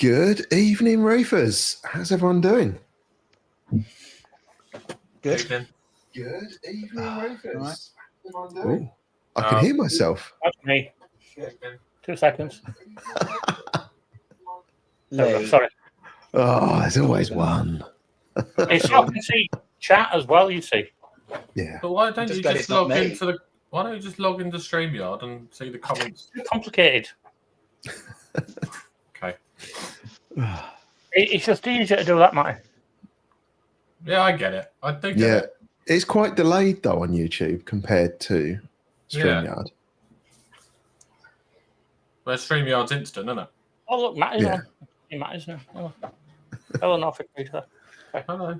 Good evening, Reefers. How's everyone doing? Good. Evening. Good evening, Reefers. Right. How's everyone doing? I can hear myself. That's me. 2 seconds. Lee. Sorry. Oh, there's always one. It's I can see chat as well, you see. Yeah. But why don't Just you glad just it's not log me. into the? Why don't you just log into StreamYard and see the comments? It's complicated. Okay. It's just easier to do that, Matty. Yeah, I get it. I do get Yeah. it. It's quite delayed, though, on YouTube compared to StreamYard. Well, StreamYard's instant, isn't it? Oh, look, Matt is Yeah. on. Hey, Matt is now. Hello, Norfolk Peter. Hello.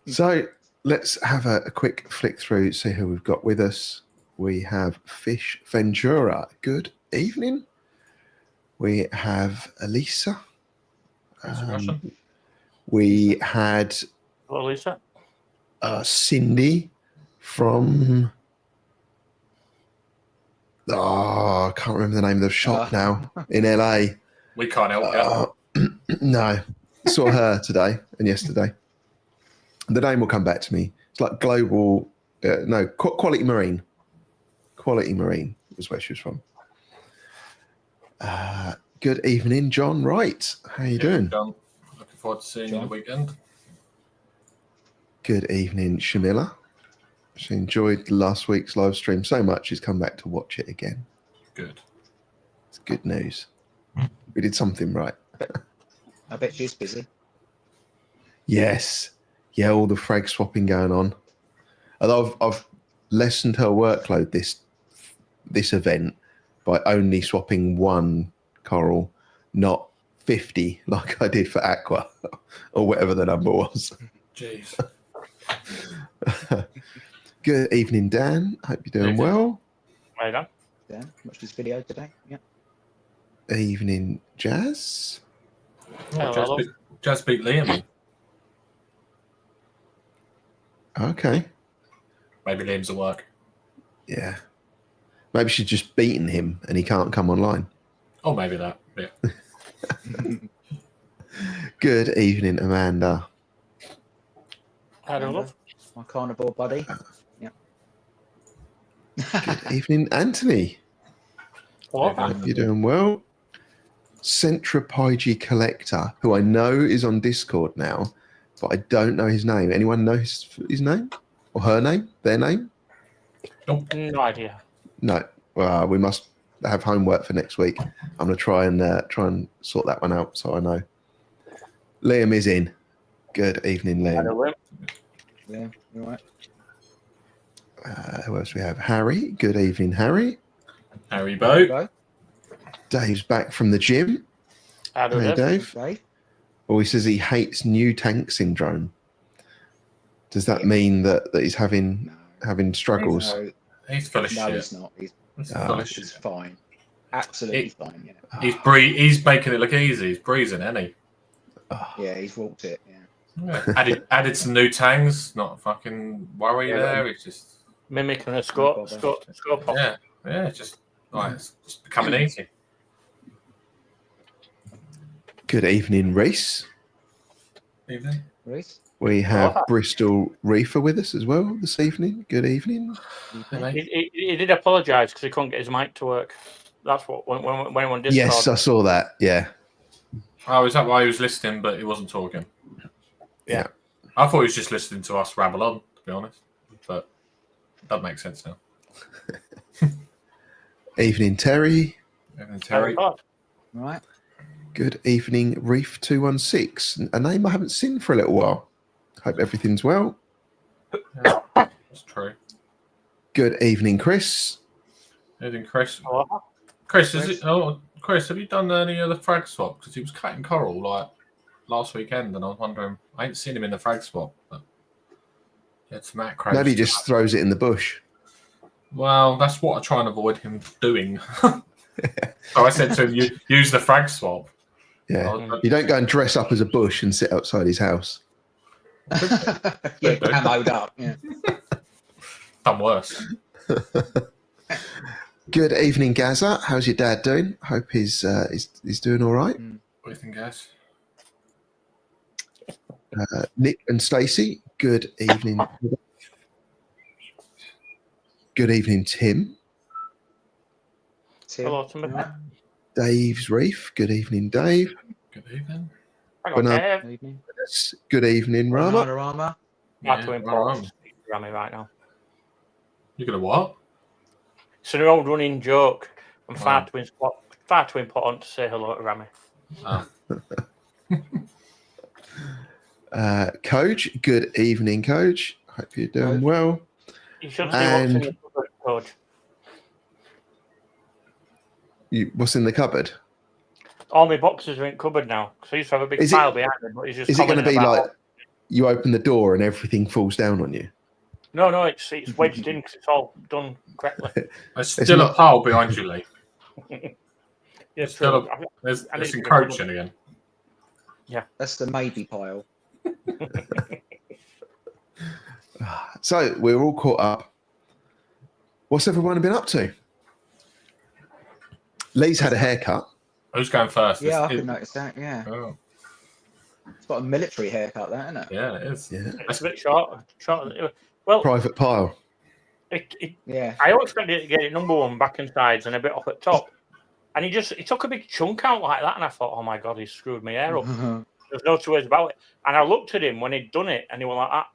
So let's have a quick flick through, see who we've got with us. We have Fish Ventura. Good evening. We have Elisa. Russian. We had Hello, Lisa. Cindy from... Oh, I can't remember the name of the shop now in LA. We can't help you. No, saw her today and yesterday. The name will come back to me. It's like Global, Quality Marine. Quality Marine was where she was from. Good evening, John Wright. How you doing? John. Looking forward to seeing you the weekend. Good evening, Shamila. She enjoyed last week's live stream so much she's come back to watch it again. Good. It's good news. We did something right. I bet she's busy. Yes. Yeah, all the frag swapping going on. Although I've lessened her workload this event by only swapping one coral, not 50 like I did for Aqua or whatever the number was. Jeez. Good evening, Dan. Hope you're doing well. Well done. Yeah, watched this video today. Yeah. Evening, Jazz. Hello. Just beat Liam. Okay. Maybe Liam's at work. Yeah. Maybe she's just beaten him and he can't come online. Oh, maybe that. Yeah. Good evening, Amanda. Hello, love. My carnivore buddy. Yeah. Good evening, Anthony. Hello. Hope you're doing well. Centropyge Collector, who I know is on Discord now, but I don't know his name. Anyone know his name? Or her name? Their name? Nope. No idea. No. Well, we must have homework for next week. I'm going to try and sort that one out so I know. Liam is in. Good evening, Liam. Hello. Yeah, all right. Who else we have? Harry. Good evening, Harry. Harry Boat. Go. Dave's back from the gym. Hello, Hey, Dave. Dave. Dave. Oh, he says he hates new tank syndrome. Does that mean that he's having struggles? No, He's full of no, shit. he's not. He's Full of he's shit. fine. Absolutely fine. Yeah. He's making it look easy. He's breezing, isn't he? Yeah, he's walked it. Yeah. added some new tangs. Not a fucking worry there. It's just Mimicking a score pop. yeah. It's just it's just becoming easy. Good evening, Reese. Evening. Reese. We have Oh. Bristol Reefer with us as well this evening. Good evening. He did apologise because he couldn't get his mic to work. That's what when on Discord. Yes, I saw that. Yeah. Oh, is that why he was listening, but he wasn't talking? Yeah. I thought he was just listening to us rabble on, to be honest. But that makes sense now. Evening, Terry. Evening, Terry. Oh, Right. Good evening, Reef 216. A name I haven't seen for a little while. Hope everything's well. Yeah, that's true. Good evening, Chris. Evening, Chris. hello. Chris, Chris, have you done any of the frag swap? Because he was cutting coral like last weekend, and I was wondering. I ain't seen him in the frag swap. But it's macros. Maybe he just throws it in the bush. Well, that's what I try and avoid him doing. So I said to him, use the frag swap. Yeah. You don't go and dress up as a bush and sit outside his house. Yeah, camoed up. Yeah. Done worse. Good evening, Gaza. How's your dad doing? Hope he's doing all right. What do you think, guys? Nick and Stacey, good evening. Good evening, Tim. Tim, Hello, Tim. you all right? Dave's Reef, good evening, Dave. Good evening. Hang on, Banana- Dave. Good evening. Good evening, Rama. Rama. Hard to Yeah, import right. Grammy right now. You're gonna what? It's an old running joke. I'm Wow. far too important to say hello to Rami. Oh. Coach, good evening, Coach. Hope you're doing Coach. well. You should see what's in And the cupboard, Coach. what's in the cupboard? All my boxes are in cupboard now. So I used to have a big Is it- pile behind me, but he's just Is it going to commenting be about. like you open the door and everything falls down on you? No, it's wedged in because it's all done correctly. There's It's still not- a pile behind you, Lee. Yeah, Still true. There's I need to encroaching again. That's the maybe pile. So we're all caught up. What's everyone been up to? Lee's had a haircut. Who's going first? Yeah, I It's- could notice that. Yeah, Oh, it's got a military haircut, that, isn't it? yeah, it is. Yeah. It's a bit short. Well, Private pile. Yeah. I always expected to get it number one back and sides and a bit off at top. And he took a big chunk out like that. And I thought, oh my God, he's screwed my hair up. There's no two ways about it. And I looked at him when he'd done it and he was like that.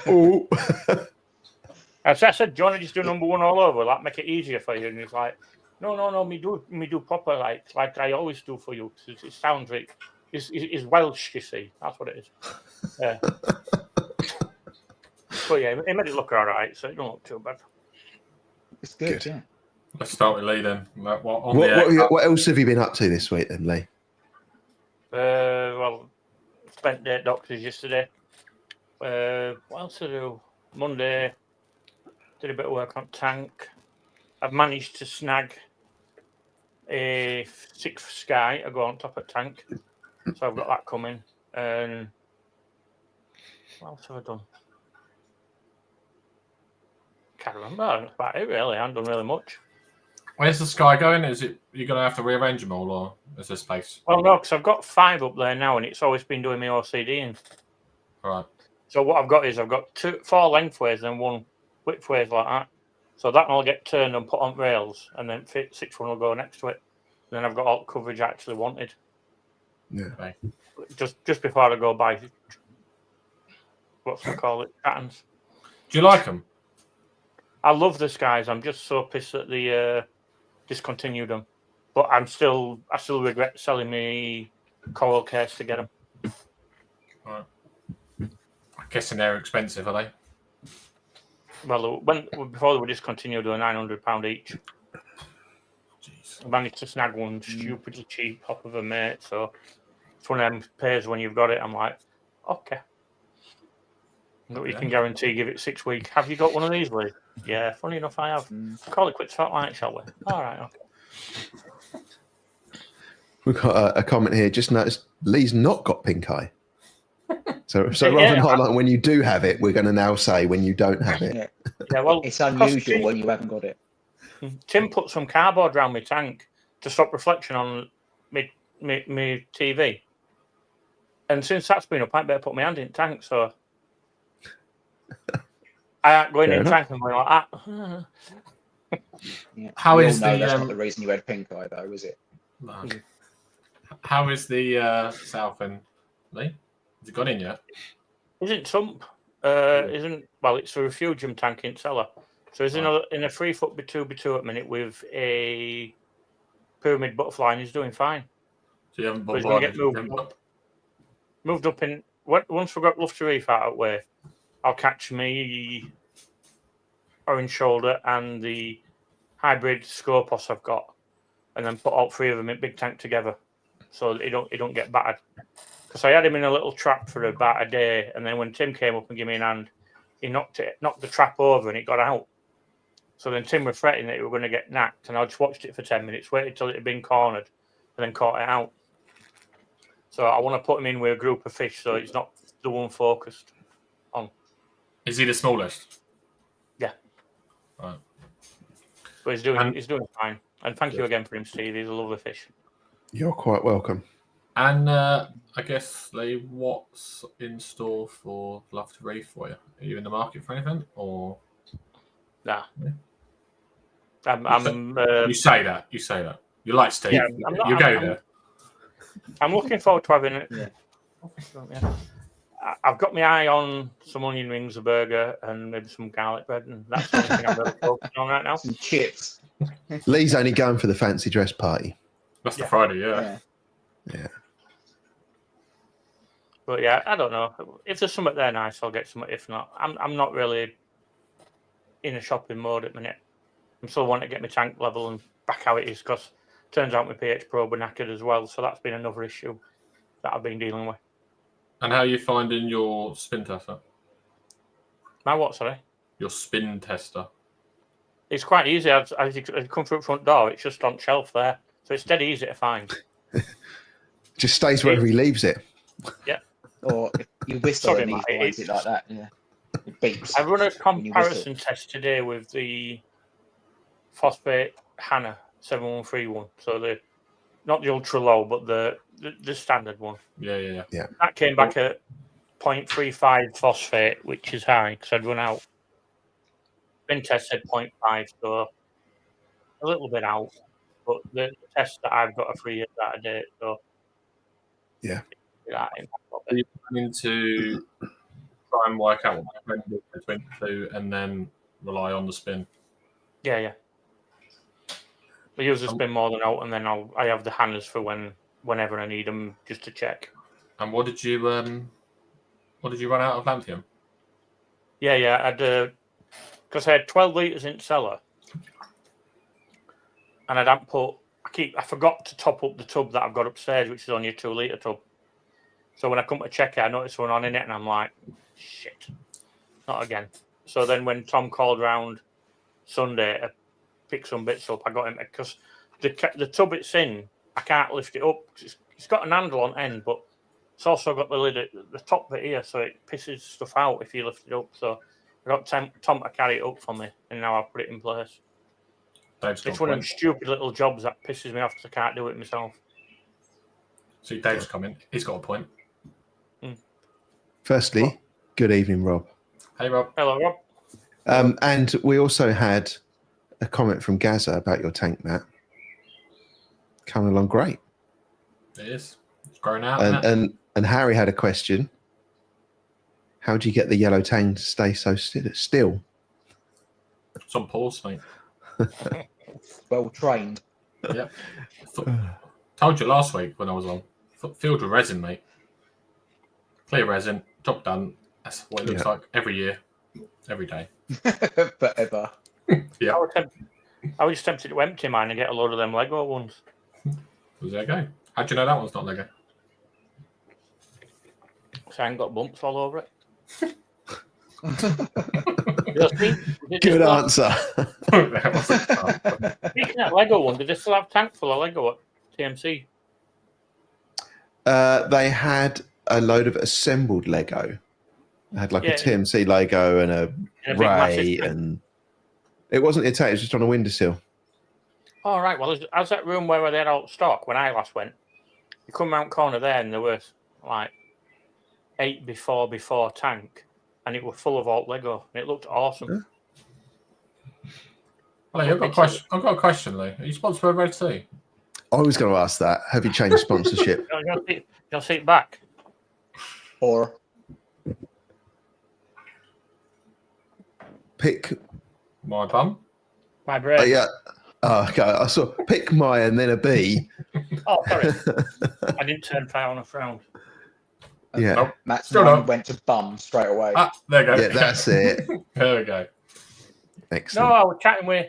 Oh. I said, do you want to just do number one all over? Like, make it easier for you. And he's like, no, me do proper, like I always do for you. It sounds like, it's Welsh, you see. That's what it is. Yeah. But yeah, it made it look all right, so it don't look too bad. It's good, Good. yeah. Let's start with Lee then. On the haircut. What else have you been up to this week then, Lee? Well, spent day at doctors yesterday. What else did I do? Monday, did a bit of work on tank. I've managed to snag a 6 Sky. I go on top of tank, so I've got that coming. And what else have I done? Can't remember. That's about it, really. I haven't done really much. Where's the sky going? Is it you're gonna have to rearrange them all, or is there space? Well, no, because I've got 5 up there now, and it's always been doing my OCD. And All right. so what I've got is I've got 4 lengthways and 1 widthways like that. So that will get turned and put on rails, and then 6th one will go next to it. And then I've got all the coverage I actually wanted. Yeah. Okay. Just before I go buy, what's we call it, patterns. Do you like them? I love the Skies. I'm just so pissed that they discontinued them. But I still regret selling me coral case to get them. All right. I'm guessing they're expensive, are they? Well, before they were discontinued, they were £900 each. Jeez. I managed to snag one stupidly cheap off of a mate, so it's one of them pays when you've got it. I'm like, okay. You can guarantee give it 6 weeks. Have you got one of these, Lee? Yeah, funny enough, I have. Call it quits fortnight, shall we? All right, okay. We've got a comment here. Just noticed Lee's not got pink eye. So rather Yeah, than highlight when you do have it, we're going to now say when you don't have it. Yeah. Yeah, well, It's unusual when you haven't got it. Tim put some cardboard around my tank to stop reflection on my TV. And since that's been up, I better put my hand in the tank, so I ain't going Fair in the enough. tank and going like that. Yeah. How We all is know the, that's not the reason you had pink eye, though, is it? No. How is the south end, Lee? Has it gone in yet? Isn't sump? It's a refugium tank in cellar. So he's in a 3 foot B2 at the minute with a pyramid butterfly, and he's doing fine. So you haven't But he's going to bombarded get him? moved up in. Once we've got Lufter Reef out of the way, I'll catch me orange shoulder and the hybrid Scopos I've got, and then put all 3 of them in big tank together, so that he don't get battered. Because I had him in a little trap for about a day, and then when Tim came up and gave me an hand, he knocked the trap over and it got out. So then Tim was fretting that he was going to get knacked, and I just watched it for 10 minutes, waited till it had been cornered, and then caught it out. So I want to put him in with a group of fish, so it's not the one focused on. Is he the smallest? Yeah. Right. But he's doing fine. And thank you again for him, Steve. He's a lovely fish. You're quite welcome. And I guess, Lee, what's in store for Love to Reef for you? Are you in the market for anything, or Nah. Yeah. I'm you say that? You say that. You like Steve. Yeah, I'm not- you go I'm- there. I'm looking forward to having it. Yeah. Yeah. I've got my eye on some onion rings, a burger, and maybe some garlic bread, and that's the only thing I'm really focusing on right now. Some chips. Lee's only going for the fancy dress party. That's the Yeah. Friday, yeah. Yeah. But yeah, I don't know. If there's something there nice, I'll get some. If not, I'm not really in a shopping mode at the minute. I'm still wanting to get my tank level and back how it is, because turns out my pH probe are knackered as well, so that's been another issue that I've been dealing with. And how are you finding your spin tester? My what, sorry? Your spin tester. It's quite easy. As you come through the front door, it's just on shelf there. So it's dead easy to find. Just stays wherever he leaves it. Or if you whistle Sorry, and he Matt, finds it like that. Yeah. It beeps. I run a you comparison test today with the phosphate Hannah 7131. So not the ultra low, but the standard one. Yeah. That came back at 0.35 phosphate, which is high because I'd run out. Spin test said 0.5, so a little bit out. But the test that I've got are 3 years out of date, so Yeah. Are you planning to try and work out what the blend is between the two and then rely on the spin? Yeah. I use the spin more than out, and then I have the Hannahs for whenever I need them, just to check. And what did you run out of lanthium? Yeah. I'd because I had 12 litres in cellar, and I forgot to top up the tub that I've got upstairs, which is only a 2 litre tub. So when I come to check it, I noticed one on in it, and I'm like, shit, not again. So then when Tom called round Sunday to pick some bits up, I got him, because the tub it's in, I can't lift it up. It's got an handle on end, but it's also got the lid at the top bit here, so it pisses stuff out if you lift it up. So I got Tom to carry it up for me, and now I've put it in place. It's one of them stupid little jobs that pisses me off because I can't do it myself. See, Dave's coming. He's got a point. Firstly, good evening, Rob. Hey, Rob. Hello, Rob. And we also had a comment from Gaza about your tank, Matt. Coming along great. It is. It's growing out. And Harry had a question. How do you get the yellow tank to stay so still? It's on pause, mate. Well trained. Yep. Told you last week when I was on. Filled with resin, mate. Clear resin, job done. That's what it looks like every year, every day. Forever. Yeah. I was tempted to empty mine and get a load of them Lego ones. There you go. How'd you know that one's not Lego? So I ain't got bumps all over it. Good answer. Speaking of Lego one, did they still have tank full of Lego at TMC? They had a load of assembled Lego. They had a TMC Lego and a Ray, and it wasn't the tank, it was just on a windowsill. Oh, right. Well, as that room where they had all stock when I last went, you come round corner there and there was like 8 before tank, and it was full of alt Lego, and it looked awesome. Well, I've got a question, Lee. Are you sponsored by Red Sea? I was going to ask that. Have you changed sponsorship? You'll see it back. Or Pick my bum. My brain. Yeah. Oh, okay. I saw pick my and then a B. Oh, sorry. I didn't turn fire on a frown. Yeah. Nope. Matt's mind went to bum straight away. Ah, there you go. Yeah, that's it. There we go. Excellent. No, I was chatting with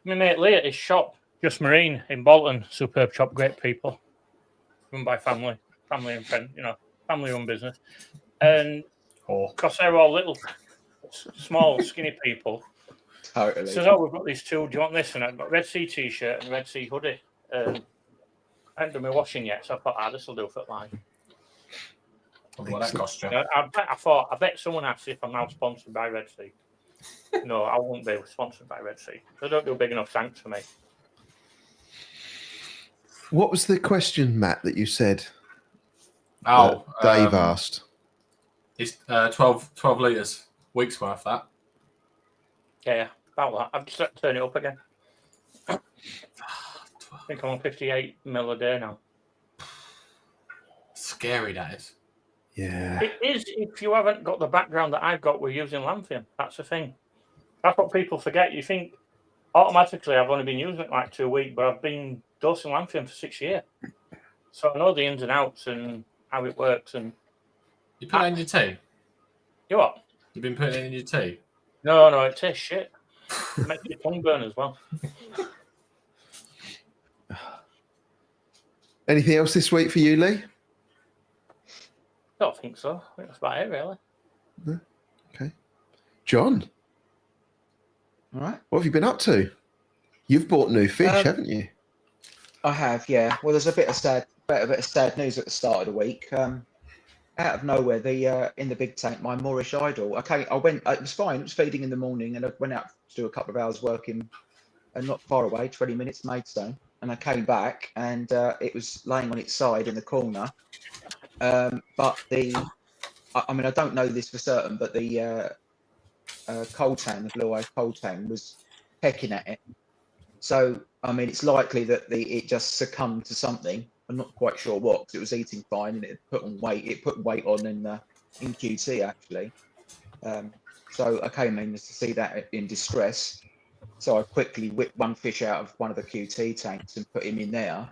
my mate Lee at his shop, Just Marine in Bolton. Superb shop, great people. Run by family and friends, family-run business. And because they're all little, small, skinny people. Totally. Says, "Oh, we've got these two. Do you want this?" And I've got Red Sea t-shirt and Red Sea hoodie. I haven't done my washing yet, so I thought, this will do for life. What that cost you? I bet someone asked if I'm now sponsored by Red Sea. No, I won't be sponsored by Red Sea. They don't do big enough tanks for me. What was the question, Matt, that you said Oh, that Dave asked? It's 12 litres, week's worth that. Yeah, about that. I've just had to turn it up again. I think I'm on 58 mil a day now. Scary, that is. Yeah. It is if you haven't got the background that I've got with using Lanthium. That's the thing. That's what people forget. You think automatically I've only been using it like 2 weeks, but I've been dosing Lanthium for 6 years. So I know the ins and outs and how it works. And You put it in your tea? you what? You've been putting it in your tea? No, it tastes shit. It makes your tongue burn as well. Anything else this week for you, Lee? Don't think so. I think that's about it, really. No? Okay. John, All right. what have you been up to? You've bought new fish, haven't you? I have, yeah. Well, there's a bit of sad news at the start of the week. Out of nowhere, in the big tank, my Moorish idol. I went. It was fine. It was feeding in the morning, and I went out to do a couple of hours working, and not far away, 20 minutes, Maidstone. And I came back, and it was laying on its side in the corner. But I mean, I don't know this for certain, but the coal tang, the blue-eyed coal tang, was pecking at it. So, I mean, it's likely that it just succumbed to something. I'm not quite sure what, because it was eating fine and it put on weight. It put weight on in QT actually. So I came in to see that in distress. So I quickly whipped one fish out of one of the QT tanks and put him in there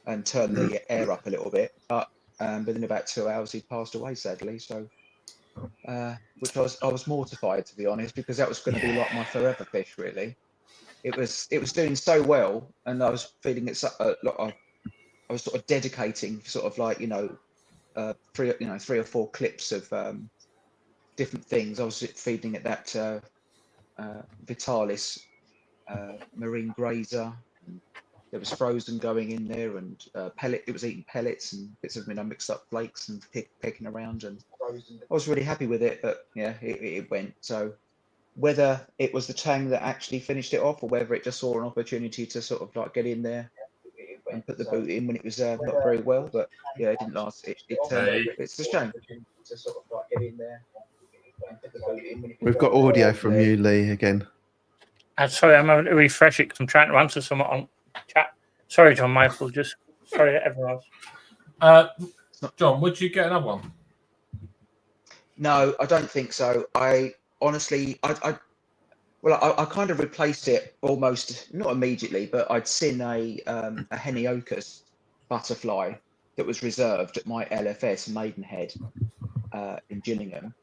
and turned the air up a little bit. But within about 2 hours, he passed away sadly. So, which I was mortified, to be honest, because that was going to be like my forever fish, really. It was doing so well, and I was feeling it. I was sort of dedicating, sort of like 3 or 4 clips of different things. I was feeding it that Vitalis marine grazer. There was frozen going in there, and pellet. It was eating pellets and bits of mixed up flakes and pecking around. And I was really happy with it, but yeah, it went. So whether it was the tang that actually finished it off, or whether it just saw an opportunity to sort of like get in there and put the boot in when it was not very well, but yeah, it didn't last. It's a shame. We've got audio from you, Lee, again. Sorry, I'm having to refresh it because I'm trying to answer something on chat. Sorry, John, my apologies. Sorry, everyone else. John, would you get another one? No, I don't think so. I honestly, I kind of replaced it almost, not immediately, but I'd seen a Heniochus butterfly that was reserved at my LFS Maidenhead in Gillingham.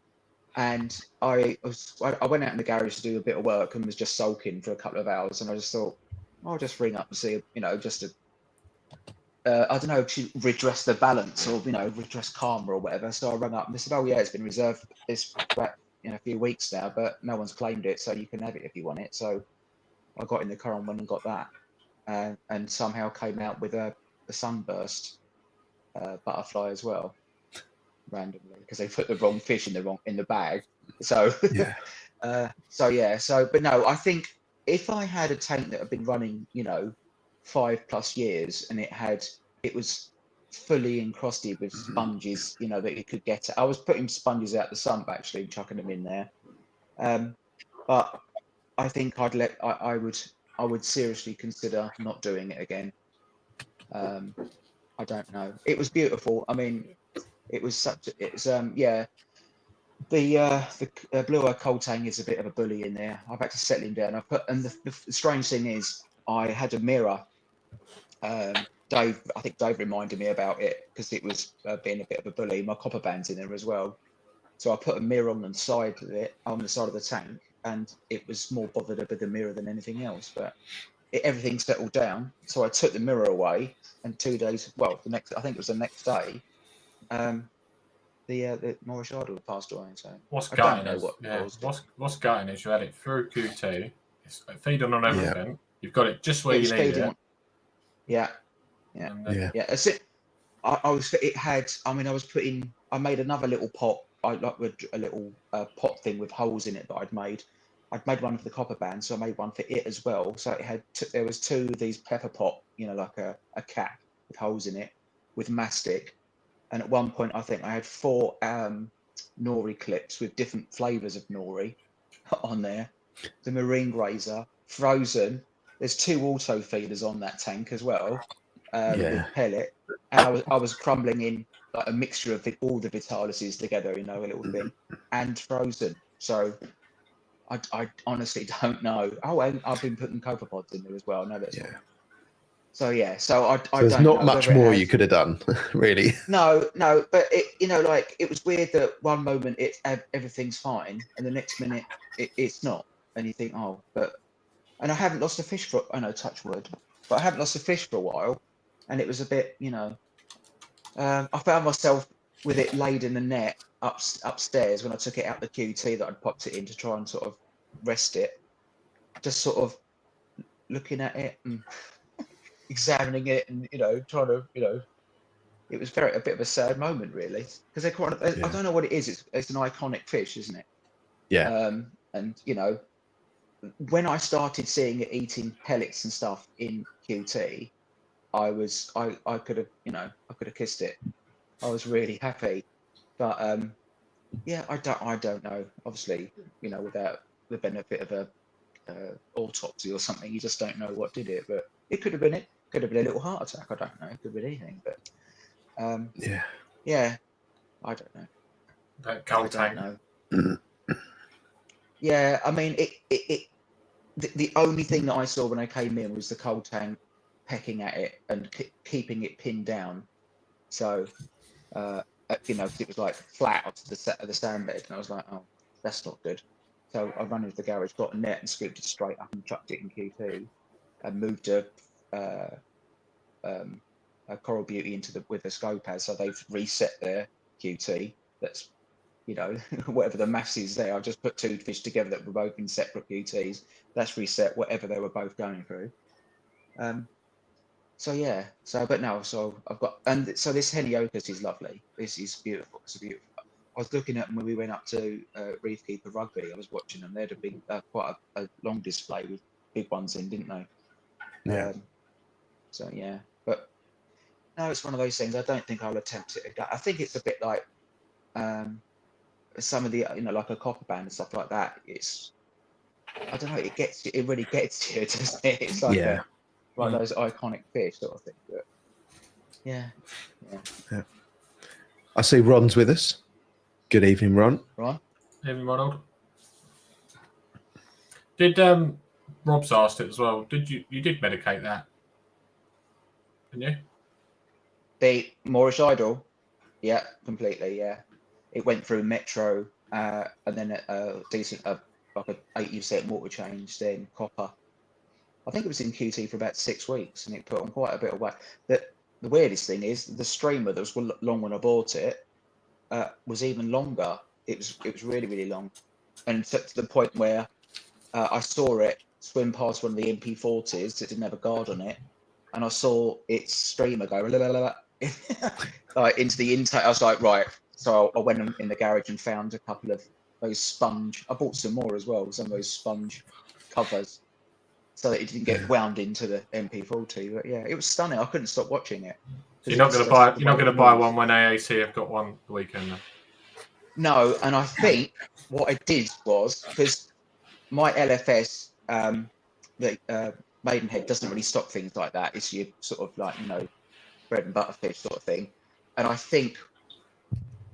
And I went out in the garage to do a bit of work and was just sulking for a couple of hours. And I just thought, I'll just ring up and see, just to, I don't know, to redress the balance or, redress karma or whatever. So I rang up and they said, oh yeah, it's been reserved this a few weeks now, but no one's claimed it, so you can have it if you want it. So I got in the car and went and got that, and somehow came out with a sunburst butterfly as well, randomly, because they put the wrong fish in the bag. So Yeah. but no, I think if I had a tank that had been running 5+ years and it was fully encrusted with sponges, that it could get. I was putting sponges out the sump actually, chucking them in there. But I think I would seriously consider not doing it again. I don't know. It was beautiful. I mean, it was the blue-eyed coal tang is a bit of a bully in there. I've had to settle him down. The strange thing is, I had a mirror. I think Dave reminded me about it because it was being a bit of a bully. My copper band's in there as well. So I put a mirror on the side of the tank, and it was more bothered with the mirror than anything else. But everything settled down. So I took the mirror away, and 2 days, I think it was the next day, the Moorish idol passed away. So What's I don't gutting know is, what's gutting is you had it through QT, it's feeding on everything. Yeah. You've got it just where you need it. Yeah. That's it. I made another little pot. I with a little pot thing with holes in it that I'd made. I'd made one for the copper band, so I made one for it as well. So there was 2 of these pepper pot, like a cap, with holes in it with mastic. And at one point, I think I had 4 nori clips with different flavors of nori on there. The marine grazer, frozen. There's 2 auto feeders on that tank as well, with pellet. And I was crumbling in like a mixture of all the Vitalises together, you know, a little thing, and frozen. So I honestly don't know. Oh, and I've been putting copepods in there as well. No, that's not. So yeah, so I there's don't not know much whether it more has- you could have done, really. No, but it, you know, like it was weird that one moment everything's fine, and the next minute it's not, and you think, oh, but, and I haven't lost a fish for, I know, touch wood, but I haven't lost a fish for a while, and it was a bit, you know, I found myself with it laid in the net upstairs when I took it out the QT that I'd popped it in to try and sort of rest it, just sort of looking at it and examining it, and you know, trying to, you know. It was a bit of a sad moment, really, because they're quite. I don't know what it is. It's an iconic fish, isn't it? Yeah. And you know, when I started seeing it eating pellets and stuff in QT, I could have, you know, I could have kissed it. I was really happy, but yeah, I don't know. Obviously, you know, without the benefit of a autopsy or something, you just don't know what did it. But it could have been it. Could have been a little heart attack. I don't know. It could have been anything, but. Yeah, I don't know. That cold tank. Know. Yeah, I mean, the only thing that I saw when I came in was the cold tank pecking at it and keeping it pinned down. So, you know, it was like flat onto the sandbed, and I was like, oh, that's not good. So I ran into the garage, got a net, and scooped it straight up and chucked it in QT, and moved a Coral Beauty with a Scopaz, so they've reset their QT. That's, you know, whatever the maths is there. I just put 2 fish together that were both in separate QTs. That's reset whatever they were both going through. So yeah. So but no. So I've got, and so this Heliocus is lovely. This is beautiful. It's a beautiful. I was looking at them when we went up to Reef Keeper Rugby. I was watching them. They had a big, quite a long display with big ones in, didn't they? Yeah. So yeah, but. No, it's one of those things. I don't think I'll attempt it again. I think it's a bit like some of the, you know, like a copper band and stuff like that. It's, I don't know, it really gets you, doesn't it? It's like one of those iconic fish sort of thing. But yeah. I see Ron's with us. Good evening, Ron. Ron? Evening, Ronald. Did Rob's asked it as well? Did you did medicate that? Didn't you? The Moorish Idol, yeah, completely, yeah. It went through Metro, and then a decent, like a 80% water change, then copper. I think it was in QT for about 6 weeks, and it put on quite a bit of weight. The weirdest thing is the streamer that was long when I bought it was even longer. It was really, really long, and to the point where I saw it swim past one of the MP40s that didn't have a guard on it, and I saw its streamer go like into the intake. I was like, right. So I went in the garage and found a couple of those sponge. I bought some more as well, some of those sponge covers, so that it didn't get wound into the MP40. But yeah, it was stunning. I couldn't stop watching it. So you're not going to buy one when AAC have got one the weekend. Then? No, and I think what I did was, because my LFS, the Maidenhead doesn't really stock things like that. It's your sort of like, you know, bread and butter fish sort of thing. And I think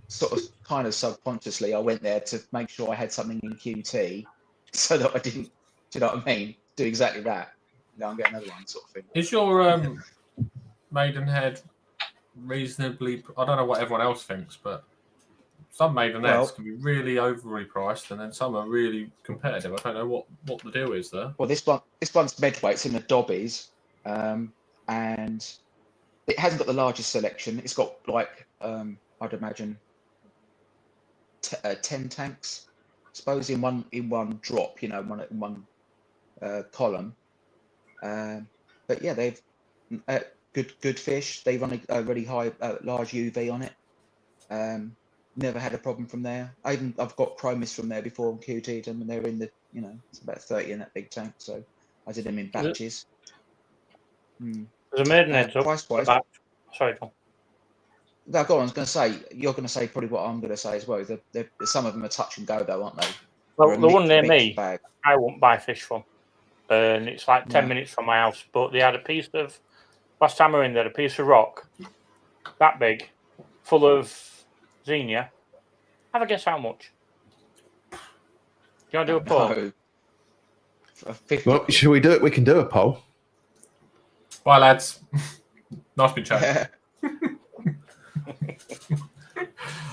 sort of kind of subconsciously I went there to make sure I had something in QT so that I didn't, do you know what I mean? Do exactly that. Now I'm getting another one sort of thing. Is your Maidenhead reasonably, I don't know what everyone else thinks, but some Maidenheads can be really overly priced and then some are really competitive. I don't know what the deal is there. Well, this one's midweight. It's in the Dobbies, and it hasn't got the largest selection. It's got like I'd imagine 10 tanks, I suppose, in one drop. You know, one column. But yeah, they've good fish. They run a really high, large UV on it. Never had a problem from there. I've got chromis from there before on QT them, and they're in the, you know, it's about 30 in that big tank. So I did them in batches. There's a Maidenhead up price-wise, about Sorry, Tom. No, go on. I was going to say, you're going to say probably what I'm going to say as well. Some of them are touch and go, though, aren't they? Well, the one near me, bag. I won't buy fish from. And it's like 10 minutes from my house. But they had a piece of, last time I were in there, a piece of rock that big, full of xenia. Have a guess how much? Do you want to do a poll? No. 50 Well, should we do it? We can do a poll. Bye, lads. Nice been chatting.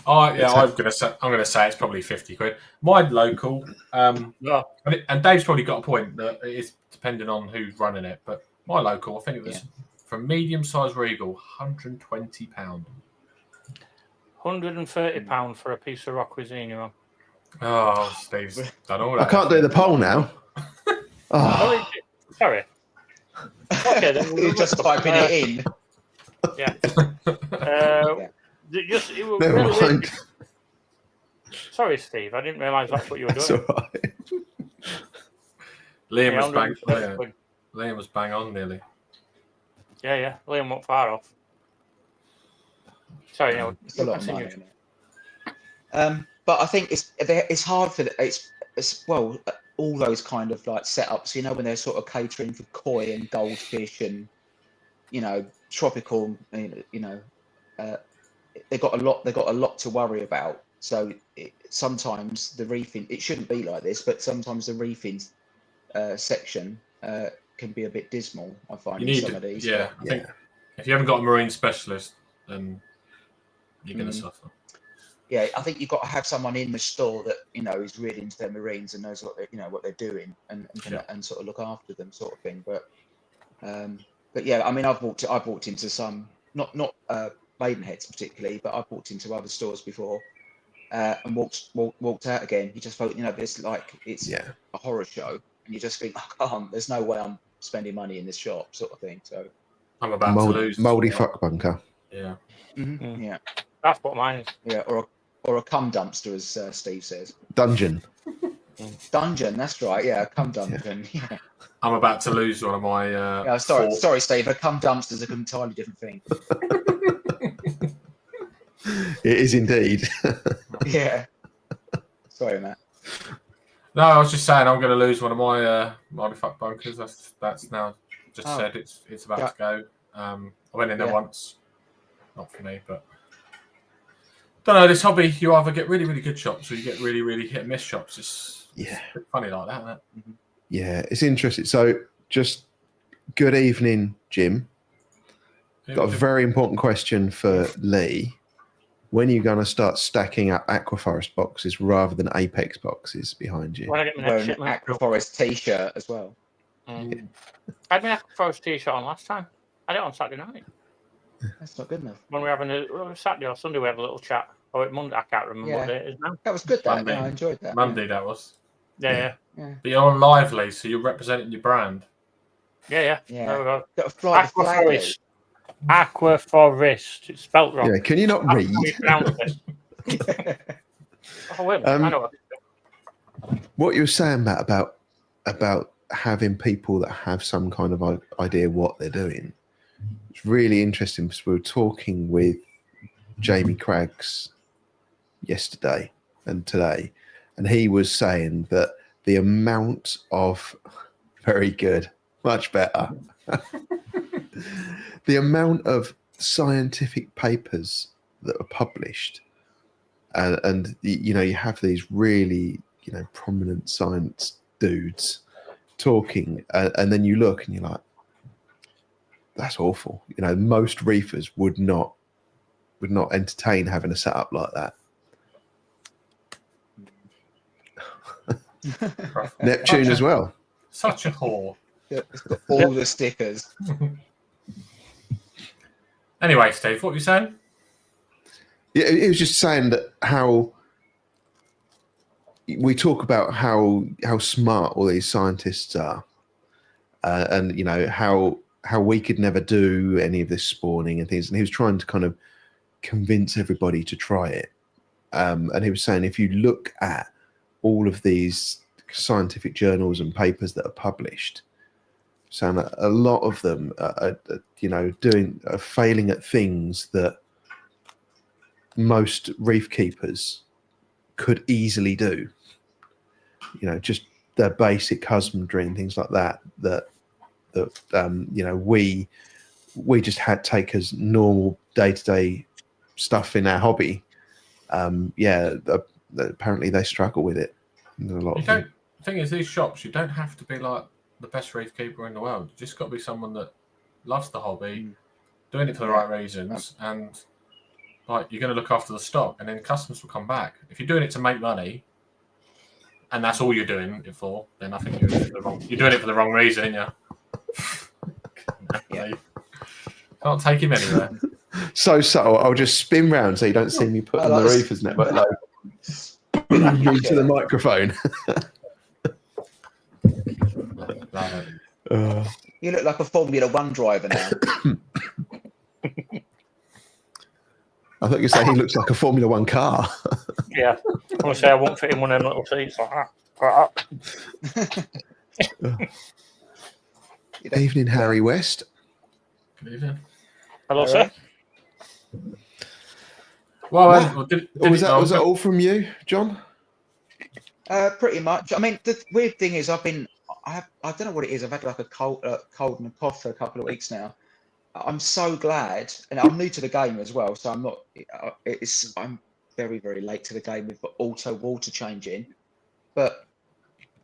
Oh yeah, I'm gonna say it's probably 50 quid. My local, Yeah. and Dave's probably got a point that it is depending on who's running it. But my local, I think it was for medium-sized regal, £120. £130 for a piece of rock with xenia on. Oh, Steve's done all that. I can't do the poll now. Oh, sorry. Okay, then You're just typing it in. Yeah. It was Never really mind. weird. Sorry, Steve. I didn't realise that's what you were That's doing. all right. Liam was Yeah, bang. Liam was bang on nearly. Yeah. Liam went far off. Sorry, no. It's a lot of money. Isn't it? But I think it's hard for it's well all those kind of like setups. You know, when they're sort of catering for koi and goldfish and tropical. They've got a lot to worry about. So sometimes the reefing, it shouldn't be like this, but sometimes the reefing section can be a bit dismal. I find in some of these. I think if you haven't got a marine specialist, then you're going to suffer. Yeah, I think you've got to have someone in the store that is really into their marines and knows what they're doing and sort of look after them, sort of thing. But yeah, I mean, I've walked into some not Maidenheads particularly, but I've walked into other stores before and walked out again. You just thought, it's like it's a horror show, and you just think, I can't. There's no way I'm spending money in this shop, sort of thing. So I'm about to lose. Moldy fuck bunker. Yeah. Mm-hmm. Yeah. That's what mine is. Yeah, or a cum dumpster, as Steve says. Dungeon. Dungeon, that's right. Yeah, a cum dungeon. Yeah. I'm about to lose one of my. Sorry, Steve. A cum dumpster is an entirely different thing. It is indeed. Yeah. Sorry, Matt. No, I was just saying I'm going to lose one of my Moldy fuck bunkers. That's now just said it's about to go. I went in there once. Not for me, but don't know. This hobby, you either get really, really good shops or you get really, really hit and miss shops. It's funny like that, isn't it? Mm-hmm. Yeah, it's interesting. So, just good evening, Jim. Got a very important question for Lee. When are you going to start stacking up Aquaforest boxes rather than Apex boxes behind you? When I get my next shipment. Aquaforest t-shirt as well. I had my Aquaforest t-shirt on last time. I had it on Saturday night. That's not good enough. When we were having Saturday or Sunday, we had a little chat. Or Monday, I can't remember what day it is now. That was good. Monday. I enjoyed that. Monday, that was. Yeah. But you're on Lively, so you're representing your brand. Yeah. There we go. Got to fly Aquaforest. Aquaforest. It's spelt wrong. Yeah, can you not read? Oh, wait a minute. I know what you were saying, Matt, about having people that have some kind of idea what they're doing. It's really interesting because we were talking with Jamie Craggs yesterday and today, and he was saying that the amount of very good, much better, the amount of scientific papers that are published, and you have these really prominent science dudes talking, and then you look and you're like, that's awful. Most reefers would not entertain having a setup like that. Neptune as well. Such a whore. It's got all the stickers. Anyway, Steve, what were you saying? Yeah, it was just saying that how we talk about how smart all these scientists are, and how we could never do any of this spawning and things. And he was trying to kind of convince everybody to try it. And he was saying, if you look at all of these scientific journals and papers that are published, saying that a lot of them are failing at things that most reef keepers could easily do. Just their basic husbandry and things like that. That we just had take as normal day-to-day stuff in our hobby. Apparently they struggle with it. A lot of them. The thing is, these shops, you don't have to be like the best reef keeper in the world. You just got to be someone that loves the hobby, doing it for the right reasons, and like you're going to look after the stock, and then customers will come back. If you're doing it to make money, and that's all you're doing it for, then I think you're doing it for the wrong reason, yeah. Can't take him anywhere. So subtle. I'll just spin round so you don't see me putting the Reefers Network logo into the microphone. You look like a Formula One driver now. I thought you were saying he looks like a Formula One car. Yeah, honestly, I won't fit in one of them little seats like that. Evening, Harry West. Good evening. Hello, sir. Well, was that all from you, John? Pretty much. I mean, the weird thing is, I don't know what it is. I've had like a cold and a cough for a couple of weeks now. I'm so glad, and I'm new to the game as well, so I'm not. I'm very, very late to the game with auto water changing, but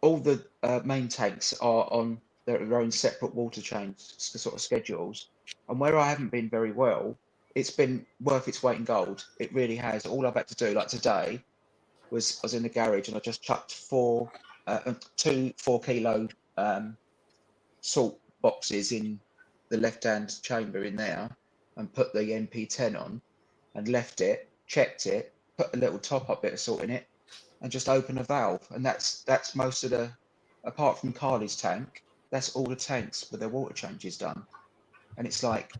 all the main tanks are on their own separate water change sort of schedules, and where I haven't been very well, it's been worth its weight in gold. It really has. All I've had to do, like today, I was in the garage and I just chucked two 4 kilo salt boxes in the left-hand chamber in there and put the MP10 on and left it, checked it, put a little top-up bit of salt in it and just open a valve. And that's most of the, apart from Carly's tank, that's all the tanks with their water changes done. And it's like,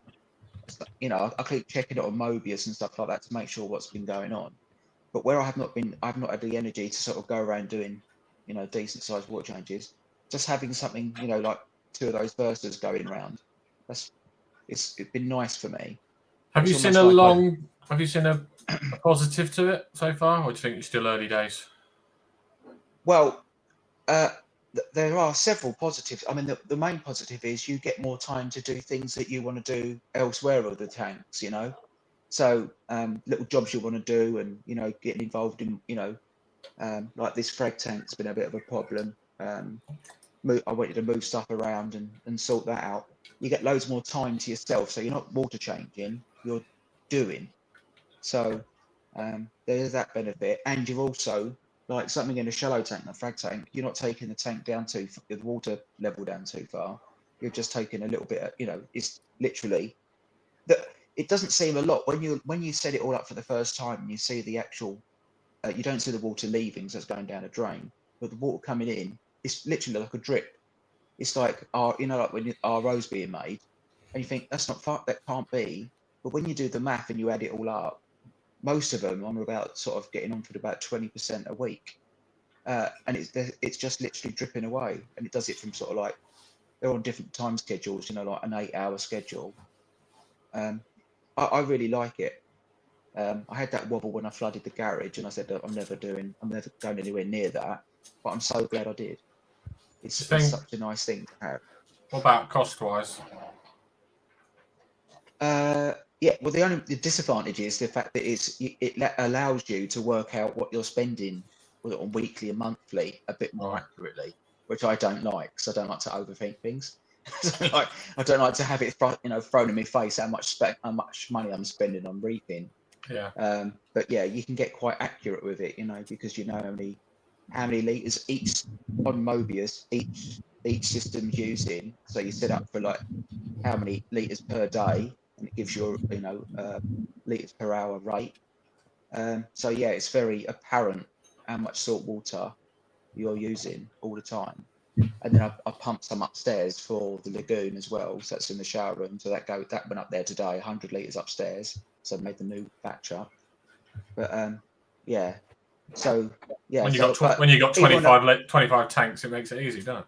I keep checking it on Mobius and stuff like that to make sure what's been going on. But where I've not had the energy to sort of go around doing, decent sized water changes, just having something, like 2 of those Versas going around, it's been nice for me. Have you seen a positive to it so far, or do you think it's still early days? Well, there are several positives. I mean, the main positive is you get more time to do things that you want to do elsewhere with the tanks, So little jobs you want to do, and getting involved in like this frag tank's been a bit of a problem. I wanted to move stuff around and sort that out. You get loads more time to yourself, so you're not water changing, you're doing. So there's that benefit, and you're also like something in a shallow tank, a frag tank. You're not taking the tank down the water level down too far. You're just taking a little bit. It's literally that. It doesn't seem a lot when you set it all up for the first time and you see the actual. You don't see the water leaving, so it's going down a drain, but the water coming in, it's literally like a drip. It's like like when RO's being made, and you think that's not far, that can't be. But when you do the math and you add it all up, most of them are about sort of getting on for about 20% a week, and it's just literally dripping away. And it does it from sort of like they're on different time schedules, like an 8-hour schedule. I really like it. I had that wobble when I flooded the garage, and I said I'm never going anywhere near that. But I'm so glad I did. It's such a nice thing to have. What about cost-wise? Yeah, well, the disadvantage is the fact that it allows you to work out what you're spending on weekly and monthly a bit more accurately, which I don't like, because I don't like to overthink things. I don't like to have it thrown in my face how much money I'm spending on reefing. Yeah. But yeah, you can get quite accurate with it, because how many liters each on Mobius each system's using. So you set up for like how many liters per day, and it gives you liters per hour rate. So yeah, it's very apparent how much salt water you're using all the time. And then I pumped some upstairs for the lagoon as well, so that's in the shower room. So that went up there today, 100 liters upstairs. So I made the new batch up. But yeah, so yeah. When you got 25 tanks, it makes it easy, doesn't it?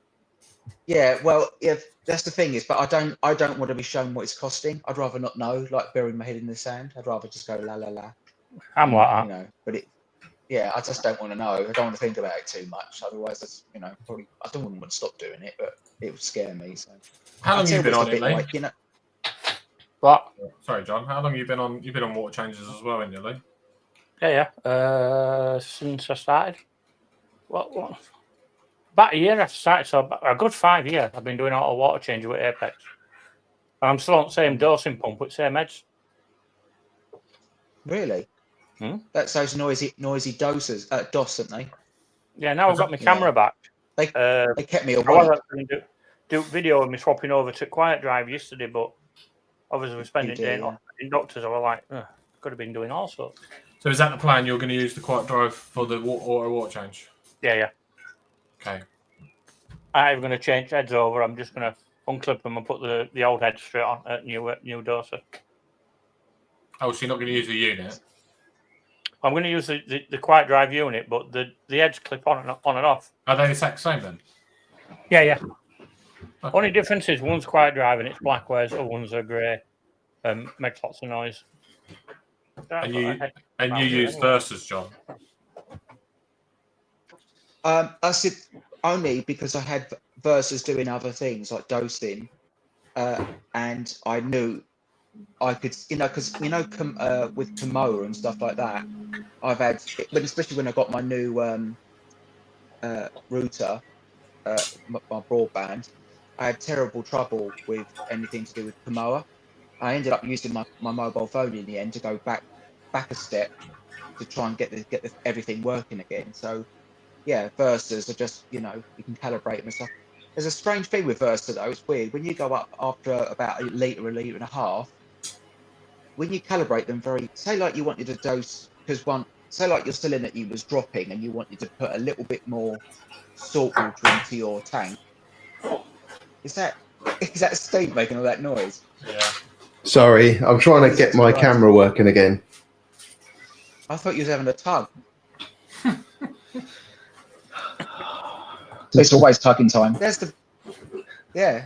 Yeah, well, yeah, that's the thing is, but I don't want to be shown what it's costing. I'd rather not know, like burying my head in the sand. I'd rather just go la la la. I'm like that. You know, but yeah, I just don't want to know. I don't want to think about it too much. Otherwise, that's, you know, probably I don't want to stop doing it, but it would scare me. So How long I'd have you say been it's a on it, bit Lee? like, you know, But Sorry, John. How long have you been on? You've been on water changes as well, haven't you, Lee? yeah. Since I started, what? About a year after I started, so a good 5 years. I've been doing auto water change with Apex. And I'm still on the same dosing pump with same heads. really. Hmm? That's those noisy doses, DOS, aren't they? Yeah, now I've got my camera Yeah. back. They kept me I awake. was going to do video of me swapping over to Quiet Drive yesterday, but obviously we're spending did, day yeah. in doctors. I was like, could have been doing all sorts. So is that the plan? You're going to use the quiet drive for the auto water change? Yeah. Okay. I'm going to change heads over. I'm just going to unclip them and put the old head straight on at new doser. Oh, so you're not going to use the unit? I'm going to use the Quiet Drive unit, but the heads clip on and off. Are they the exact same then? Yeah. Okay. Only difference is one's Quiet Drive and it's black, whereas other ones are grey. Makes lots of noise. And you use Versus, John? I said only because I had Versus doing other things like dosing, and I knew I could, you know, because with Komoa and stuff like that, I've had, but especially when I got my new router, my broadband, I had terrible trouble with anything to do with Komoa. I ended up using my mobile phone in the end to go back a step to try and get everything working again. So yeah, Versas are just, you know, you can calibrate them and stuff. There's a strange thing with Versa though. It's weird when you go up after about a litre and a half. When you calibrate them, say like you wanted to dose, because say like your salinity was dropping and you wanted to put a little bit more salt water into your tank. Is that Steve making all that noise? Yeah. Sorry, I'm trying to get my camera working again. I thought you was having a tug. So it's always tugging time. Yeah.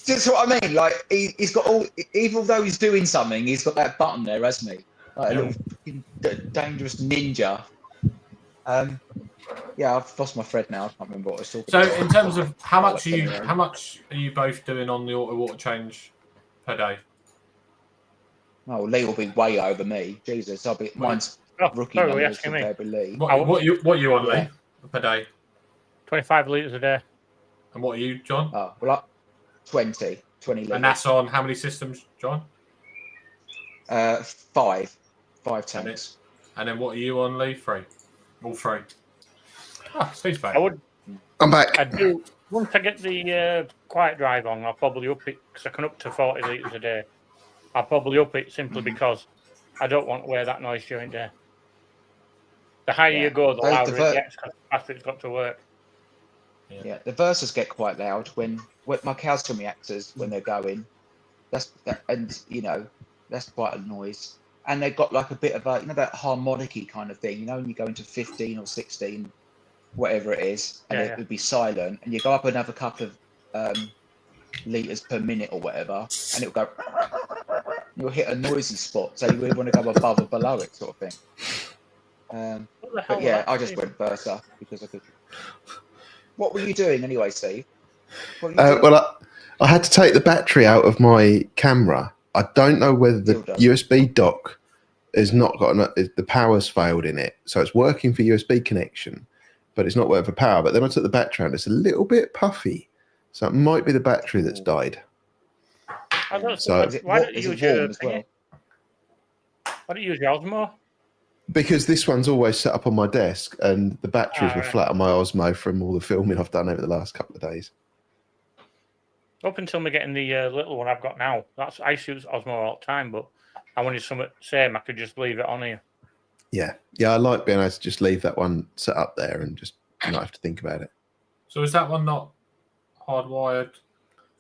That's what I mean. Like he's got even though he's doing something, he's got that button there, hasn't he? Like a little fucking dangerous ninja. Yeah, I've lost my thread now. I can't remember what I was talking about. So in terms of how much are you both doing on the auto water change per day? Oh, Lee will be way over me. Jesus, mine's rookie numbers compared with Lee. What you on, Lee, per day? 25 litres a day. And what are you, John? Oh, well, 20 litres. And that's on how many systems, John? 5 tanks. And then what are you on, Lee? 3. All 3. Ah, Steve's back. I'm back. I do. Once I get the Quiet Drive on, I'll probably up it because I can up to 40 litres a day. I'll probably up it simply because I don't want to wear that noise during the day. The higher you go, the louder it gets because the faster it's got to work. Yeah, the Versas get quite loud when my calcium reactors when they're going. And you know, that's quite a noise. And they've got like a bit of a, you know, that harmonic-y kind of thing. You know, when you go into 15 or 16, whatever it is, and it would be silent, and you go up another couple of litres per minute or whatever, and it'll go. You'll hit a noisy spot, so you really want to go above or below it, sort of thing. But yeah, I just went Versa because I could. What were you doing anyway, Steve? Well, I had to take the battery out of my camera. I don't know whether the USB dock has not got the power's failed in it, so it's working for USB connection, but it's not working for power. But then I took the battery out; it's a little bit puffy, so it might be the battery that's died. Why don't you use your Why don't you use yours more? Because this one's always set up on my desk, and the batteries were flat on my Osmo from all the filming I've done over the last couple of days. Up until me getting the little one I've got now, I use Osmo all the time, but I wanted something same. I could just leave it on here. Yeah, I like being able to just leave that one set up there and just not have to think about it. So is that one not hardwired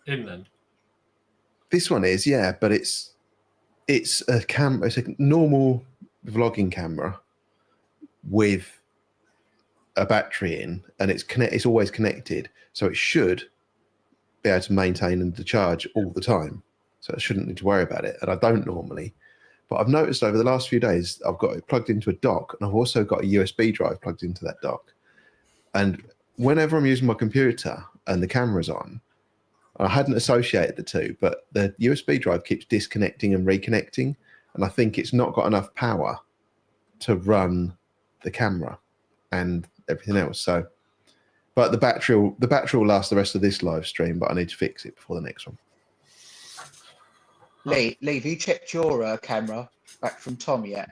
in then? This one is, yeah, but it's a camera. It's a normal vlogging camera with a battery in, and it's always connected, so it should be able to maintain the charge all the time. So I shouldn't need to worry about it, and I don't normally. But I've noticed over the last few days, I've got it plugged into a dock, and I've also got a USB drive plugged into that dock. And whenever I'm using my computer and the camera's on, I hadn't associated the two, but the USB drive keeps disconnecting and reconnecting, and I think it's not got enough power to run the camera and everything else. So, but the battery will last the rest of this live stream, but I need to fix it before the next one. Lee, have you checked your camera back from Tom yet?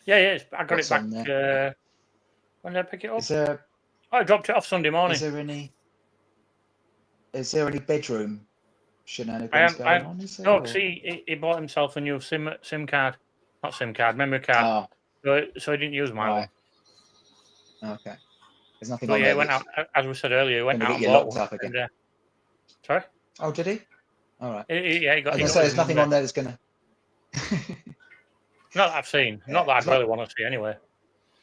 Yeah. I got What's it on back. there? When did I pick it up? I dropped it off Sunday morning. Is there any bedroom shenanigans going on? Is there, no, see, he bought himself a new SIM card, not SIM card, memory card. So he didn't use mine. Right. Okay. There's nothing But on yeah, there. He went out, as we said earlier, he went out and locked bought up one. again. Sorry? Oh, did he? All right. Yeah, he got. I was going to say, there's nothing on there that's going to. Not that I've seen. Yeah, Not that I'd really want to see anyway.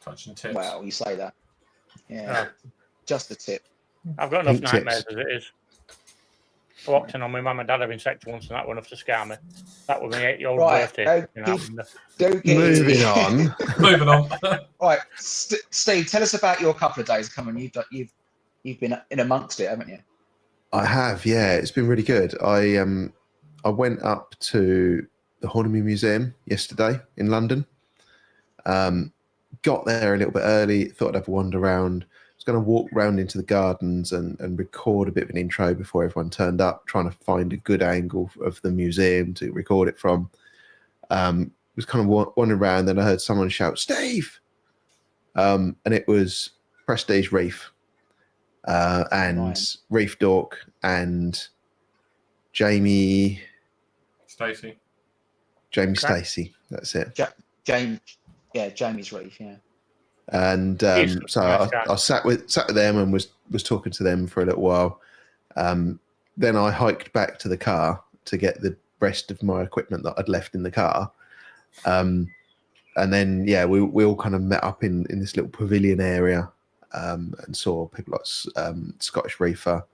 Touching tips. Well, you say that. Yeah. Just a tip. I've got enough Pink nightmares tips. as it is. I walked in on my mum and dad having sex once, and that was enough to scare me. That was my 8-year-old birthday. Moving on. Moving on. Right, Steve, tell us about your couple of days coming. You've been in amongst it, haven't you? I have, yeah. It's been really good. I went up to the Horniman Museum yesterday in London. Got there a little bit early. Thought I'd have a wander around. Was going to walk around into the gardens and record a bit of an intro before everyone turned up, trying to find a good angle of the museum to record it from. Was kind of wandering around, then I heard someone shout, "Steve!" And it was Prestige Reef and Reef Dork and Jamie Stacey. Stacey. That's it. Jamie's Reef, yeah. And so I sat with them and was talking to them for a little while. Then I hiked back to the car to get the rest of my equipment that I'd left in the car. And then we all kind of met up in this little pavilion area and saw people like Scottish Reefer.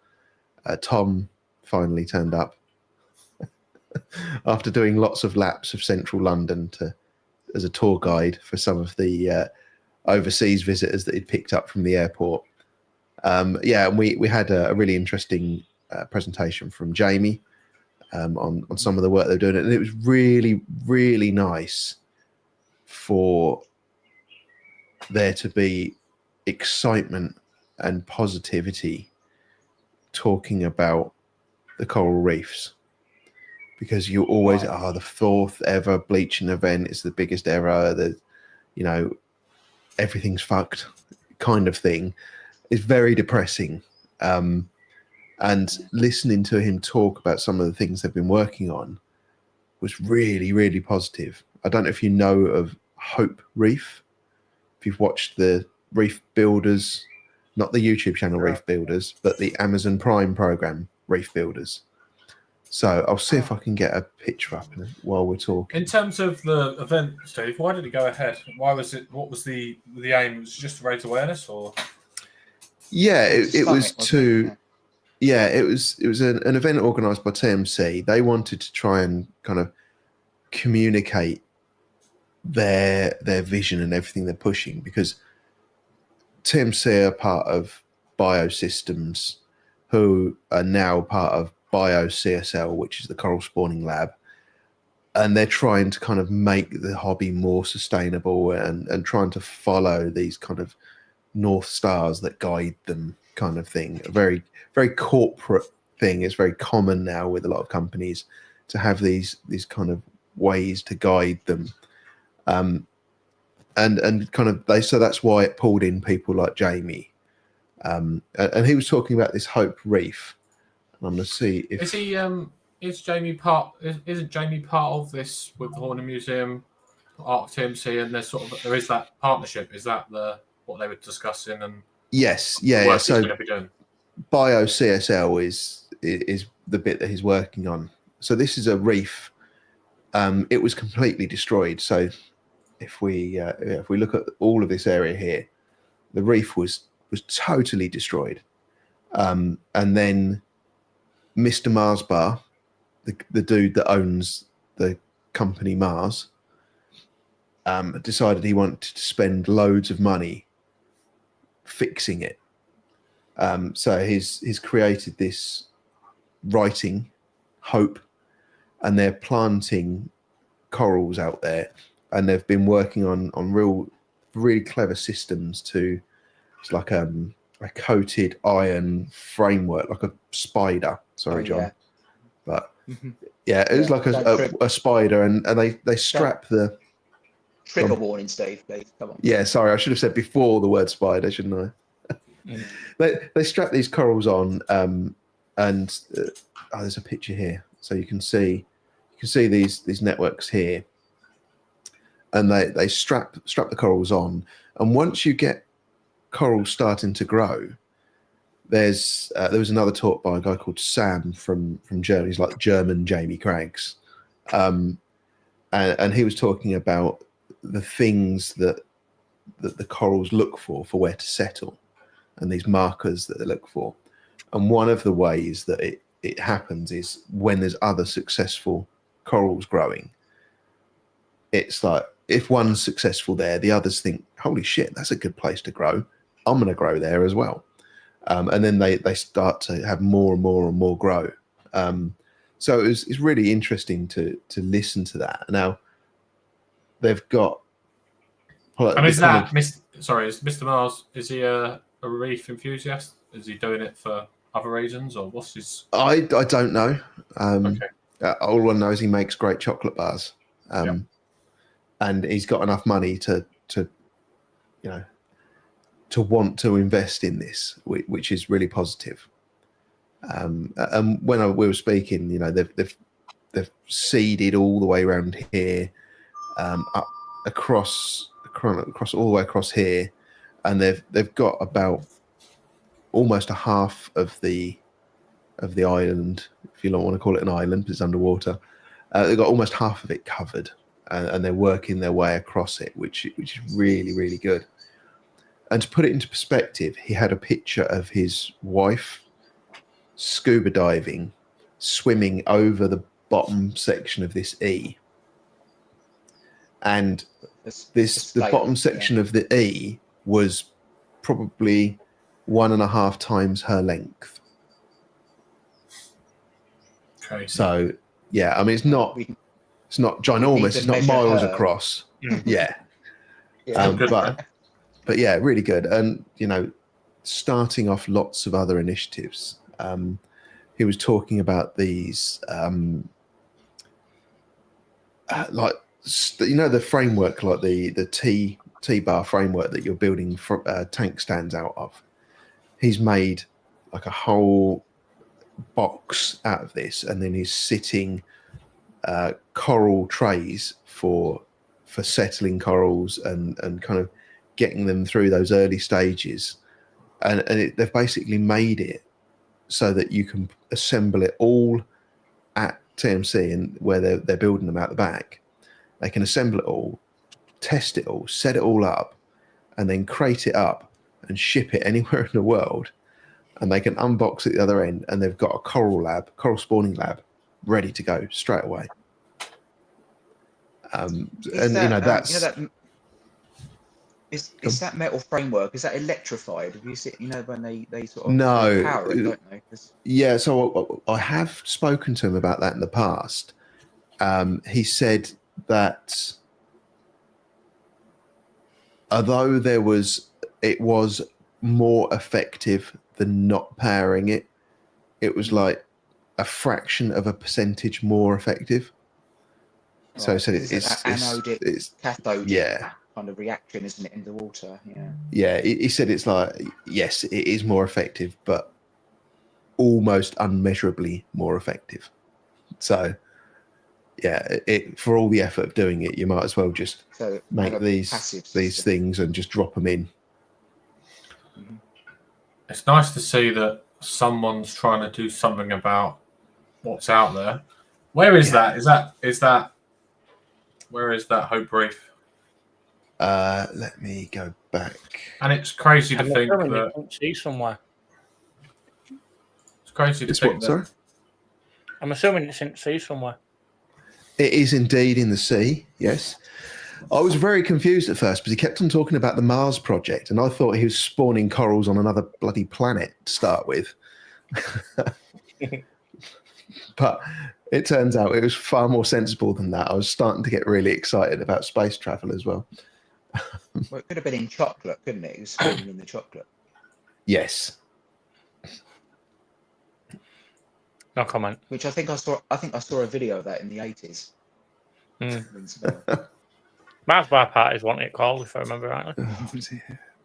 Tom finally turned up after doing lots of laps of central London as a tour guide for some of the overseas visitors that he'd picked up from the airport. And we had a really interesting presentation from Jamie on some of the work they're doing, and it was really, really nice for there to be excitement and positivity talking about the coral reefs, because you always are the 4th ever bleaching event. It's the biggest ever. Everything's fucked kind of thing is very depressing. And listening to him talk about some of the things they've been working on was really, really positive. I don't know if you know of Hope Reef, if you've watched the Reef Builders, not the YouTube channel Reef Builders, but the Amazon Prime program Reef Builders. So I'll see if I can get a picture up while we're talking. In terms of the event, Steve, why did it go ahead? Why was it? What was the aim? Was it just to raise awareness, or? Yeah, it was to. Yeah, it was an event organised by TMC. They wanted to try and kind of communicate their vision and everything they're pushing, because TMC are part of Biosystems, who are now part of BioCSL, which is the coral spawning lab, and they're trying to kind of make the hobby more sustainable and trying to follow these kind of North Stars that guide them, kind of thing. A very, very corporate thing. It's very common now with a lot of companies to have these kind of ways to guide them. And kind of so that's why it pulled in people like Jamie. And he was talking about this Hope Reef. I'm going to see if isn't Jamie part of this with the Horniman Museum, Art TMC, and there is that partnership? Is that what they were discussing? And yes, so BioCSL is the bit that he's working on. So this is a reef. It was completely destroyed. So if we look at all of this area here, the reef was totally destroyed. And then Mr. Mars Bar, the dude that owns the company Mars, decided he wanted to spend loads of money fixing it. So he's created this writing, Hope, and they're planting corals out there, and they've been working on really clever systems to, it's like a coated iron framework, like a spider. Sorry, John. Yeah. But yeah, it was like a spider, and they strap the trigger warning, Steve. Please, come on. Yeah, sorry, I should have said before the word spider, shouldn't I? They strap these corals on, and there's a picture here, so you can see these networks here, and they strap the corals on, and once you get corals starting to grow, there was another talk by a guy called Sam from Germany. He's like German Jamie Craggs, and he was talking about the things that the corals look for where to settle, and these markers that they look for. And one of the ways that it happens is when there's other successful corals growing. It's like if one's successful there, the others think, holy shit, that's a good place to grow. I'm going to grow there as well. And then they start to have more and more and more grow. So it's really interesting to listen to that. Now, they've got... And is that... is Mr. Mars, is he a reef enthusiast? Is he doing it for other reasons, or what's his... I don't know. Okay. All I know is he makes great chocolate bars. And he's got enough money to want to invest in this, which is really positive. And when we were speaking, they've seeded all the way around here, up across all the way across here, and they've got about almost a half of the island, if you don't want to call it an island, because it's underwater. They've got almost half of it covered, and they're working their way across it, which is really, really good. And to put it into perspective, he had a picture of his wife scuba diving, swimming over the bottom section of this E. And the bottom section of the E was probably 1.5 times her length. Okay. So yeah, I mean it's not ginormous, it's not miles across. Yeah. But yeah, really good. And starting off lots of other initiatives. He was talking about these the framework, like the T-bar framework that you're building tank stands out of. He's made like a whole box out of this, and then he's sitting coral trays for settling corals and kind of getting them through those early stages. And they've basically made it so that you can assemble it all at TMC, and where they're building them out the back. They can assemble it all, test it all, set it all up, and then crate it up and ship it anywhere in the world. And they can unbox it at the other end, and they've got a coral spawning lab, ready to go straight away. Is that metal framework? Is that electrified? Have you seen? When they sort of no power it, don't they? Yeah, so I have spoken to him about that in the past. He said that although it was more effective than not powering it, it was like a fraction of a percentage more effective. Right. So he said it's anodic, cathodic kind of reaction, isn't it, in the water? Yeah, he said it's like, yes, it is more effective, but almost unmeasurably more effective. So yeah, for all the effort of doing it, you might as well just make these things and just drop them in. Mm-hmm. It's nice to see that someone's trying to do something about what's out there. Where is that? Is that where is that Hope Reef? Let me go back. And it's crazy to I'm think assuming that you can see somewhere. it's crazy to It's think what, that sorry? I'm assuming it's in sea somewhere. It is indeed in the sea, yes. I was very confused at first because he kept on talking about the Mars project, and I thought he was spawning corals on another bloody planet to start with. But it turns out it was far more sensible than that. I was starting to get really excited about space travel as well. Well, it could have been in chocolate, couldn't it? It was spawning in the chocolate. Yes. No comment. Which I think I saw a video of that in the 80s. Rings a bell. Mars bar parties, wasn't it called, if I remember rightly?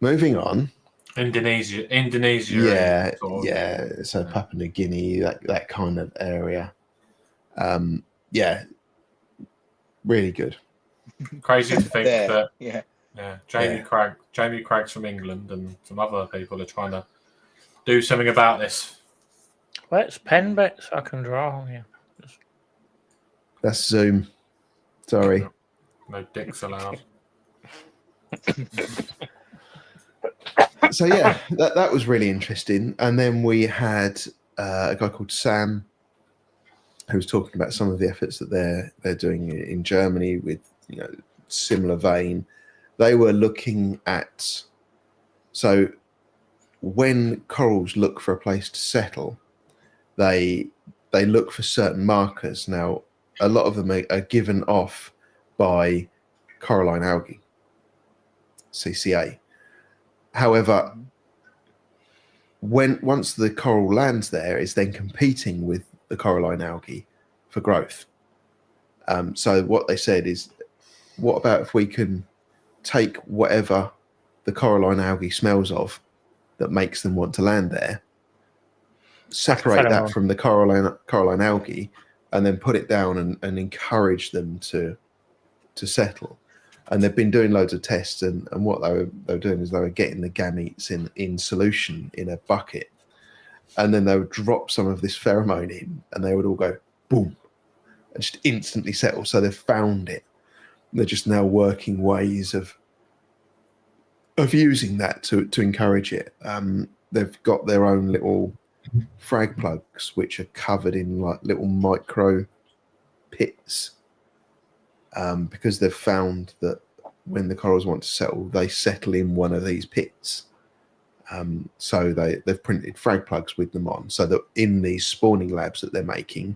Moving on. Indonesia. Yeah, sort of- yeah. So Papua New Guinea, that kind of area. Yeah, really good. Crazy to think There, that yeah. Jamie Craig's from England, and some other people are trying to do something about this. Let's pen bits I can draw on here. That's Zoom. Sorry. No dicks allowed. So yeah, that was really interesting. And then we had a guy called Sam who was talking about some of the efforts that they're doing in Germany with similar vein. They were looking at, so when corals look for a place to settle, they look for certain markers. Now, a lot of them are given off by coralline algae, CCA. However, once the coral lands there, it's then competing with the coralline algae for growth. So what they said is, what about if we can take whatever the coralline algae smells of that makes them want to land there, separate that from the coralline algae, and then put it down and encourage them to settle. And they've been doing loads of tests, and what they were doing is they were getting the gametes in solution in a bucket, and then they would drop some of this pheromone in, and they would all go boom, and just instantly settle. So they've found it. They're just now working ways of using that to encourage it. They've got their own little frag plugs, which are covered in like little micro pits. Because they've found that when the corals want to settle, they settle in one of these pits. So they've printed frag plugs with them on, so that in these spawning labs that they're making,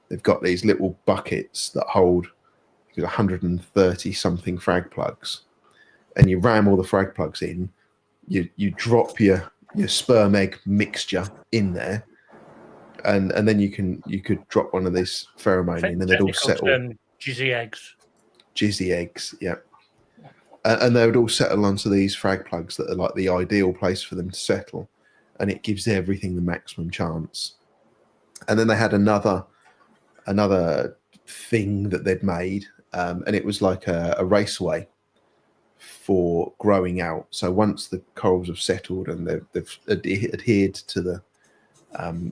they've got these little buckets that hold 130 something frag plugs, and you ram all the frag plugs in. You drop your sperm egg mixture in there, and then you could drop one of these pheromone in, and they'd all settle. Jizzy eggs, yeah. And they would all settle onto these frag plugs that are like the ideal place for them to settle, and it gives everything the maximum chance. And then they had another thing that they'd made, and it was like a raceway for growing out. So once the corals have settled and they've adhered to the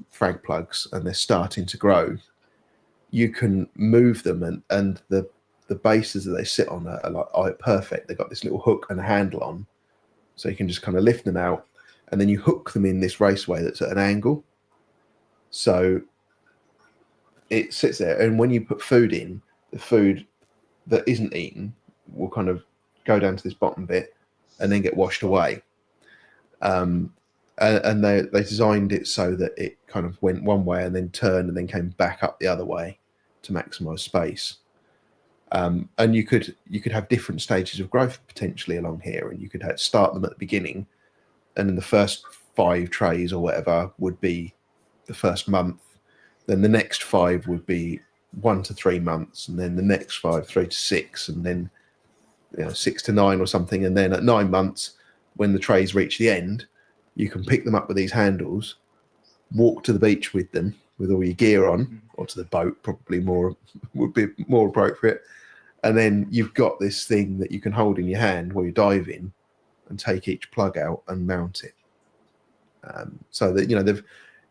frag plugs and they're starting to grow, you can move them, and the bases that they sit on are like perfect. They've got this little hook and a handle on, so you can just kind of lift them out, and then you hook them in this raceway that's at an angle. So it sits there, and when you put food in, the food that isn't eaten will kind of go down to this bottom bit and then get washed away. And they designed it so that it kind of went one way and then turned and then came back up the other way to maximize space. And you could have different stages of growth potentially along here, and you could start them at the beginning, and then the first 5 trays or whatever would be the first month. Then the next 5 would be 1 to 3 months, and then the next 5, 3 to 6, and then 6 to 9 or something. And then at 9 months, when the trays reach the end, you can pick them up with these handles, walk to the beach with them with all your gear on, or to the boat, probably would be more appropriate. And then you've got this thing that you can hold in your hand while you dive in and take each plug out and mount it. So that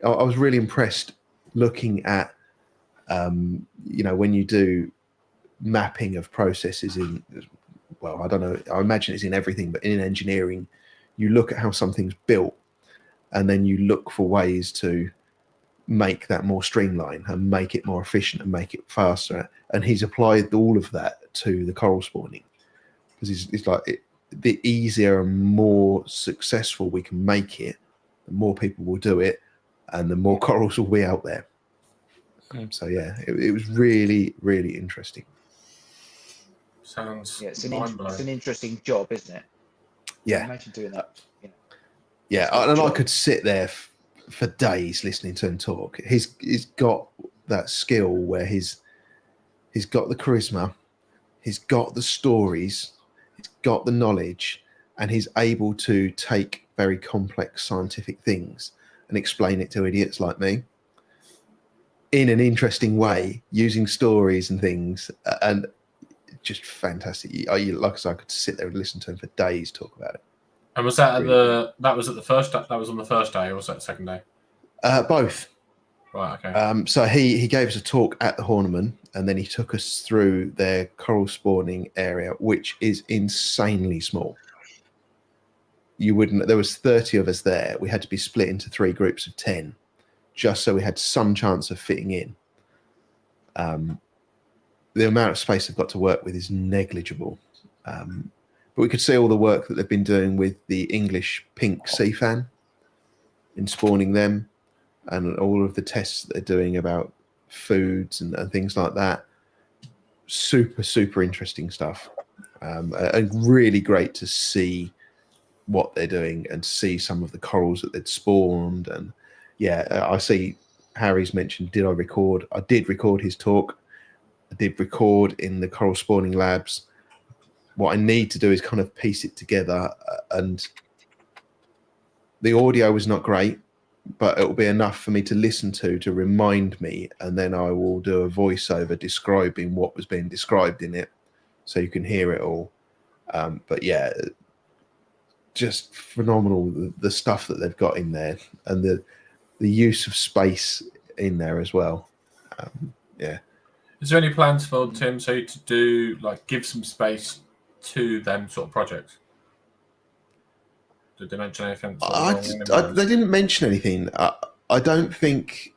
I was really impressed looking at when you do mapping of processes in well, I don't know, I imagine it's in everything, but in engineering, you look at how something's built and then you look for ways to make that more streamlined and make it more efficient and make it faster. And he's applied all of that to the coral spawning, because it's like the easier and more successful we can make it, the more people will do it and the more corals will be out there. So yeah, it was really, really interesting. Sounds Yeah, it's mind-blowing. an interesting job, isn't it? Yeah. Imagine doing that. Yeah, and I could sit there for days listening to him talk. He's got that skill where he's got the charisma, he's got the stories, he's got the knowledge, and he's able to take very complex scientific things and explain it to idiots like me in an interesting way, using stories and things, and just fantastic. Like I said, I could sit there and listen to him for days talk about it. And was that that was on the first day, or was that the second day? Both. Right, okay. So he gave us a talk at the Horniman, and then he took us through their coral spawning area, which is insanely small. There was 30 of us there. We had to be split into 3 groups of 10, just so we had some chance of fitting in. The amount of space they've got to work with is negligible. But we could see all the work that they've been doing with the English pink sea fan in spawning them, and all of the tests that they're doing about foods and things like that. Super, super interesting stuff. And really great to see what they're doing and see some of the corals that they'd spawned. And yeah, I see Harry's mentioned, did I record? I did record his talk. I did record in the coral spawning labs. What I need to do is kind of piece it together, and the audio was not great, but it will be enough for me to listen to remind me, and then I will do a voiceover describing what was being described in it, so you can hear it all. But yeah, just phenomenal, the stuff that they've got in there, and the use of space in there as well. Yeah. Is there any plans for TMC to do, like, give some space to them sort of projects? Did they mention anything? They didn't mention anything. I don't think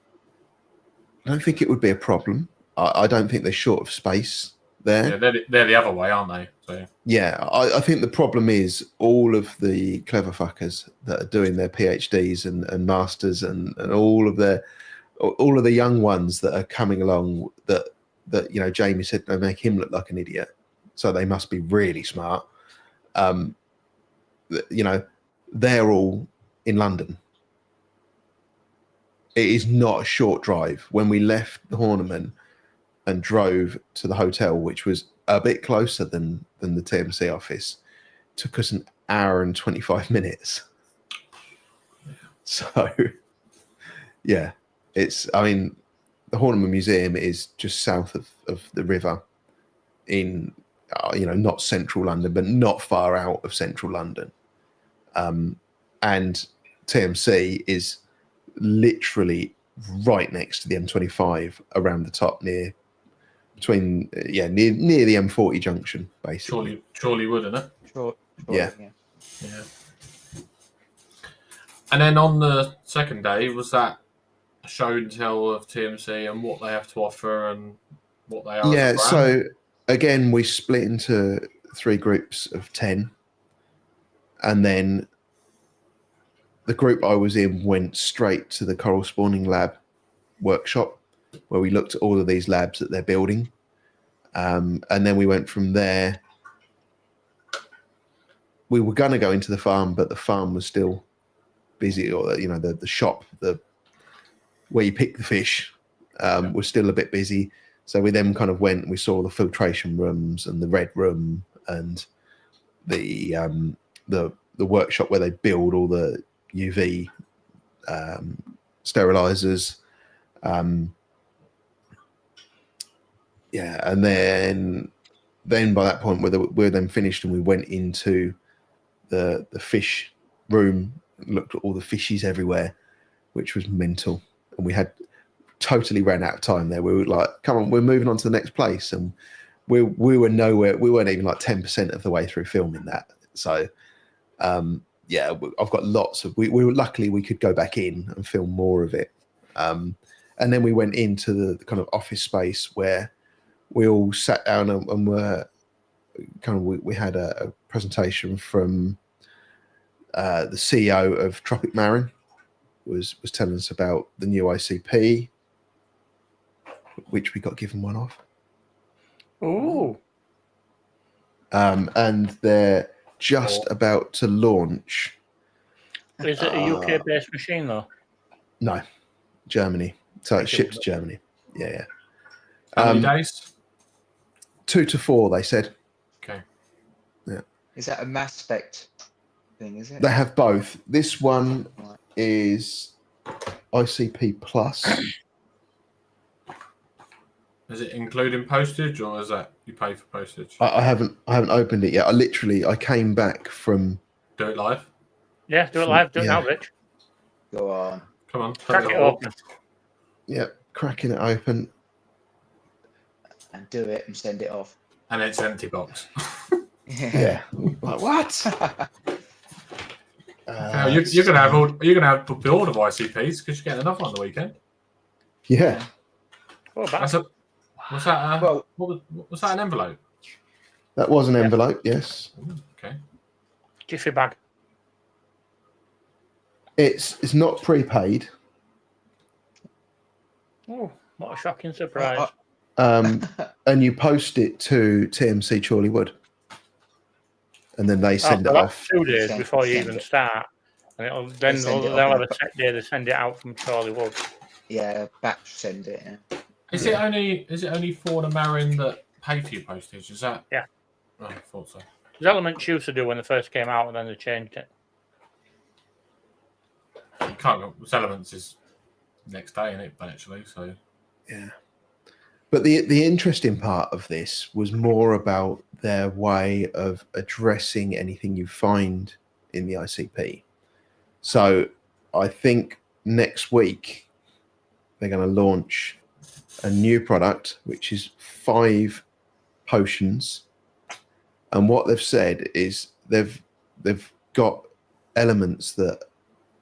it would be a problem. I don't think they're short of space there. Yeah, they're the other way, aren't they? So yeah, I think the problem is all of the clever fuckers that are doing their PhDs and masters and all of the young ones that are coming along that Jamie said they make him look like an idiot, so they must be really smart. They're all in London. It is not a short drive. When we left the Horniman and drove to the hotel, which was a bit closer than the TMC office, took us an hour and 25 minutes. So, yeah, the Horniman Museum is just south of the river in, not central London, but not far out of central London. And TMC is literally right next to the M25 around the top near the M40 junction, basically. Surely would, isn't it? Sure. Yeah. Yeah. And then on the second day, was that a show and tell of TMC and what they have to offer and what they are? Yeah, so again, we split into 3 groups of 10, and then the group I was in went straight to the coral spawning lab workshop, where we looked at all of these labs that they're building. And then we went from there. We were going to go into the farm, but the farm was still busy, or the shop, where you pick the fish, was still a bit busy. So we then kind of went and we saw the filtration rooms and the red room and the workshop where they build all the UV sterilizers. And then by that point we're then finished, and we went into the fish room and looked at all the fishies everywhere, which was mental. And we had totally ran out of time there. We were like, come on, we're moving on to the next place. And we were nowhere. We weren't even like 10% of the way through filming that. So yeah, I've got lots of. We were luckily we could go back in and film more of it. And then we went into the kind of office space where we all sat down and were kind of. We had a presentation from the CEO of Tropic Marin was telling us about the new ICP, which we got given one of. Ooh. And they're just about to launch. Is it a UK-based machine, though? No, Germany. So it ships to Germany. Yeah. How many days? 2 to 4, they said. Okay. Yeah. Is that a mass spec thing, is it? They have both. This one Right. is ICP Plus. Is it including postage, or is that you pay for postage? I haven't opened it yet. I came back from. Do it live. Yeah, do it live. Do it now, Rich. Go on. Come on, Crack it open. Yeah, cracking it open. And do it and send it off. And it's an empty box. Yeah. Like what? You're gonna have to build of ICPs because you're getting another one on the weekend. Yeah. Oh, What's that? Well, Was that an envelope? That was an envelope. Yes. Okay. Jiffy bag. It's not prepaid. Oh, what a shocking surprise. And you post it to TMC Chorleywood, and then they send it off. 2 days before you Send even it. start, and they'll have a set day to send it out from Chorleywood. Yeah, batch send it. Yeah. Is it only for the Marin that pay for your postage? Is that? Yeah. Oh, I thought so. There's elements used to do when they first came out, and then they changed it. You can't go. Elements is next day, isn't it? Actually, so Yeah. But the interesting part of this was more about their way of addressing anything you find in the ICP. So I think next week they're going to launch a new product, which is 5 potions. And what they've said is they've got elements that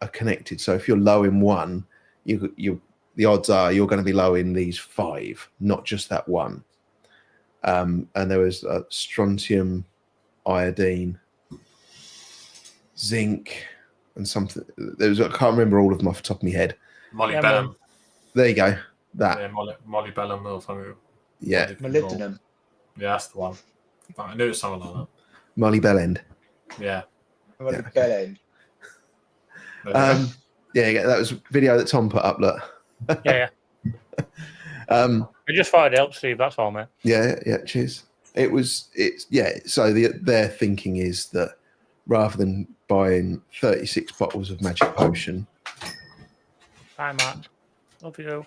are connected. So if you're low in one, the odds are you're going to be low in these 5, not just that one. And there was strontium, iodine, zinc, and something. I can't remember all of them off the top of my head. molybdenum. There you go. That. Yeah, molybdenum or something. Yeah. Molybdenum. Yeah, that's the one. I knew it was something like that. Molly Bellend. Yeah. Molybdenum. Yeah, that was a video that Tom put up. Look. Yeah. I just thought it'd help, Steve. That's all, mate. Yeah. Cheers. So their thinking is that rather than buying 36 bottles of magic potion. Hi, Matt. Love you.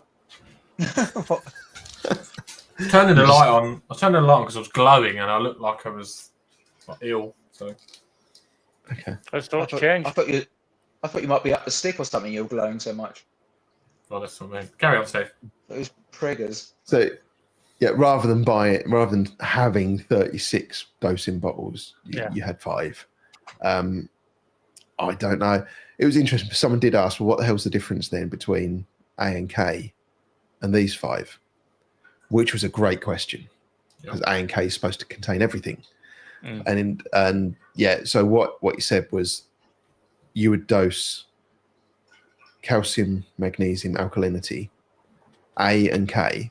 Turning the light on. I turned the light on because I was glowing and I looked like I was ill. So Okay. Let's start to change. I thought you might be up the stick or something. You're glowing so much. well, that's what I mean. Carry on, Steve. Those priggers. So, yeah, rather than having 36 dosing bottles, you had 5. I don't know. It was interesting. Someone did ask, well, what the hell's the difference then between A and K and these 5? Which was a great question because A and K is supposed to contain everything. And so what you said was you would dose calcium, magnesium, alkalinity, A and K,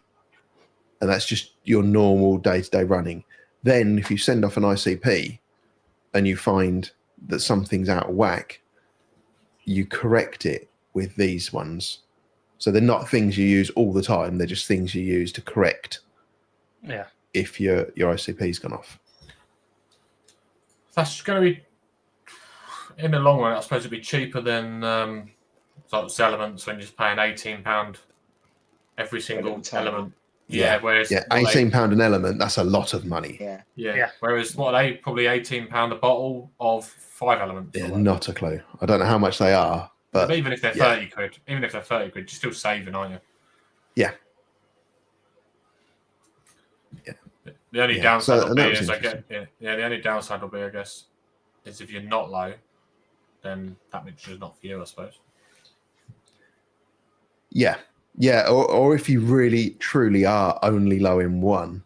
and that's just your normal day-to-day running. Then if you send off an ICP and you find that something's out of whack, you correct it with these ones. So they're not things you use all the time. They're just things you use to correct if your ICP's gone off. That's going to be, in the long run, I suppose it'd be cheaper than sort of elements when you're just paying £18 every single element. Yeah, whereas £18 an element, that's a lot of money. Yeah. Whereas what are they? Probably £18 a bottle of 5 elements. Yeah, not a clue. I don't know how much they are, but even if they're 30 quid, you're still saving, aren't you? Yeah. The only Yeah, downside so- will and be that was is interesting. the only downside will be, I guess, is if you're not low, then that mixture is not for you, I suppose. Yeah, or if you really truly are only low in one,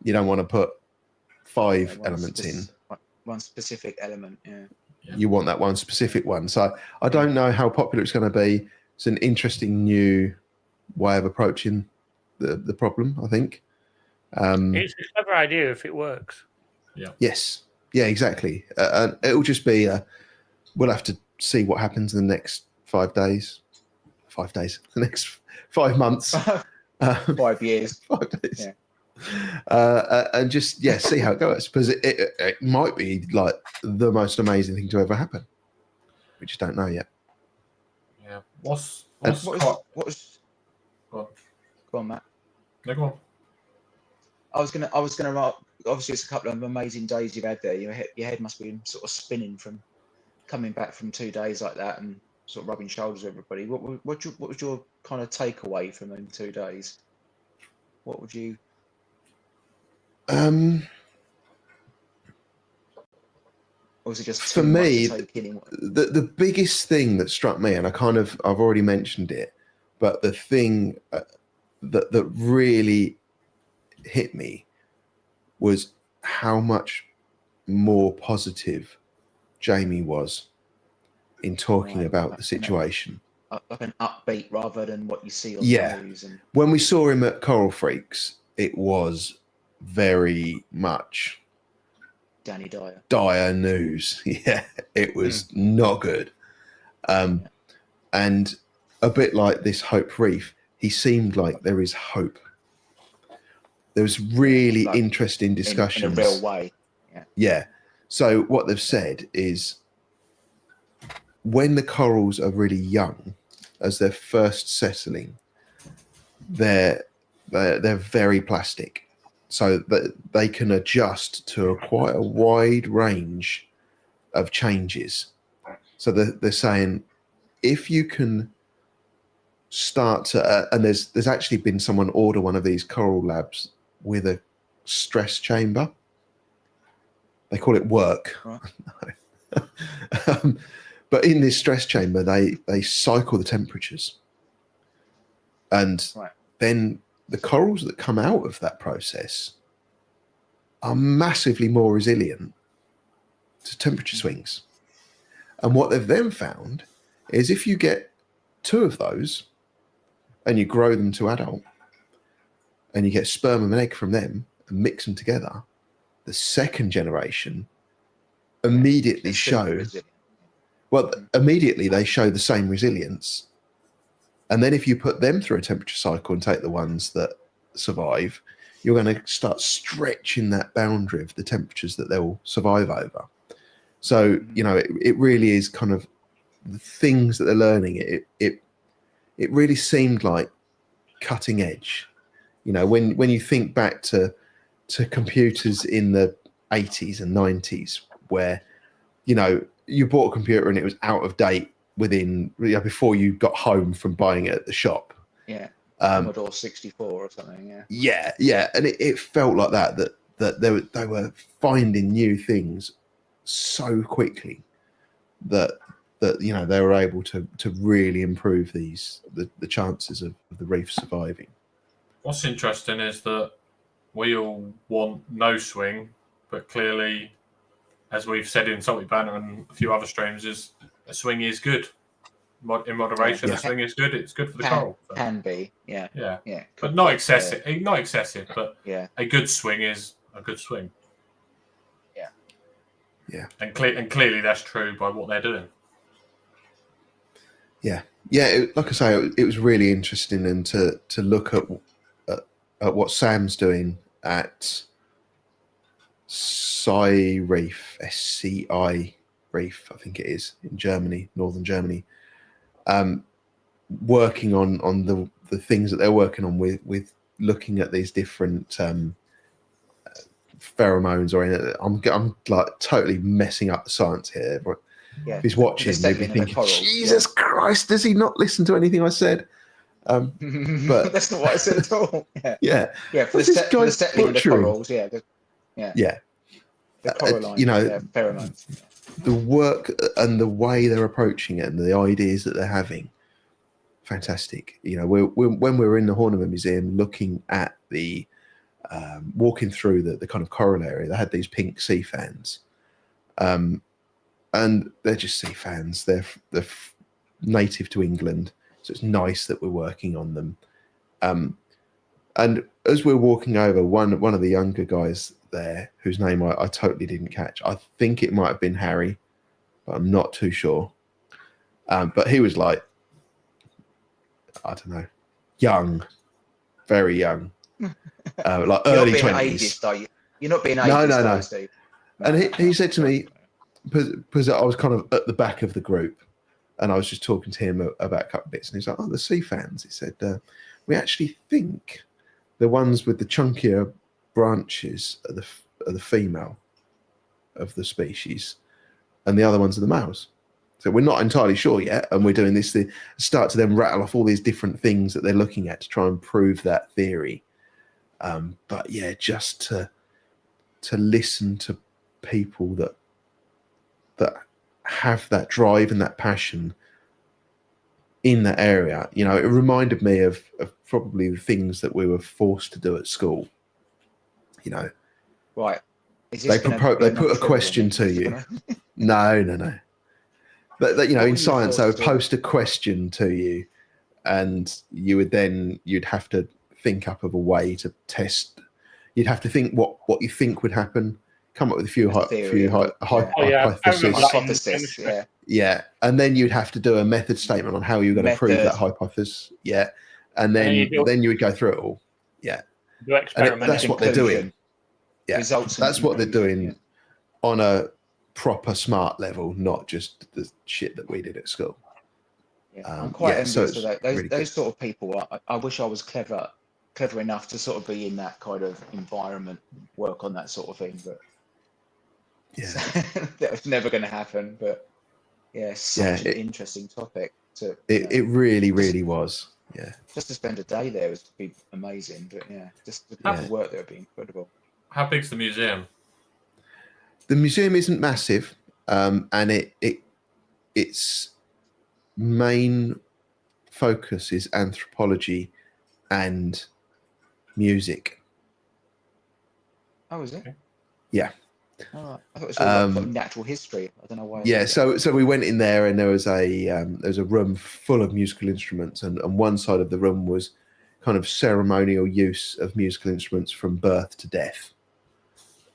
you don't want to put five one elements in. one specific element. Yeah. Yeah. You want that one specific one. So I don't know how popular it's going to be. It's an interesting new way of approaching the problem, I think. It's a clever idea if it works. Yes. Yeah, exactly. And it'll just be, we'll have to see what happens in the next 5 days. 5 days, the next 5 months. 5 years. 5 days. Yeah. And just, see how it goes. Because it might be like the most amazing thing to ever happen. We just don't know yet. Yeah. What's What was Go on. Go on, Matt. No, go on. I was gonna obviously it's a couple of amazing days you've had there. Your head must be sort of spinning from coming back from 2 days like that and sort of rubbing shoulders with everybody. What was your kind of takeaway from them 2 days? What would you? Or was it just For too much me, to take in? the biggest thing that struck me, and I've already mentioned it, but the thing that really hit me was how much more positive Jamie was in talking about the situation. Like an upbeat rather than what you see on Yeah. the news. And When we saw him at Coral Freaks, it was very much Danny Dyer. dire news. Yeah, it was not good. And a bit like this Hope Reef, he seemed like there is hope. There was really Like, interesting discussions. in a real way. Yeah. So what they've said is when the corals are really young, as they're first settling, they're very plastic. So that they can adjust to quite a wide range of changes. So they're saying if you can start to, and there's actually been someone order one of these coral labs with a stress chamber. They call it work. Right. But in this stress chamber, they cycle the temperatures. And then the corals that come out of that process are massively more resilient to temperature swings. And what they've then found is if you get 2 of those and you grow them to adult and you get sperm and egg from them and mix them together, the second generation immediately immediately they show the same resilience. And then if you put them through a temperature cycle and take the ones that survive, you're going to start stretching that boundary of the temperatures that they'll survive over. So, it really is kind of the things that they're learning. It really seemed like cutting edge. When you think back to computers in the 80s and 90s, where, you bought a computer and it was out of date before you got home from buying it at the shop. Yeah. Commodore 64 or something. Yeah. Yeah. And it felt like that they were finding new things so quickly that they were able to really improve the chances of the reef surviving. What's interesting is that we all want no swing, but clearly, as we've said in Salty Banner and a few other streams, is a swing is good. In moderation, a swing is good. It's good for the coral. So. Can be, yeah. But not excessive. Not excessive, but a good swing is a good swing. Yeah. And clearly that's true by what they're doing. Yeah. Like I say, it was really interesting, and to look at what Sam's doing at Reef, SCI Reef, I think it is, in Germany, northern Germany, working on the things that they're working on with looking at these different pheromones, or I'm like totally messing up the science here. If he's watching, he'd be thinking, Jesus Christ, does he not listen to anything I said? But that's not what I said at all. Yeah, yeah, yeah. For What's the, this for the guy settling of the butchering? corals, yeah, yeah, Yeah, the coralline, you know, yeah, pheromones. the work and the way they're approaching it and the ideas that they're having, fantastic. You know, when we were in the Horniman Museum looking at the walking through the kind of coral area, they had these pink sea fans, and they're just sea fans. They're native to England, so it's nice that we're working on them. And as we're walking over, one of the younger guys there, whose name I totally didn't catch, I think it might have been Harry, but I'm not too sure. But he was like, I don't know, young, very young, like You're early not being 20s. ageist, are you? You're not being No, ageist, no, are no. you, Steve? And he said to me, because I was kind of at the back of the group, and I was just talking to him about a couple of bits, and he's like, "Oh, the sea fans." He said, "We actually think the ones with the chunkier branches are the female of the species, and the other ones are the males. So we're not entirely sure yet, and we're doing this to start to then rattle off all these different things that they're looking at to try and prove that theory. But yeah, just to listen to people that have that drive and that passion in that area, you know, it reminded me of probably the things that we were forced to do at school. You know, Right. Is they this gonna be put another a trivia question then? to Is it you. gonna- No. But you know, What in were you science, they forced would to do? post a question to you, and you'd have to think up of a way to test. You'd have to think what you think would happen, come up with a few A theory and yeah. Oh yeah, I remember that in Hypothesis, chemistry. yeah. Yeah, and then you'd have to do a method statement on how you're going to prove Method. that hypothesis. Yeah, and then then you would go through it all. Yeah, Do experiments. that's what they're doing. Conclusion. Yeah, Results and that's what they're conclusion, doing on a proper smart level, not just the shit that we did at school. Yeah. I'm quite so envious of it's that. Those, really those sort of people. I wish I was clever enough to sort of be in that kind of environment, work on that sort of thing. But Yeah. that was never going to happen. But yeah, such an it- interesting topic. It really was. Yeah. Just to spend a day there would be amazing. But yeah, just the Yeah. work there would be incredible. How big's the museum? The museum isn't massive, and its main focus is anthropology and music. Oh, is it? Yeah. Oh, I thought it was all like natural history. I don't know why. Yeah, so we went in there, and there was a room full of musical instruments, and one side of the room was kind of ceremonial use of musical instruments from birth to death.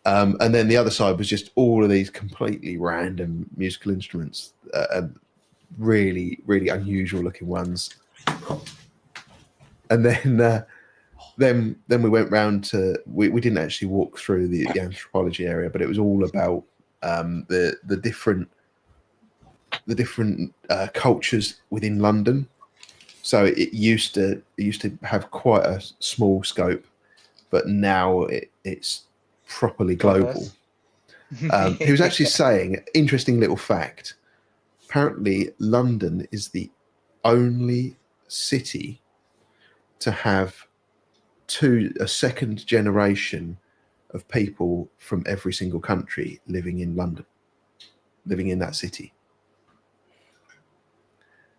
And then the other side was just all of these completely random musical instruments, really, really unusual looking ones. And then we went round to we didn't actually walk through the anthropology area, but it was all about the different cultures within London. So it used to have quite a small scope, but now it's properly global. He was actually saying, interesting little fact, apparently London is the only city to have a second generation of people from every single country living in London, living in that city.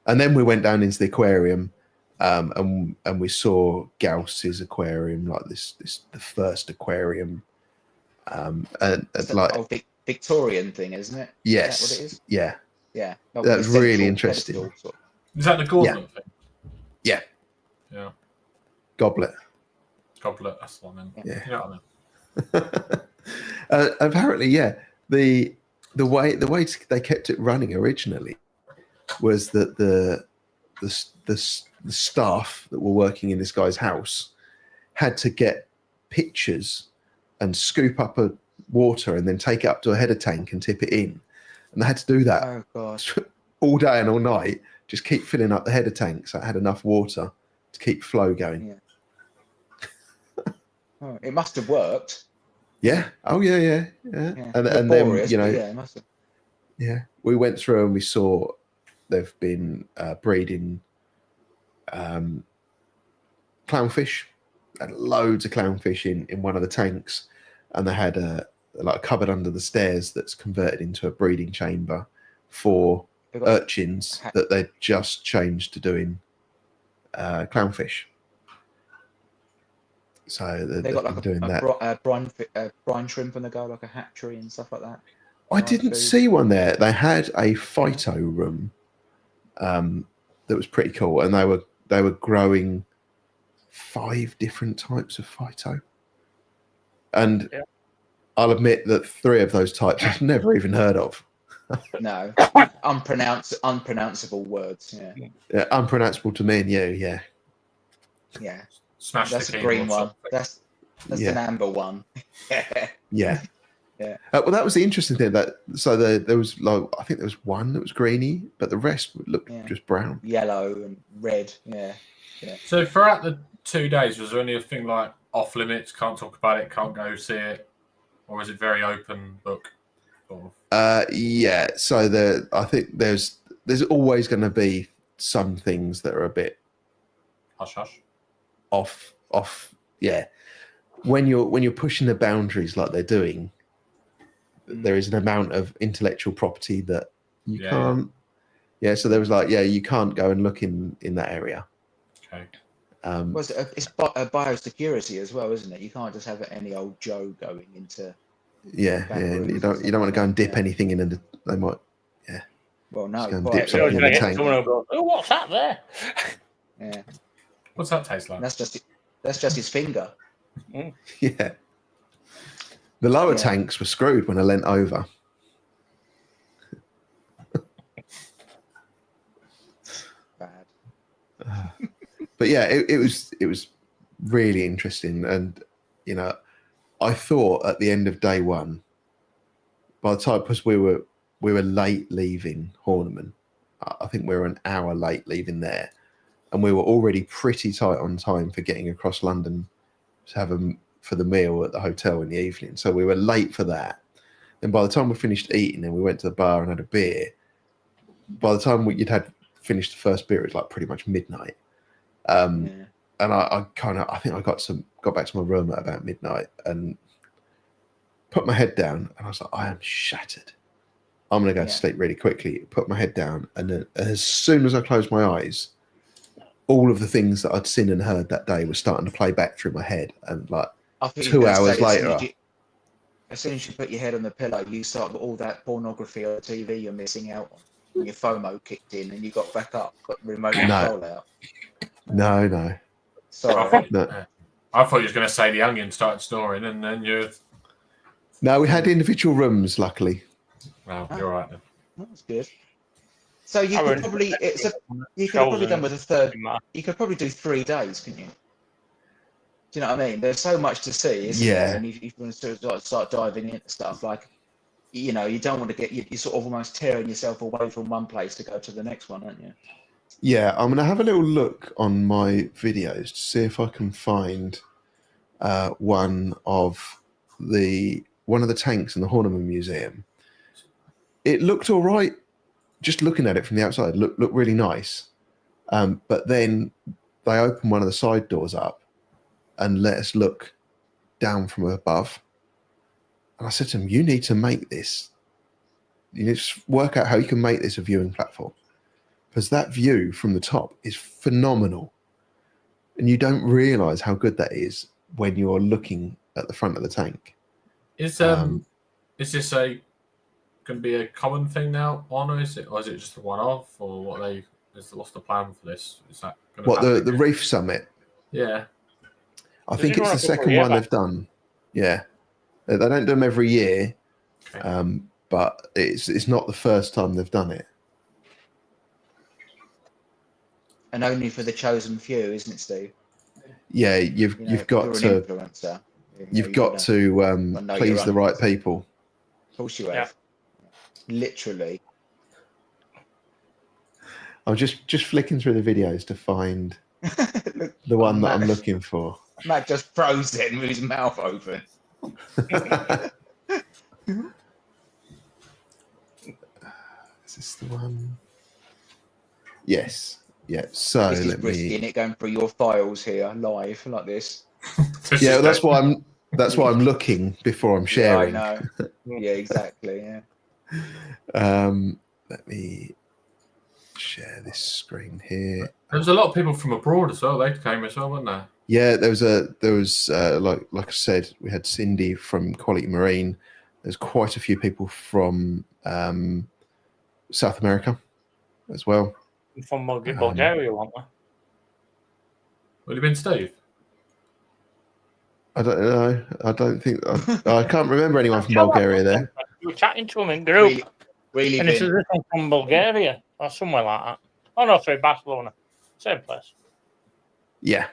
And then we went down into the aquarium, and we saw Gauss's aquarium, like the first aquarium. And like Victorian thing, isn't it? Yes. Is that what it is? Yeah. Yeah. That's really interesting. Pedestal, sort of. Is that the gauntlet thing? Yeah. Yeah. Goblet. Goblet. That's the one. Yeah. You know what I mean? Apparently, yeah. The way they kept it running originally was that the staff that were working in this guy's house had to get pictures and scoop up a water and then take it up to a header tank and tip it in, and they had to do that Oh gosh. all day and all night, just keep filling up the header tank so it had enough water to keep flow going. Yeah. Oh, it must have worked. Yeah. Oh yeah. And then Laborious, you know, yeah, it must have. yeah, we went through and we saw they've been breeding clownfish, and loads of clownfish in one of the tanks, and they had a cupboard under the stairs that's converted into a breeding chamber for They've got urchins that they just changed to doing clownfish. So they they've got been like doing that. brine shrimp on the go, like a hatchery and stuff like that. I Nice didn't food. see one there. They had a phyto room that was pretty cool, and they were growing 5 different types of phyto. And Yeah. I'll admit that 3 of those types I've never even heard of. No, unpronounceable words. Yeah, Yeah, unpronounceable to me and you. Yeah, yeah. Smash That's the a green keyboard, one. something. That's Yeah. the amber one. yeah. Yeah. Well, that was the interesting thing. There was I think there was one that was greeny, but the rest would look Yeah. just brown. Yellow and red. Yeah. So throughout the 2 days, was there anything like off limits? Can't talk about it. Can't go see it, or is it very open book? Sort of? Yeah. So I think there's always going to be some things that are a bit Hush hush. off. Yeah. When you're pushing the boundaries like they're doing, there is an amount of intellectual property that you can't. Yeah. So there was you can't go and look in that area. Okay. Well, it's biosecurity as well, isn't it? You can't just have any old Joe going into. Yeah. Backwoods You or don't something want to go and like dip that, anything in, and they might. Well, no. Just go and quite, dip So I was something in going the to hit tank. someone and go, "Oh, what's that there?" Yeah, What's that taste like? that's just his finger. Yeah. The lower Yeah. tanks were screwed when I leant over. Bad. But yeah, it was really interesting, and I thought at the end of day 1, by the time, because we were late leaving Horniman, I think we were an hour late leaving there, and we were already pretty tight on time for getting across London to have for the meal at the hotel in the evening. So we were late for that. And by the time we finished eating and we went to the bar and had a beer, by the time you'd had finished the first beer, it was like pretty much midnight. Yeah. And I think I got back to my room at about midnight and put my head down, and I was like, I am shattered. I'm going to go to sleep really quickly. Put my head down, and then as soon as I closed my eyes, all of the things that I'd seen and heard that day were starting to play back through my head. And like I think 2 hours later, as soon as you put your head on the pillow, you start with all that pornography on the TV you're missing out on. And your FOMO kicked in, and you got back up, got the remote control out. no. Sorry. No. I thought you was going to say the onion started snoring, and then you. No, we had individual rooms, luckily. Well, you're right then. That's good. So you could probably you could have probably done with a third. You could probably do 3 days, couldn't you? Do you know what I mean? There's so much to see, isn't there? And if you want to start diving into stuff, like you don't want to get you're sort of almost tearing yourself away from one place to go to the next one, aren't you? Yeah, I'm going to have a little look on my videos to see if I can find one of the tanks in the Horniman Museum. It looked all right, just looking at it from the outside. Looked really nice, but then they opened one of the side doors up and let us look down from above. And I said to them, "You need to make this. You need to work out how you can make this a viewing platform." Because that view from the top is phenomenal. And you don't realise how good that is when you're looking at the front of the tank. Is this going to be a common thing now on, or is it just a one-off, or what's the plan for this? Is that going to the Reef Summit? Yeah. I think it's the second one they've done. Yeah. They don't do them every year, Okay. but it's not the first time they've done it. And only for the chosen few, isn't it, Steve? Yeah, you've got to influencer. you've got to please the right people. Of course you have. Yeah. Literally. I'm just flicking through the videos to find the one that I'm looking for. Matt just frozen with his mouth open. Is this the one? Yes. Yeah. So This is let risky, me. and it going through your files here live like this. Yeah, that's why I'm looking before I'm Yeah, I sharing. know. Yeah, exactly. Yeah. Let me share this screen here. There was a lot of people from abroad as well. They came as well, weren't there? Yeah, there was like I said, we had Cindy from Quality Marine. There's quite a few people from South America as well. From Bulgaria, weren't they? Would have been Steve. I don't know. I don't think I can't remember anyone from Bulgaria there. You were chatting to him in group, Really and this been. is this one from Bulgaria or somewhere like that. Oh no, sorry, Barcelona, same place. Yeah, I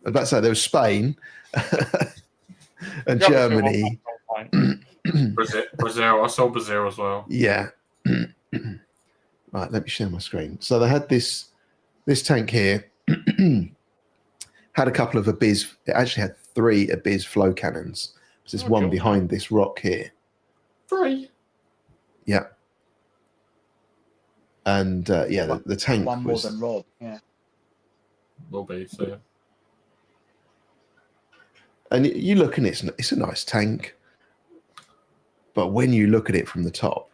was about to say there was Spain and Geography Germany. Brazil. I saw Brazil as well. Yeah. Right, let me share my screen. So they had this tank here. Had a couple of Abiz. It actually had 3 Abiz flow cannons. There's one behind this rock here. 3. Yeah. And the tank One more was than Rob. Yeah. Will be so. and you look and it's a nice tank, but when you look at it from the top,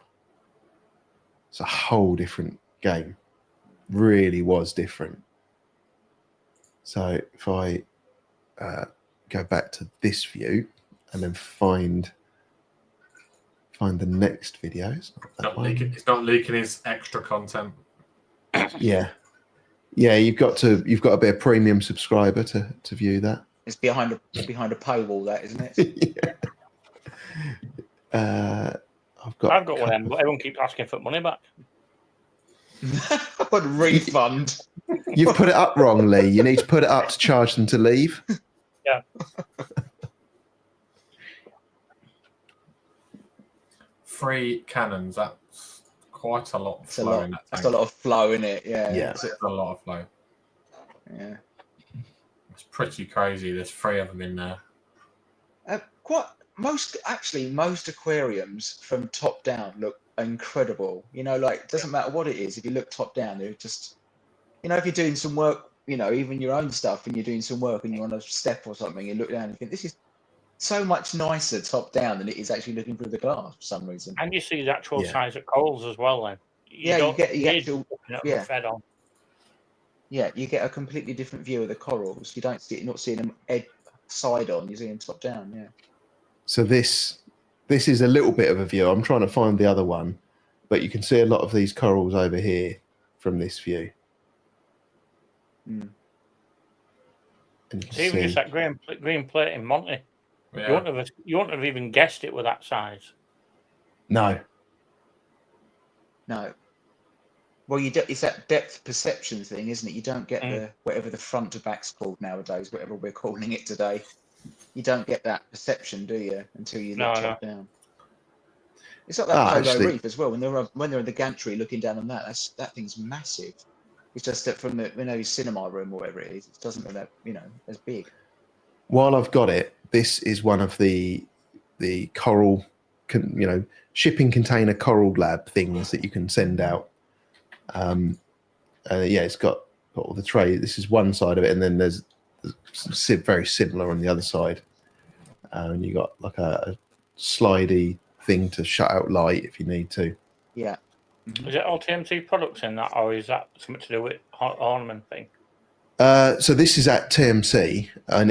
it's a whole different game. Really was different. So if I go back to this view and then find the next video. It's not leaking his extra content. Yeah. You've got to be a premium subscriber to view that. It's behind a paywall, that isn't it? Yeah. I've got one of them, but everyone keeps asking for money back. I've got a refund. You've put it up wrong, Lee. You need to put it up to charge them to leave. Yeah. 3 cannons. That's quite a lot of It's flow in that tank. That's a lot of flow in it. Yeah. Yeah. It's a lot of flow. Yeah. It's pretty crazy. There's 3 of them in there. Most aquariums from top down look incredible. Like it doesn't matter what it is. If you look top down, they're just, if you're doing some work, even your own stuff, and you're doing some work and you're on a step or something, you look down and you think this is so much nicer top down than it is actually looking through the glass for some reason. And you see the actual size of corals as well. Then you get fed on. Yeah, you get a completely different view of the corals. You're not seeing them side on. You're seeing them top down. Yeah. So this is a little bit of a view. I'm trying to find the other one, but you can see a lot of these corals over here from this view. Mm. And you can Even just that green plate in Monty. Yeah. You wouldn't have even guessed it with that size. No. Well, it's that depth perception thing, isn't it? You don't get the whatever the front to back's called nowadays, whatever we're calling it today. You don't get that perception, do you, until you look top down. It's like that Pogo Reef as well. When they're in the gantry looking down on that thing's massive. It's just that from the cinema room or whatever it is, it doesn't look that as big. While I've got it, this is one of the coral, shipping container coral lab things that you can send out. It's got all the tray. This is one side of it, and then there's very similar on the other side. And you got like a slidey thing to shut out light if you need to. Yeah. Mm-hmm. Is it all TMC products in that, or is that something to do with ornament thing? So this is at TMC, and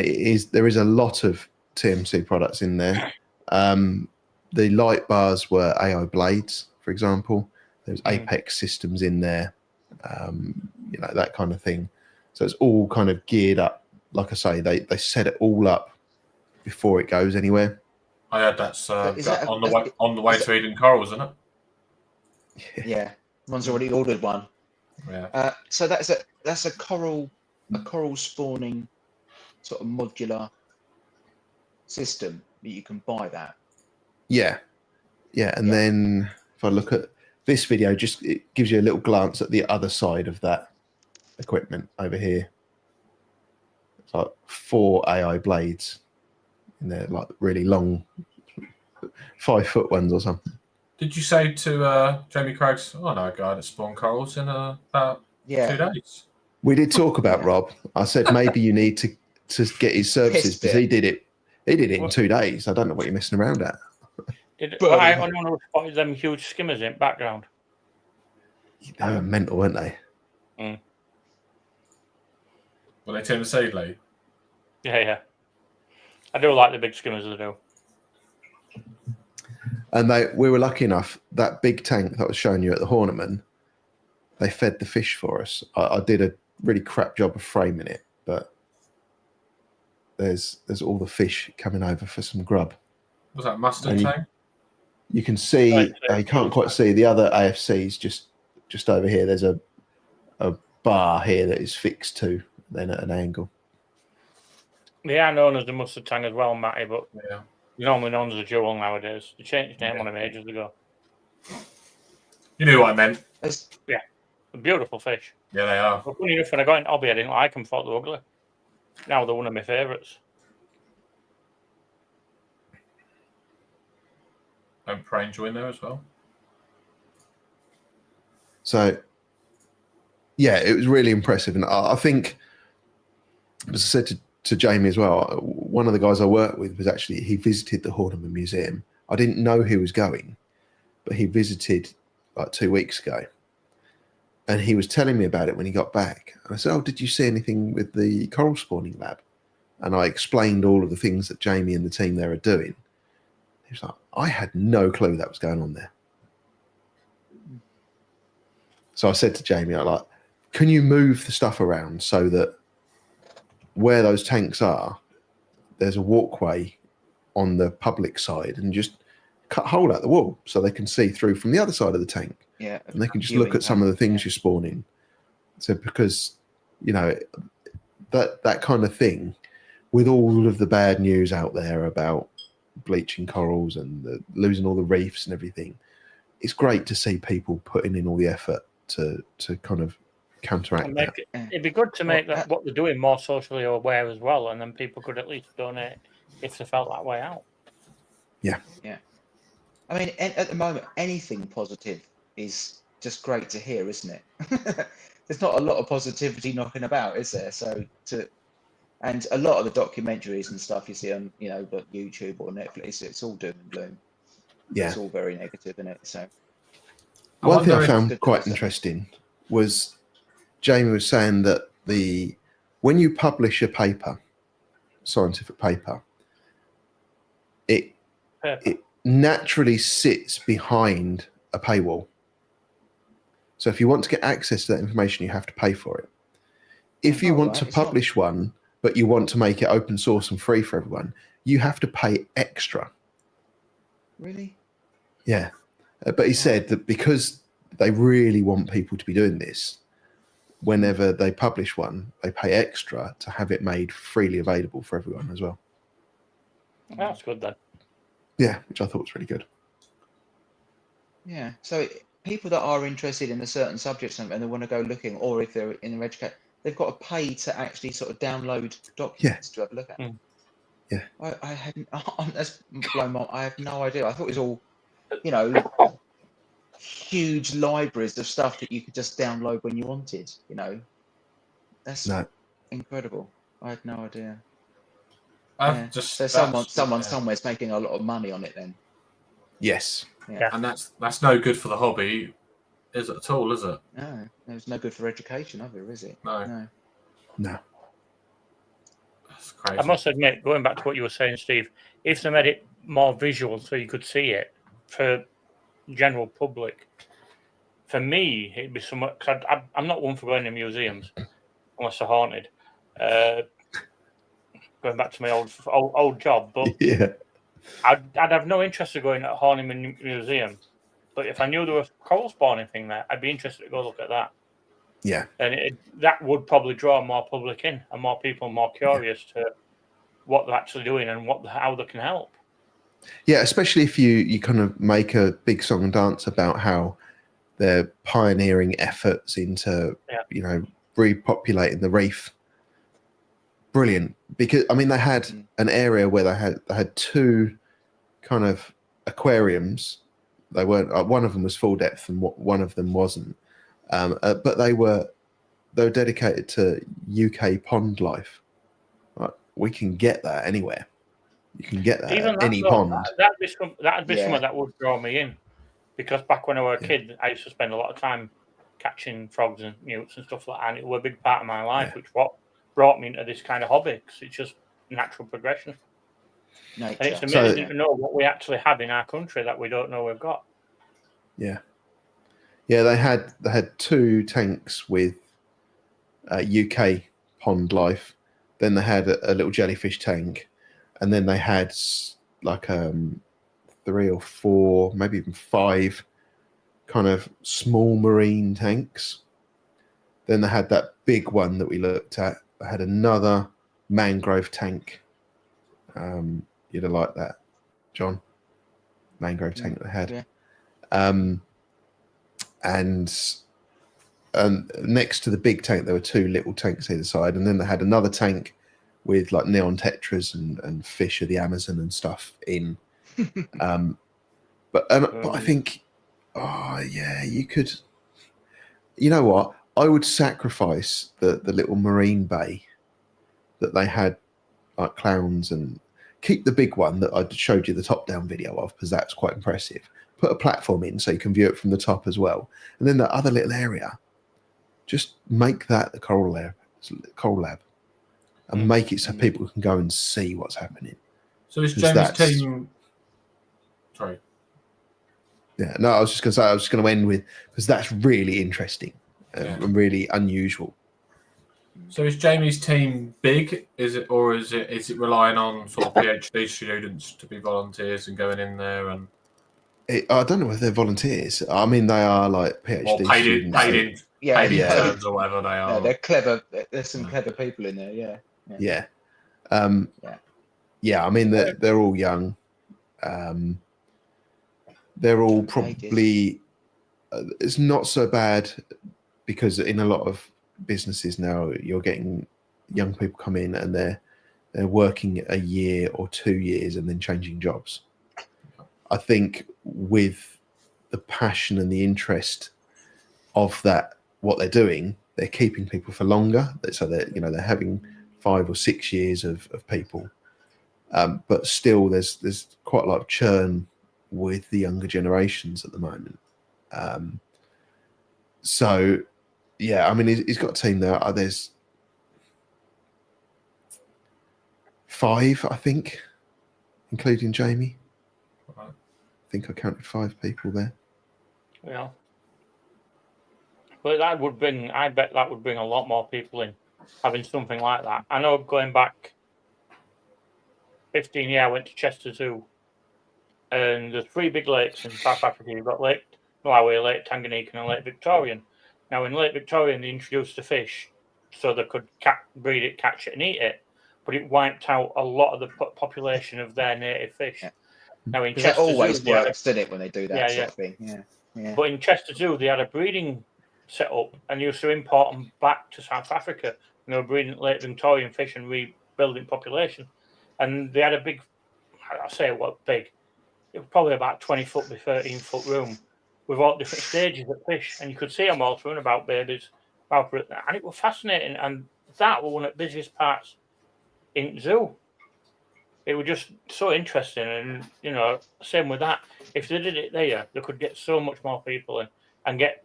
there is a lot of TMC products in there. The light bars were AI blades, for example. There's Apex systems in there, that kind of thing. So it's all kind of geared up. Like I say, they set it all up before it goes anywhere. I heard that's on the way to Eden Corals, isn't it? Yeah, one's already ordered one. Yeah. So that's a coral spawning sort of modular system that you can buy that. Yeah. And then if I look at this video, it gives you a little glance at the other side of that equipment over here. It's like 4 AI blades in there, like really long 5-foot ones or something. Did you say to Jamie Craig's, I know a guy that spawned corals in about 2 days? We did talk about Rob. I said maybe you need to get his services because he did it. He did it in 2 days. I don't know what you're messing around at. I only want to spot them huge skimmers in background. They were mental, weren't they? Mm. Well, they Tim Seedley. Yeah. I do like the big skimmers, I do. And we were lucky enough, that big tank that I was showing you at the Horniman, they fed the fish for us. I did a really crap job of framing it, but there's all the fish coming over for some grub. Was that mustard tank? You can see, you can't quite see the other AFCs just over here. There's a bar here that is fixed to then at an angle. They are known as the mustard tang as well, Matty, but Yeah. normally known as a jewel nowadays. They changed the name on them ages ago. You knew what I meant. Yeah, a beautiful fish. Yeah, they are. But funny enough, when I got in hobby, I didn't like them, thought they were ugly. Now they're one of my favourites. And Prange in there as well. So, yeah, it was really impressive. And I think, as I said to Jamie as well, one of the guys I worked with was actually, he visited the Horniman Museum. I didn't know he was going, but he visited like 2 weeks ago. And he was telling me about it when he got back. And I said, oh, did you see anything with the coral spawning lab? And I explained all of the things that Jamie and the team there are doing. He was like, I had no clue that was going on there. So I said to Jamie, can you move the stuff around so that where those tanks are, there's a walkway on the public side, and just cut a hole out the wall so they can see through from the other side of the tank. Yeah. And they can just look at some of the things you're spawning. So because, that kind of thing, with all of the bad news out there about bleaching corals and losing all the reefs and everything, it's great to see people putting in all the effort to kind of counteract that. It'd be good to make that what they're doing more socially aware as well, and then people could at least donate if they felt that way out. Yeah. I mean, at the moment, anything positive is just great to hear, isn't it? There's not a lot of positivity knocking about, is there? And a lot of the documentaries and stuff you see on, but YouTube or Netflix, it's all doom and gloom. Yeah. It's all very negative, isn't it? So one thing I found quite interesting was Jamie was saying that when you publish a paper, scientific paper, it naturally sits behind a paywall. So if you want to get access to that information, you have to pay for it. If you want to publish one, but you want to make it open source and free for everyone, you have to pay extra. Really? Yeah. But he said that because they really want people to be doing this, whenever they publish one, they pay extra to have it made freely available for everyone as well. That's good then. Yeah, which I thought was really good. Yeah. So people that are interested in a certain subject and they want to go looking, or if they're in their education, they've got to pay to actually sort of download documents to have a look at. Yeah. I hadn't. That's blown my. I have no idea. I thought it was all, huge libraries of stuff that you could just download when you wanted. That's incredible. I had no idea. So someone somewhere's making a lot of money on it then. Yes. Yeah. And that's no good for the hobby, is it at all? Is it? No, it's no good for education either, is it? No. That's crazy. I must admit, going back to what you were saying, Steve, if they made it more visual so you could see it for general public, for me, it'd be somewhat. Cause I'm not one for going to museums unless they're haunted. Going back to my old job, but I'd have no interest in going to a Horniman Museum. But if I knew there was a coral spawning thing there, I'd be interested to go look at that. Yeah. And that would probably draw more public in and more people more curious to what they're actually doing and how they can help. Yeah, especially if you kind of make a big song and dance about how they're pioneering efforts into, repopulating the reef. Brilliant. Because, they had an area where they had two kind of aquariums. They weren't. One of them was full depth and one of them wasn't. But they were they were dedicated to UK pond life. Like, we can get that anywhere. You can get that Even at that, any though, pond. that'd be something Yeah. that would draw me in, because back when I was a Yeah. kid, I used to spend a lot of time catching frogs and newts and stuff like that, and it was a big part of my life, Yeah. which what brought me into this kind of hobby, because it's just natural progression. Nature. And it's So- amazing to know what we actually have in our country that we don't know we've got. Yeah. Yeah, they had 2 tanks with UK pond life. Then they had a little jellyfish tank, and then they had like 3 or 4, maybe even 5 kind of small marine tanks. Then they had that big one that we looked at. They had another mangrove tank. You'd have liked that, John. Mangrove tank they had. Yeah. And next to the big tank, there were 2 little tanks either side, and then they had another tank with like neon tetras and fish of the Amazon and stuff in. But I think, oh yeah, you could. You know what? I would sacrifice the little marine bay that they had, like clowns, and keep the big one that I showed you the top down video of, because that's quite impressive. Put a platform in so you can view it from the top as well, and then that other little area, just make that the coral lab, and make it so people can go and see what's happening. So is 'Cause Jamie's that's- team? Sorry. Yeah, no, I was just going to say, I was just going to end with, because that's really interesting and really unusual. So is Jamie's team big? Is it relying on sort of PhD students to be volunteers and going in there and? I don't know if they're volunteers. I mean, they are like PhD Or paid students. Yeah, interns or whatever they are. Yeah, they're clever. There's some clever people in there. Yeah. Yeah. Yeah. Yeah, I mean, they're all young. They're all probably, it's not so bad, because in a lot of businesses now, you're getting young people come in and they're working a year or 2 years and then changing jobs. I think with the passion and the interest of that, what they're doing, they're keeping people for longer. So they're having 5 or 6 years of people. But still, there's quite a lot of churn with the younger generations at the moment. So, yeah, I mean, he's got a team there. There's 5, I think, including Jamie. Right. I think I counted 5 people there. Yeah. But I bet that would bring a lot more people in, having something like that. I know going back 15 years, I went to Chester Zoo, and there's 3 big lakes in South Africa. You've got Lake Malawi, Lake Tanganyika, and Lake Victorian. Now, in Lake Victorian, they introduced the fish so they could breed it, catch it, and eat it, but it wiped out a lot of the population of their native fish. Yeah. Now, in That Chester always Zoo, works, doesn't it, when they do that sort Yeah. of thing? Yeah. But in Chester Zoo, they had a breeding set up, and they used to import them back to South Africa. And they were breeding Lake Victorian fish and rebuilding population. And they had a big, I say what big, it was probably about 20-foot by 13-foot room with all different stages of fish. And you could see them all through, about babies. And it was fascinating. And that was one of the busiest parts in the zoo. It was just so interesting. And, same with that. If they did it there, they could get so much more people in and get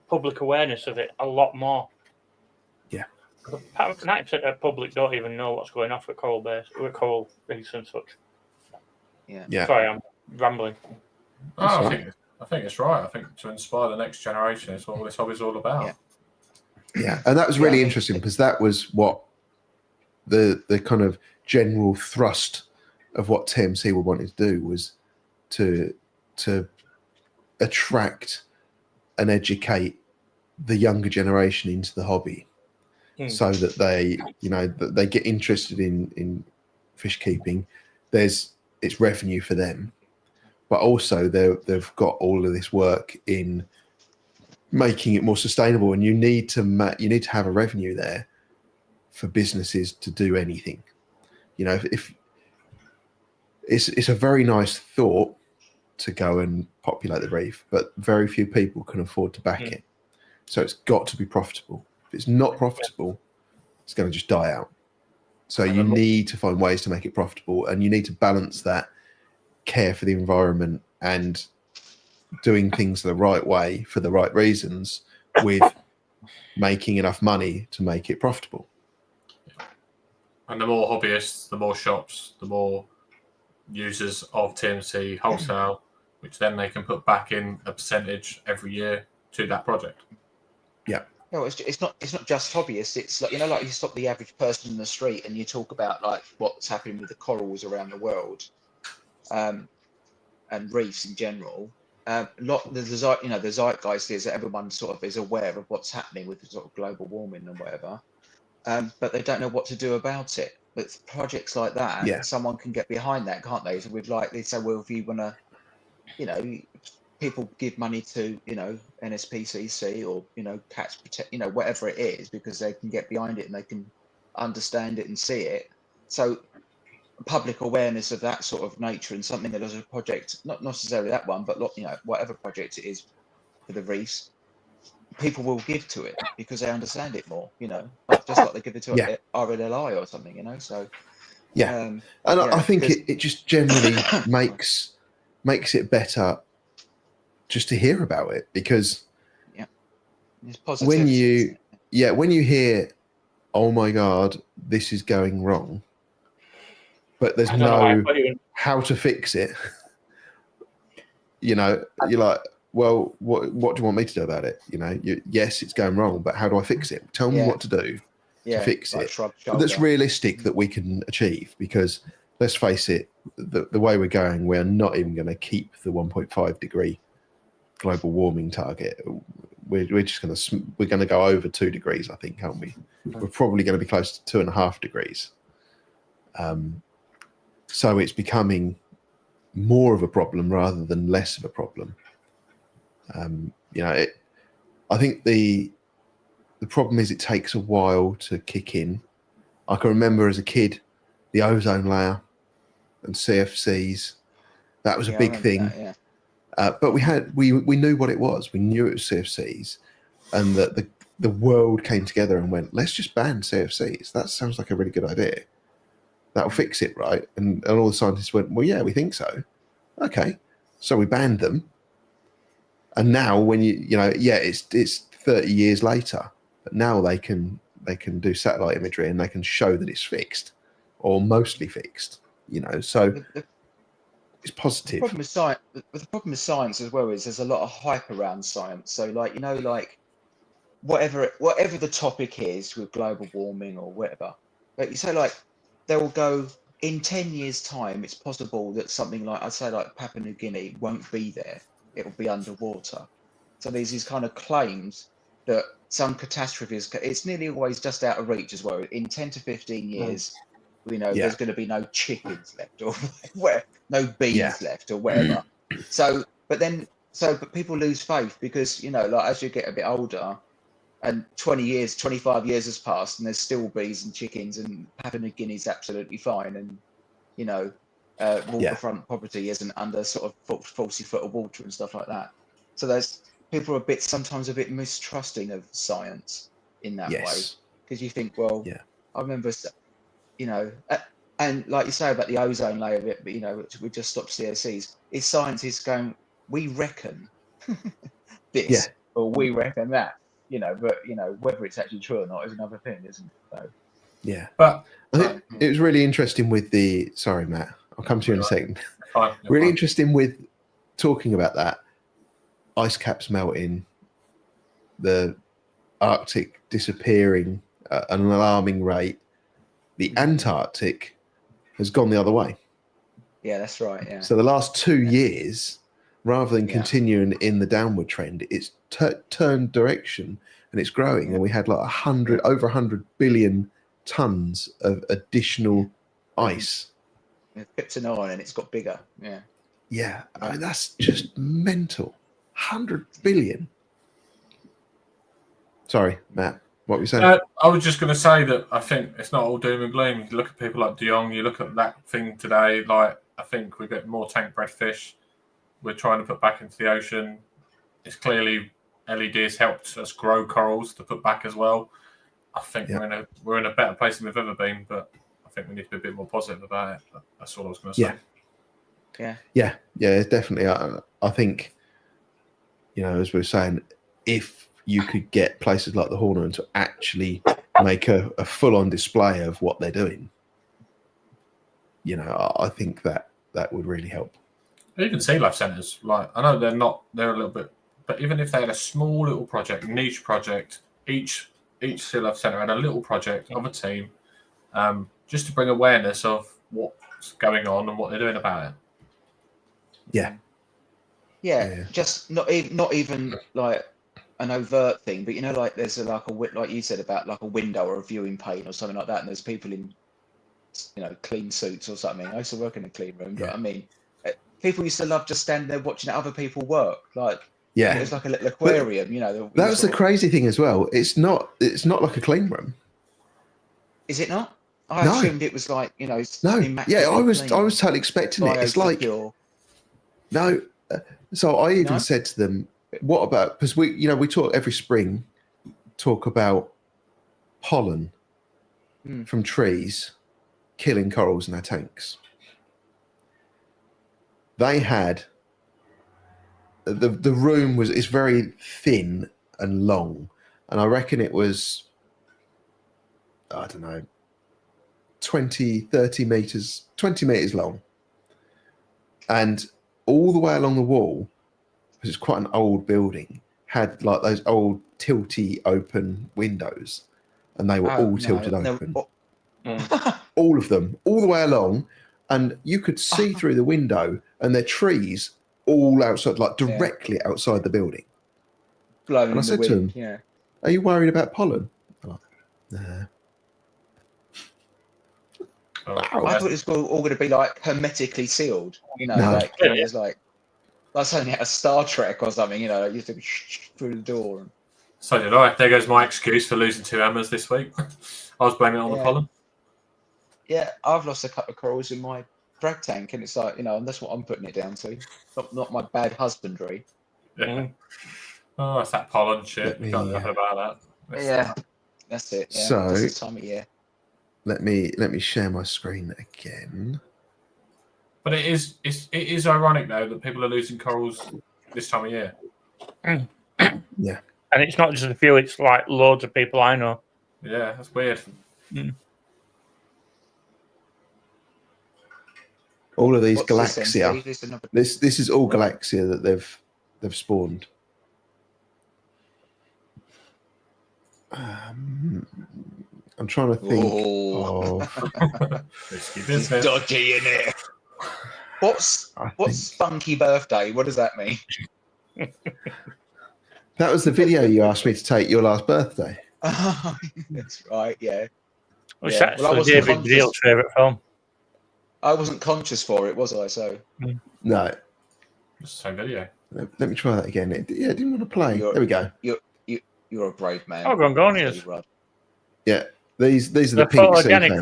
public awareness of it a lot more. Yeah. 90% of the public don't even know what's going on with coral reefs and such. Yeah. Sorry, I'm rambling. I think it's right. I think to inspire the next generation is what this hobby's all about. Yeah, and that was really interesting, because that was what the kind of general thrust of what TMC were wanting to do, was to attract and educate the younger generation into the hobby, so that they get interested in fish keeping. It's revenue for them, but also they've got all of this work in making it more sustainable, and you need to have a revenue there for businesses to do anything. If it's a very nice thought to go and populate the reef, but very few people can afford to back it, so it's got to be profitable. If it's not profitable, it's going to just die out. So And you the more- need to find ways to make it profitable, and you need to balance that care for the environment and doing things the right way for the right reasons with making enough money to make it profitable. And the more hobbyists, the more shops, the more users of TNC wholesale, which then they can put back in a percentage every year to that project. No, it's not just hobbyists. It's like, like you stop the average person in the street and you talk about like what's happening with the corals around the world, and reefs in general. The zeitgeist is that everyone sort of is aware of what's happening with the sort of global warming and whatever, but they don't know what to do about it. But projects like that, Yeah. someone can get behind that, can't they? So we'd like they say, well, if you want to, people give money to NSPCC or Cats Protect, whatever it is, because they can get behind it and they can understand it and see it. So public awareness of that sort of nature, and something that is a project, not necessarily that one, but whatever project it is for the reefs, people will give to it because they understand it more, just like they give it to Yeah. RLLI or something, so Yeah. and I think because it just generally makes it better just to hear about it, because it's positivity, isn't it? when you hear, oh my God, this is going wrong, but there's I don't know why I no put you in. how to fix it, you're like, well, what do you want me to do about it? Yes, it's going wrong, but how do I fix it? Tell me Yeah. what to do to fix like it. shrug But that's shoulder. realistic that we can achieve, because let's face it, the way we're going, we're not even going to keep the 1.5 degree global warming target. We're just we're going to go over 2 degrees, I think, aren't we? We're probably going to be close to 2.5 degrees. So it's becoming more of a problem rather than less of a problem. I think the problem is it takes a while to kick in. I can remember as a kid, the ozone layer and CFCs, that was a I big remember thing. that, But we knew what it was. We knew it was CFCs, and that the world came together and went, let's just ban CFCs. That sounds like a really good idea. That'll fix it, right? And all the scientists went, well, yeah, we think so. Okay, so we banned them. And now when it's 30 years later, but now they can do satellite imagery and they can show that it's fixed or mostly fixed. So it's positive. The problem with science as well is there's a lot of hype around science. So like whatever the topic is with global warming or whatever, but you say like they will go in 10 years time, it's possible that something like, I'd say like Papua New Guinea won't be there, it will be underwater. So there's these kind of claims that some catastrophes, it's nearly always just out of reach as well. In 10 to 15 years, there's going to be no chickens left or no bees left or whatever. But people lose faith because, like as you get a bit older and 20 years, 25 years has passed and there's still bees and chickens and Papua New Guinea's absolutely fine. And, waterfront property isn't under sort of 40 foot of water and stuff like that. So people are sometimes a bit mistrusting of science in that way, because you think, well, I remember, and like you say about the ozone layer bit, but we just stopped CFCs. Is science is going, we reckon this or we reckon that, but whether it's actually true or not is another thing, isn't it? So, yeah, but I think it was really interesting with the. Sorry, Matt. I'll come to you in a second. Really interesting with talking about that. Ice caps melting, the Arctic disappearing at an alarming rate. The Antarctic has gone the other way. Yeah, that's right. Yeah. So the last 2 years, rather than continuing in the downward trend, it's turned direction and it's growing. And we had like over 100 billion tons of additional ice. It pipped an eye and it's got bigger. Yeah. Yeah, I mean that's just mental. 100 billion. Sorry, Matt. What were you saying? I was just going to say that I think it's not all doom and gloom. You look at people like De Jong, you look at that thing today, like I think we get more tank bred fish we're trying to put back into the ocean. It's clearly LED has helped us grow corals to put back as well. I think Yeah. we're in a better place than we've ever been, but I think we need to be a bit more positive about it. That's all I was going to say. Yeah, definitely. I think, as we were saying, if you could get places like the Horner to actually make a full-on display of what they're doing, I think that would really help. Even sea life centres, like I know they're a little bit, but even if they had a small little project, niche project, each sea life centre had a little project of a team, just to bring awareness of what's going on and what they're doing about it. Yeah. Just not even like an overt thing, but like there's like you said about like a window or a viewing pane or something like that, and there's people in clean suits or something. I used to work in a clean room, but I mean, people used to love just standing there watching other people work. Like, it was like a little aquarium. That was the crazy thing as well. It's not like a clean room. Is it not? I assumed it was like no. Yeah, I was totally expecting it. It's like no. So I even said to them, "What about?" Because we talk every spring, about pollen from trees killing corals in our tanks. They had the room is very thin and long, and I reckon it was, I don't know, 30 meters, 20 meters long, and all the way along the wall, because it's quite an old building, had like those old tilty open windows, and they were all tilted open. All of them, all the way along, and you could see through the window, and their trees all outside, like directly outside the building. Blowing and I said wind, to him, "Are you worried about pollen?" Like, nah. I thought it was all going to be like hermetically sealed. Like it's like something out of Star Trek or something. You used to be through the door. So did I. There goes my excuse for losing 2 hammers this week. I was blaming it on the pollen. Yeah, I've lost a couple of corals in my drag tank, and it's like, and that's what I'm putting it down to. Not my bad husbandry. Yeah. Oh, it's that pollen shit. You can't do nothing about that. That's it. Yeah. So this is time of year. Let me share my screen again. But it is ironic though that people are losing corals this time of year. Yeah. And it's not just a few; it's like loads of people I know. Yeah, that's weird. All of these Galaxia. This is all Galaxia that they've spawned. I'm trying to think of it's dodgy, isn't it? What's spunky birthday? What does that mean? That was the video you asked me to take your last birthday. That's right, yeah. Which actually David Deal's favourite film. I wasn't conscious for it, was I? So no. It's the same video. Let me try that again. It didn't want to play. There we go. You're a brave man. Oh, Gongonians. Yeah, these are the pink sea fans.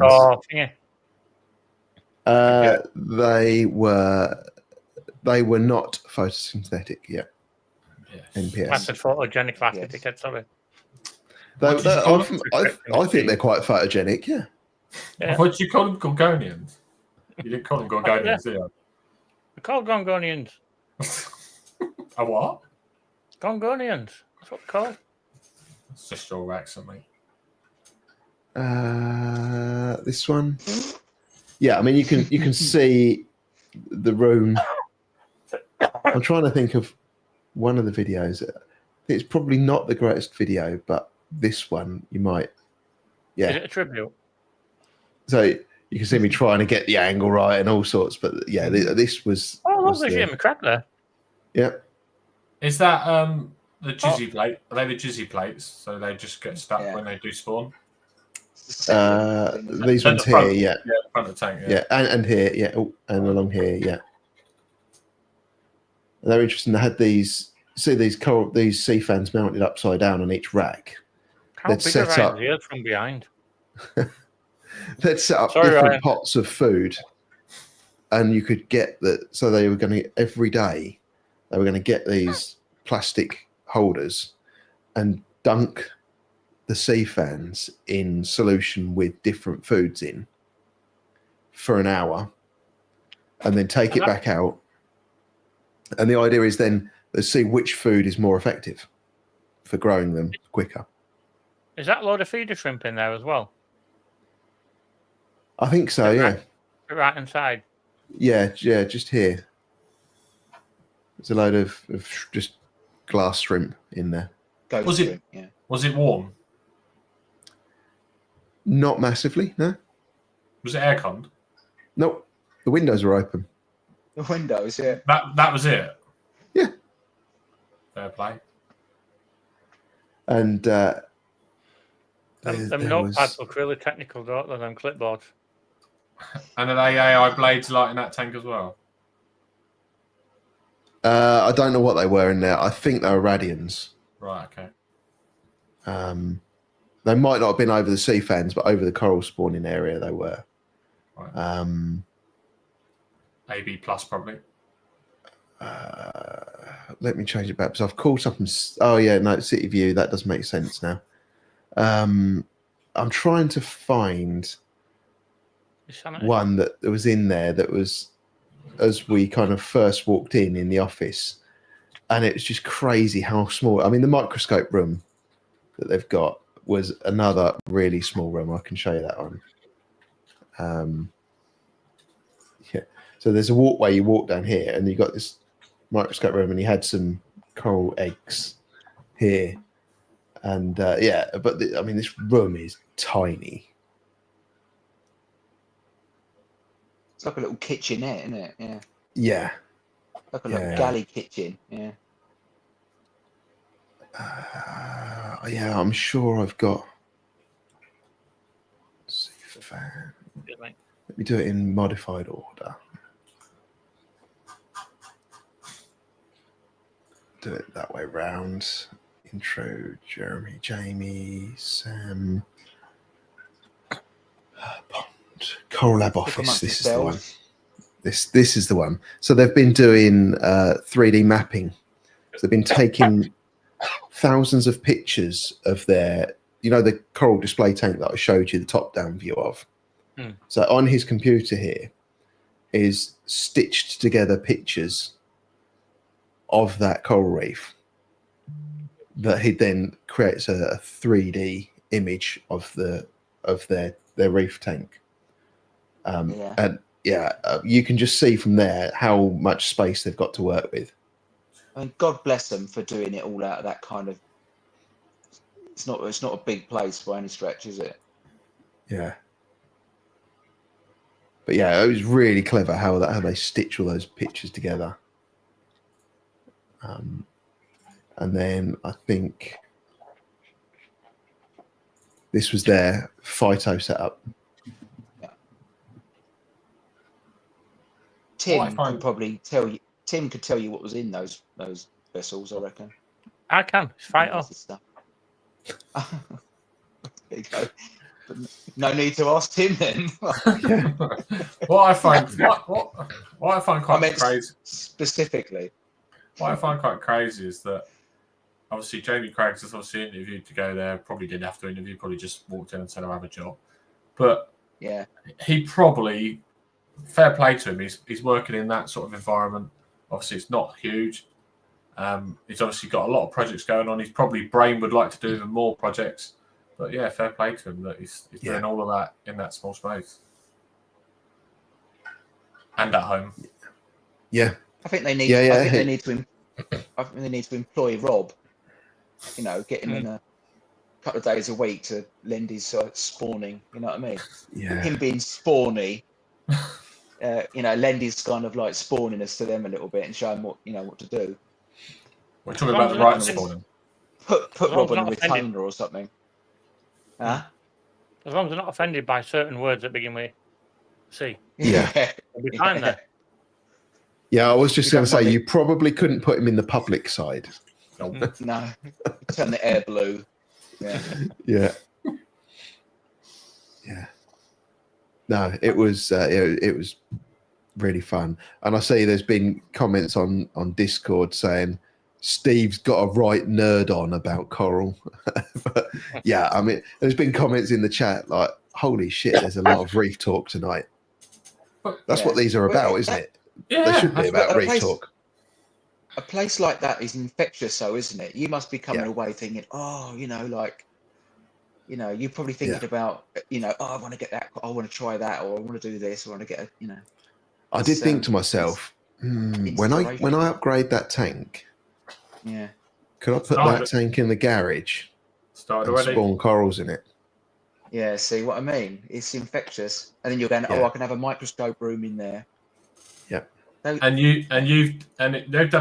They were not photosynthetic yet. Yes. NPS. I said photogenic last dickhead, sorry. I think they're quite photogenic, yeah. What did you call them? Gorgonians? You didn't call them Gorgonians, did you? They're called Gongonians. A what? Gongonians. That's what they're called. It's just your accent, mate. This one. Yeah, I mean you can see the room. I'm trying to think of one of the videos. It's probably not the greatest video, but this one you might. Yeah. Is it a tribute? So you can see me trying to get the angle right and all sorts, but yeah, this was. Oh, lovely Jimmy Crab there. Yeah. Is that the jizzy plate? Are they the jizzy plates? So they just get stuck when they do spawn? These ones here, yeah. Yeah, the front of the tank, yeah. And here, yeah. Oh, and along here, yeah. And they're interesting. They had these sea fans mounted upside down on each rack. How big are they from behind? They'd set up different pots of food, and you could get that. So they were going to every day. They were going to get these plastic holders and dunk the sea fans in solution with different foods in for an hour, and then take it back out. And the idea is then let's see which food is more effective for growing them quicker. Is that a load of feeder shrimp in there as well? I think so, yeah. Right inside. Yeah, just here. There's a load of just glass shrimp in there. Was it warm? Not massively, no. Was it aircon? Nope. The windows were open. The windows, yeah. That was it? Yeah. Fair play. And them notepads look really technical, don't they, them clipboards? And are they AI blades like in that tank as well? I don't know what they were in there. I think they were Radians. Right, okay. They might not have been over the sea fans, but over the coral spawning area they were. Right. AB plus probably. Let me change it back because I've called something. Oh yeah, no, City View. That does make sense now. I'm trying to find one that was in there that was as we kind of first walked in the office, and it was just crazy how small. I mean, the microscope room that they've got was another really small room. I can show you that one. Yeah. So there's a walkway. You walk down here, and you got this microscope room, and you had some coral eggs here, and yeah. But I mean, this room is tiny. It's like a little kitchenette, isn't it? Yeah. Yeah. Like a little galley kitchen. Yeah. Yeah, I'm sure I've got. Let's see, fan. Let me do it in modified order. Do it that way round. Intro, Jeremy, Jamie, Sam, Pond, Coral Lab Office. This is the one. This is the one. So they've been doing 3D mapping. So they've been taking thousands of pictures of their, the coral display tank that I showed you the top-down view of. So on his computer here is stitched together pictures of that coral reef that he then creates a 3D image of their reef tank. And you can just see from there how much space they've got to work with. I mean, God bless them for doing it all out of that kind of. It's not a big place by any stretch, is it? Yeah. But yeah, it was really clever how they stitch all those pictures together. And then I think this was their phyto setup. Yeah. Tim could probably tell you. Tim could tell you what was in those vessels, I reckon. I can. It's phyto stuff. There you go. But no need to ask Tim then. What I find quite crazy specifically. What I find quite crazy is that obviously Jamie Craigs was obviously interviewed to go there. Probably didn't have to interview. Probably just walked in and said, "I have a job." But yeah, he probably, fair play to him. He's working in that sort of environment. Obviously, it's not huge. He's obviously got a lot of projects going on. His brain would like to do even more projects. But yeah, fair play to him that he's doing all of that in that small space and at home. Yeah, I think they need. I think they need to. I think they need to employ Rob. Get him in a couple of days a week to lend his spawning. You know what I mean? Yeah. Him being spawny. Lend his kind of like spawniness to them a little bit and show them what to do. We're talking about the right spawning. Put Rob on a retainer or something. Huh? As long as they're not offended by certain words that begin with C. Yeah. They'll be fine there. Yeah, I was just going to say, you probably couldn't put him in the public side. No. Turn the air blue. Yeah. Yeah. Yeah. No, it was really fun. And I see there's been comments on Discord saying Steve's got a right nerd on about coral. But yeah, I mean, there's been comments in the chat like, "Holy shit, there's a lot of reef talk tonight." That's what these are about, isn't it? Yeah, They should be that's about what- reef talk. A place like that is infectious, though, isn't it? You must be coming Yeah. away thinking, oh, you're probably thinking about, oh, I want to get that, I want to try that, or I want to do this, or I want to get I did It's, think to it's myself, when I upgrade that tank, yeah. could I put that tank in the garage Started and already. spawn corals in it? Yeah, see what I mean? It's infectious. And then you're going, Yeah. oh, I can have a microscope room in there. Yeah. They've done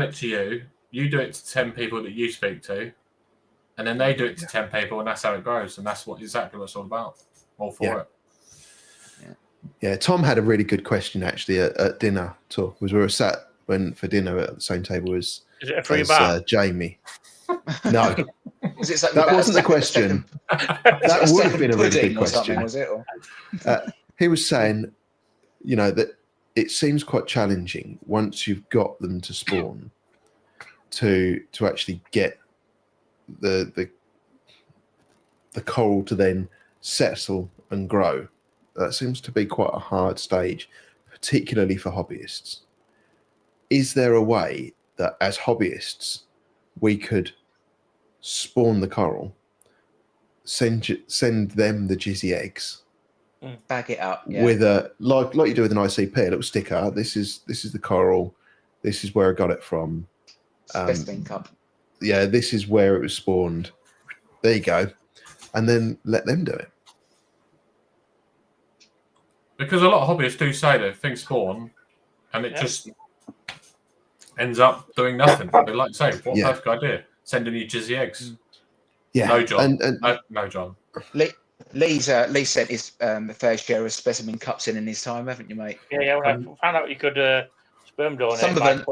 it to you. You do it to 10 people that you speak to, and then they do it to 10 people, and that's how it grows. And that's exactly what it's all about. All for it. Yeah, Tom had a really good question actually at dinner. Too, was we were sat for dinner at the same table as Is it a free bar? Jamie. No, Was it something that about wasn't the question. That would have been a really good or something, question. was it? Or? He was saying, that it seems quite challenging once you've got them to spawn to actually get the coral to then settle and grow. That seems to be quite a hard stage, particularly for hobbyists. Is there a way that as hobbyists we could spawn the coral, send them the jizzy eggs, Bag it up, yeah. with a like you do with an ICP, a little sticker. This is the coral. This is where I got it from. Specimen cup. Yeah, this is where it was spawned. There you go, and then let them do it. Because a lot of hobbyists do say that things spawn, and it just ends up doing nothing. They like to say, what a perfect idea. Sending you jizzy eggs. Yeah. No, John. And no, John. Lee sent his fair share of specimen cups in his time, haven't you, mate? Yeah. When I found out you could sperm donate. Some of them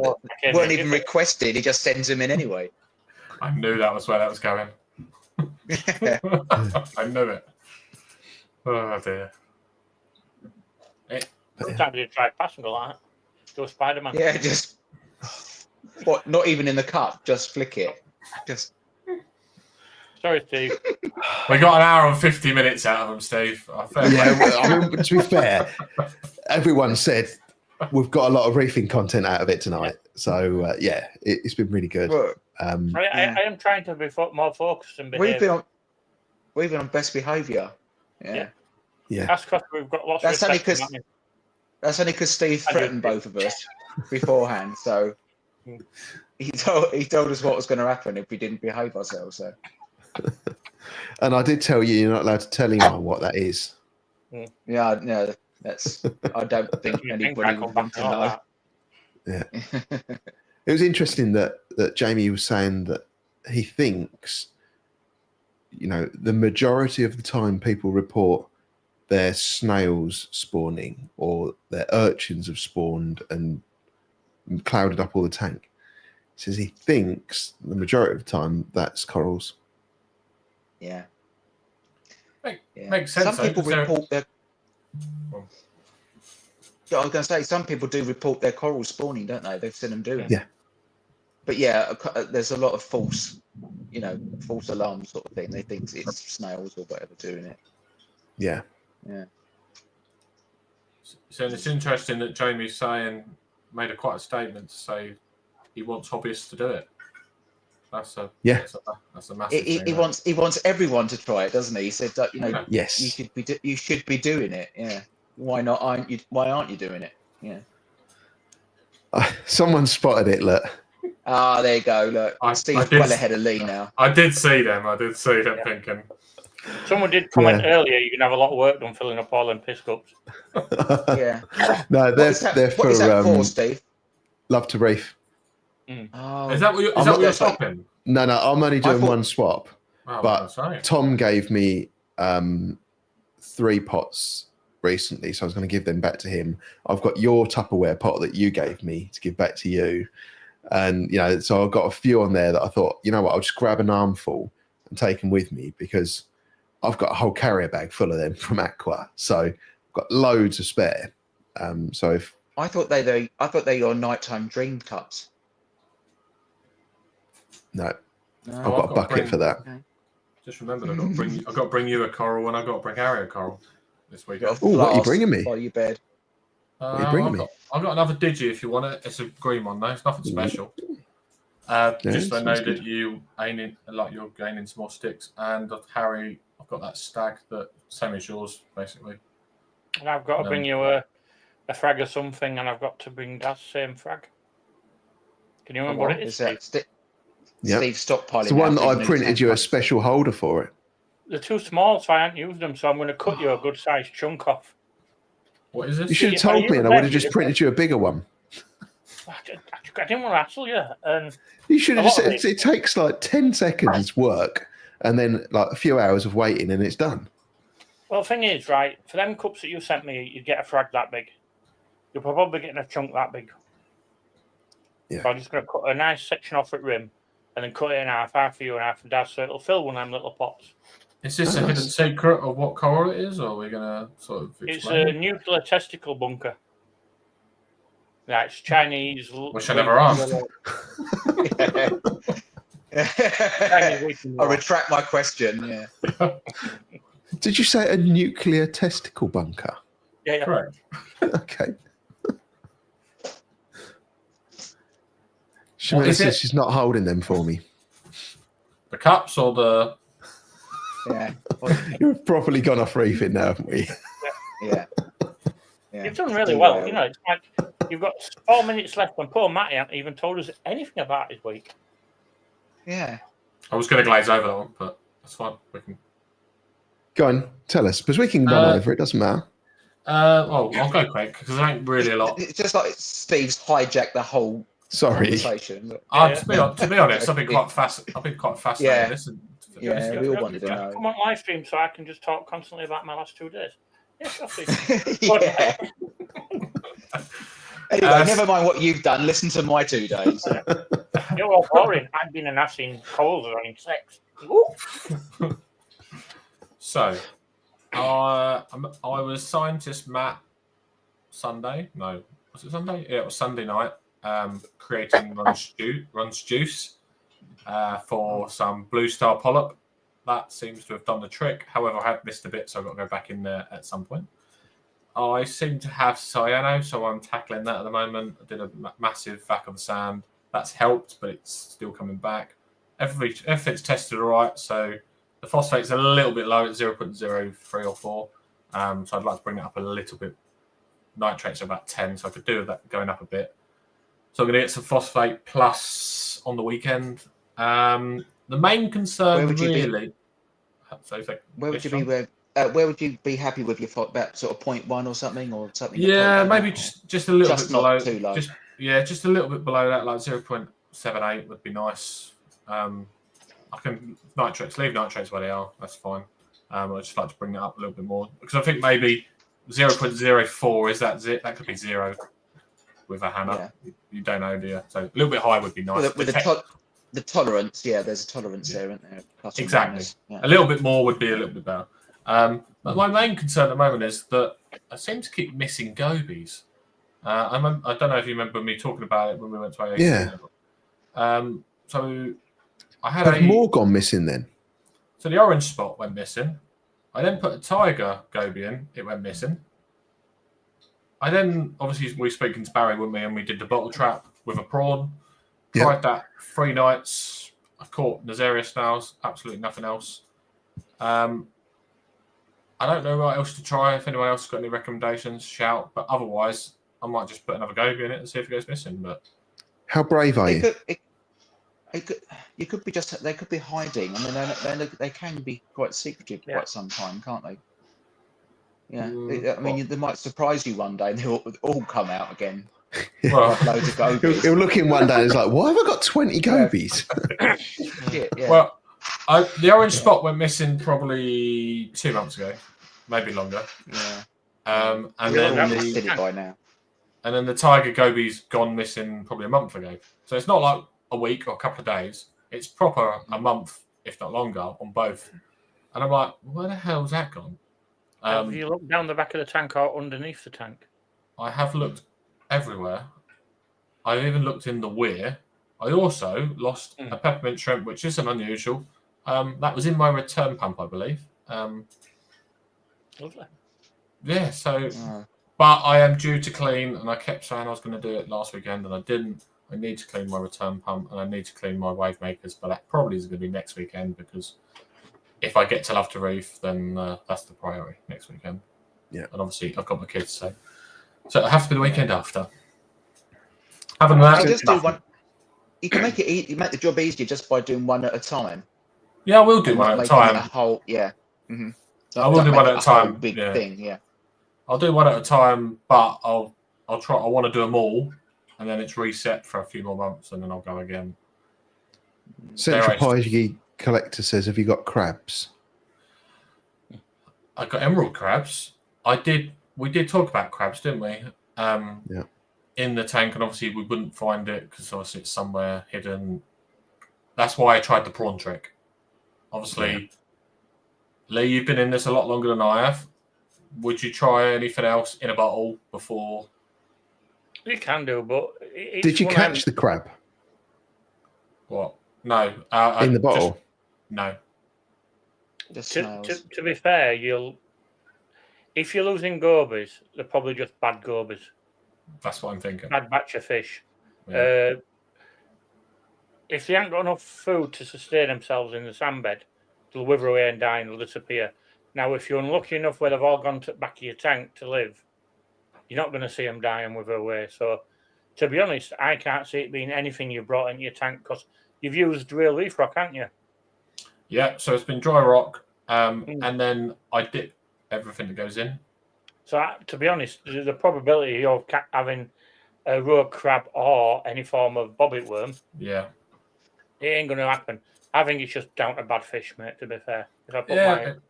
weren't even requested. He just sends them in anyway. I knew that was where that was going. I knew it. Oh, dear. Sometimes you try pass and go like that. Do a Spider-Man. Yeah, just... What, not even in the cup, just flick it. Just... Sorry, Steve. We got an hour and 50 minutes out of them, Steve. I mean, to be fair, everyone said we've got a lot of reefing content out of it tonight. So, it's been really good. Look, I am trying to be more focused and behave. We've been on best behaviour. Yeah. That's because we've got lots That's of only respect. That's only because Steve threatened both of us beforehand. So he told us what was going to happen if we didn't behave ourselves. So. And I did tell you you're not allowed to tell anyone what that is. Yeah, no, that's. I don't think anybody would want to know. Yeah. It was interesting that Jamie was saying that he thinks, the majority of the time people report their snails spawning or their urchins have spawned and clouded up all the tank. He says he thinks the majority of the time that's corals. Yeah. Makes sense. Some people report their. I was going to say some people do report their corals spawning, don't they? They've seen them doing. Yeah. But there's a lot of false alarm sort of thing. They think it's snails or whatever doing it. Yeah. Yeah. So it's interesting that Jamie's made quite a statement to say he wants hobbyists to do it. That's a massive thing. He wants everyone to try it, doesn't he? He said that yes, you should be doing it. Yeah. Why aren't you doing it? Yeah. Someone spotted it. Look. There you go. Look, Steve's well ahead of Lee now. I did see them thinking. Someone did comment earlier. You can have a lot of work done filling up all them piss cups. Yeah. No, they're for, what is that for, Steve? Love to reef. Oh. Is that what you're swapping? No, I'm only doing one swap. Oh, but Tom gave me 3 pots recently, so I was going to give them back to him. I've got your Tupperware pot that you gave me to give back to you. And, so I've got a few on there that I thought, I'll just grab an armful and take them with me because I've got a whole carrier bag full of them from Aqua. So I've got loads of spare. So if I thought they're your nighttime dream cups. No, No. I've got a bucket for that. Just remembered, I've got to bring you a coral, and I've got to bring Harry a coral this weekend. Oh, what are you bringing me? By your bed. What are you bringing me? I've got another digi if you want it. It's a green one though. It's nothing special. Just so I know that you're gaining some more sticks. And Harry, I've got that stag that same as yours, basically. And I've got to bring you a frag or something, and I've got to bring that same frag. Can you remember what it is? Steve stockpiling. It's the one that I printed you a special holder for it. They're too small, so I haven't used them. So I'm going to cut you a good sized chunk off. What is this? You should have told me, and I would have just printed you a bigger one. I didn't want to hassle you. And you should have just said it takes like 10 seconds work, and then like a few hours of waiting, and it's done. Well, the thing is, right, for them cups that you sent me, you'd get a frag that big. You're probably getting a chunk that big. Yeah. So I'm just going to cut a nice section off at rim, and then cut it in half for you and half for Dad, so it'll fill one of them little pots. Is this a hidden secret of what coral it is, or are we going to sort of explain? It's a nuclear testicle bunker. Yeah, it's Chinese. Which I never asked. I retract my question. Yeah. Did you say a nuclear testicle bunker? Yeah. Correct. Okay. Shemina says she's not holding them for me. The cups or the... Yeah. You've properly gone off reefing now, haven't we? Yeah. You've done really well. You know, it's like you've got 4 minutes left, and poor Matty hasn't even told us anything about his week. Yeah. I was going to glaze over that one, but that's fine. We can... Go on, tell us, because we can run over it. Doesn't matter. Well, I'll go quick because there ain't really a lot. It's just like Steve's hijacked the whole conversation. To be honest, I've been quite fascinated. Yeah. Listen, yeah, we all wanted to know. Come on live stream so I can just talk constantly about my last 2 days. Yes, yeah. Anyway, never mind what you've done. Listen to my 2 days. You're all boring. I've been an ass in calls or in sex. So, I was scientist Matt Sunday. No, was it Sunday? Yeah, it was Sunday night. Creating runs juice for some blue star polyp. That seems to have done the trick. However, I have missed a bit, so I've got to go back in there at some point. I seem to have cyano, so I'm tackling that at the moment. I did a massive vac of the sand. That's helped, but it's still coming back. Everything's tested all right, so the phosphate's a little bit low at 0.03 or 4. So I'd like to bring it up a little bit. Nitrates are about 10, so I could do with that going up a bit. So I'm going to get some phosphate plus on the weekend. The main concern Where would you really... Where would you be happy with your about sort of 0.1 or something Yeah, maybe just a little bit below. Too low. Just a little bit below that, like 0.78 would be nice. I can leave nitrates where they are. That's fine. I'd just like to bring that up a little bit more because I think maybe 0.04 is that could be 0 with a hammer. Yeah. You don't know, do you? So a little bit higher would be nice. With the tolerance, there's a tolerance there, isn't there? Plus exactly. A little bit more would be a little bit better. But my main concern at the moment is that I seem to keep missing gobies. I don't know if you remember me talking about it when we went to AAC. Yeah. So I had Have more gone missing then? So the orange spot went missing. I then put a tiger goby in. It went missing. I then, obviously, we spoke to Barry, wouldn't we? And we did the bottle trap with a prawn. Tried that 3 nights. I caught Nazaria snails. Absolutely nothing else. I don't know what else to try. If anyone else has got any recommendations, shout. But otherwise, I might just put another goby in it and see if it goes missing. But how brave are you? You could be they could be hiding. I mean, they can be quite secretive for quite some time, can't they? Yeah, I mean, they might surprise you one day and they'll all come out again. Well, loads of gobies. He'll look in one day and it's like, why have I got 20 gobies? Yeah. Well, the orange spot went missing probably 2 months ago, maybe longer. Yeah. And then did it by now. And then the tiger goby's gone missing probably a month ago. So it's not like a week or a couple of days. It's proper a month, if not longer, on both. And I'm like, where the hell's that gone? Have you looked down the back of the tank or underneath the tank? I have looked everywhere. I've even looked in the weir. I also lost a peppermint shrimp, which isn't unusual. That was in my return pump, I believe. Lovely. Yeah, so, but I am due to clean, and I kept saying I was going to do it last weekend, and I didn't. I need to clean my return pump, and I need to clean my wave makers, but that probably is going to be next weekend, because if I get to Love to Reef, then that's the priority next weekend. Yeah. And obviously, I've got my kids, so it'll have to be the weekend after. Other than that, just do one. You can make it. You make the job easier just by doing one at a time. Yeah, I will do one at a time. A whole, yeah. Mm-hmm. I will do one at a time. Big thing, yeah. I'll do one at a time, but I'll try. I want to do them all, and then it's reset for a few more months, and then I'll go again. Central Piety Collector says, "Have you got crabs?" I got emerald crabs. We did talk about crabs, didn't we? Yeah. In the tank, and obviously we wouldn't find it because obviously it's somewhere hidden. That's why I tried the prawn trick. Obviously, Lee, you've been in this a lot longer than I have. Would you try anything else in a bottle before? You can do, but did you catch the crab? What? No. In the bottle? No. To be fair, if you're losing gobies, they're probably just bad gobies. That's what I'm thinking. Bad batch of fish. Yeah. If they haven't got enough food to sustain themselves in the sandbed, they'll wither away and die and they'll disappear. Now, if you're unlucky enough where they've all gone to the back of your tank to live, you're not going to see them die and wither away. So, to be honest, I can't see it being anything you've brought into your tank because you've used real reef rock, haven't you? Yeah, so it's been dry rock, and then I dip everything that goes in. So, to be honest, the probability of having a rogue crab or any form of bobbit worm, it ain't going to happen. I think it's just down to bad fish, mate, to be fair. If I put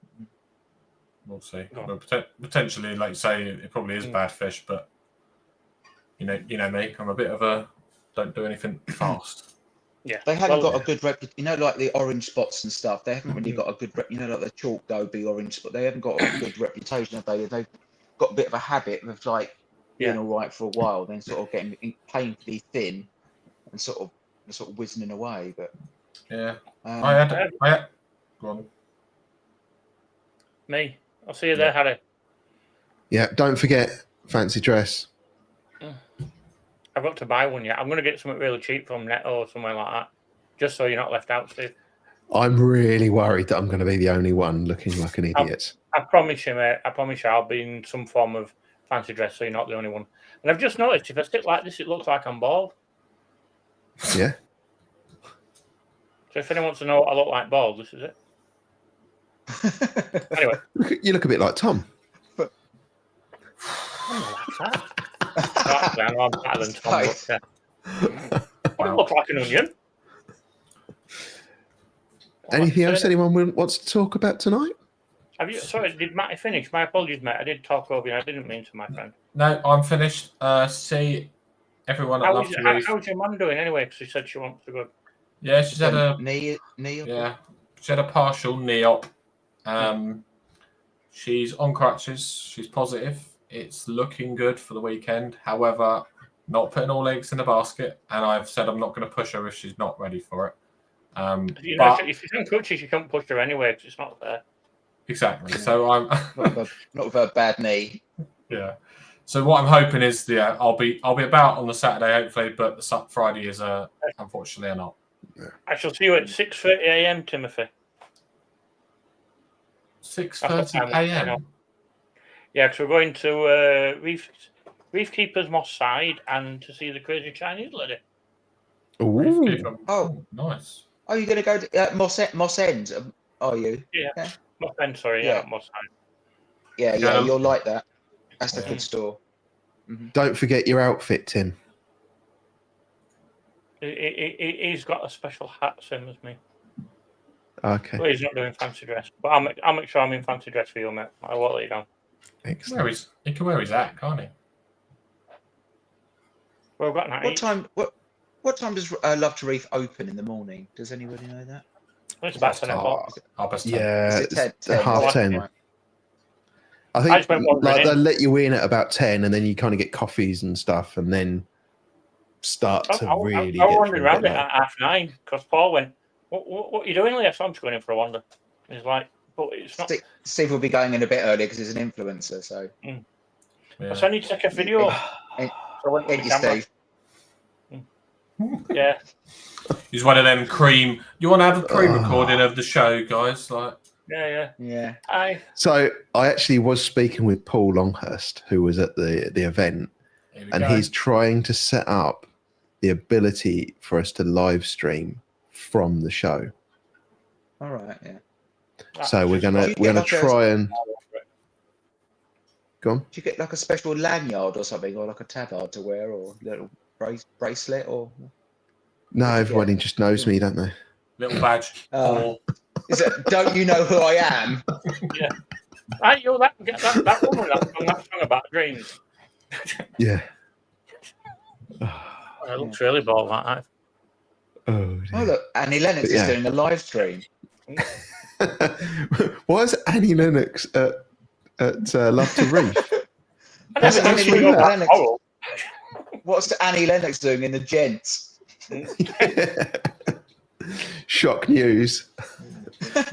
we'll see. Well, potentially, like you say, it probably is bad fish, but you know me, I'm a bit of a don't do anything fast. Yeah, they haven't got a good reputation. You know, like the orange spots and stuff. They haven't really got a good, like the chalk goby orange spot. They haven't got a good reputation, have they? They've got a bit of a habit of like being all right for a while, then sort of getting painfully thin and sort of whizzing away. But yeah, I had. Go on. Me, I'll see you there, Harry. Yeah, don't forget fancy dress. I've got to buy one yet. I'm going to get something really cheap from Netto or somewhere like that, just so you're not left out, Steve. I'm really worried that I'm going to be the only one looking like an idiot. I promise you, mate. I promise you, I'll be in some form of fancy dress, so you're not the only one. And I've just noticed if I sit like this, it looks like I'm bald. Yeah. So if anyone wants to know what I look like bald, this is it. Anyway, you look a bit like Tom. I know I'm better than Tom. I look like an onion. Anything else anyone wants to talk about tonight? Sorry, did Matty finish? My apologies, mate. I did talk over you. I didn't mean to, my friend. No, I'm finished. See everyone at Love to Reef. How's your mum doing anyway? Because she said she wants to go. Yeah, she's had a knee. Yeah, she had a partial knee op. She's on crutches. She's positive. It's looking good for the weekend. However, not putting all eggs in the basket. And I've said I'm not going to push her if she's not ready for it. If she's on crutches, you can't push her anyway because it's not there. Exactly. So I'm not with a bad knee. Yeah. So what I'm hoping is, I'll be about on the Saturday hopefully, but the Friday is unfortunately not. Yeah. I shall see you at 6:30 a.m. Timothy. 6:30 a.m. Yeah, because we're going to Reef Keepers Moss Side and to see the crazy Chinese lady. Ooh. Oh, nice. Oh, you're going to go to Moss End? Are you? Yeah. Moss End, sorry. Yeah, Moss Side. Yeah, you'll like that. That's a good store. Mm-hmm. Don't forget your outfit, Tim. He's got a special hat, same as me. Okay. Well, he's not doing fancy dress, but I'll make sure I'm in fancy dress for you, mate. I won't let you down. Excellent. He can wear his hat, can't he? Well, I've got an What time does Love to Reef open in the morning? Does anybody know that? It's about 10 o'clock. Yeah, it's half 10. Right. I think they'll let you in at about 10, and then you kind of get coffees and stuff, and then start to really I was get wandering through a around bit it low. at 9:30 because Paul went, what are you doing, Leah? So I'm just going in for a wander. And he's like, but it's not. Steve will be going in a bit earlier because he's an influencer. So Yeah. So I need to take a video. So I went with ain't the you, camera. Steve? Yeah. He's one of them cream. You want to have a pre-recording of the show, guys? Like, Yeah. So I actually was speaking with Paul Longhurst, who was at the event, here we and go. he's trying to set up the ability for us to live stream from the show. All right. Yeah. So we're gonna try and go on. Do you get like a special lanyard or something, or like a tabard to wear, or little bracelet, or? No, What'd you everybody get? just knows me, don't they? Little badge. Paul. Is it? Don't you know who I am? Yeah. You're that woman that song about dreams. Yeah. It looks really bald like that. Oh, Oh look, Annie Lennox is doing a live stream. Why is Annie Lennox at Love to Reef? What's I never Annie knew she was that Lennox? moral. What's Annie Lennox doing in the gents? Shock news.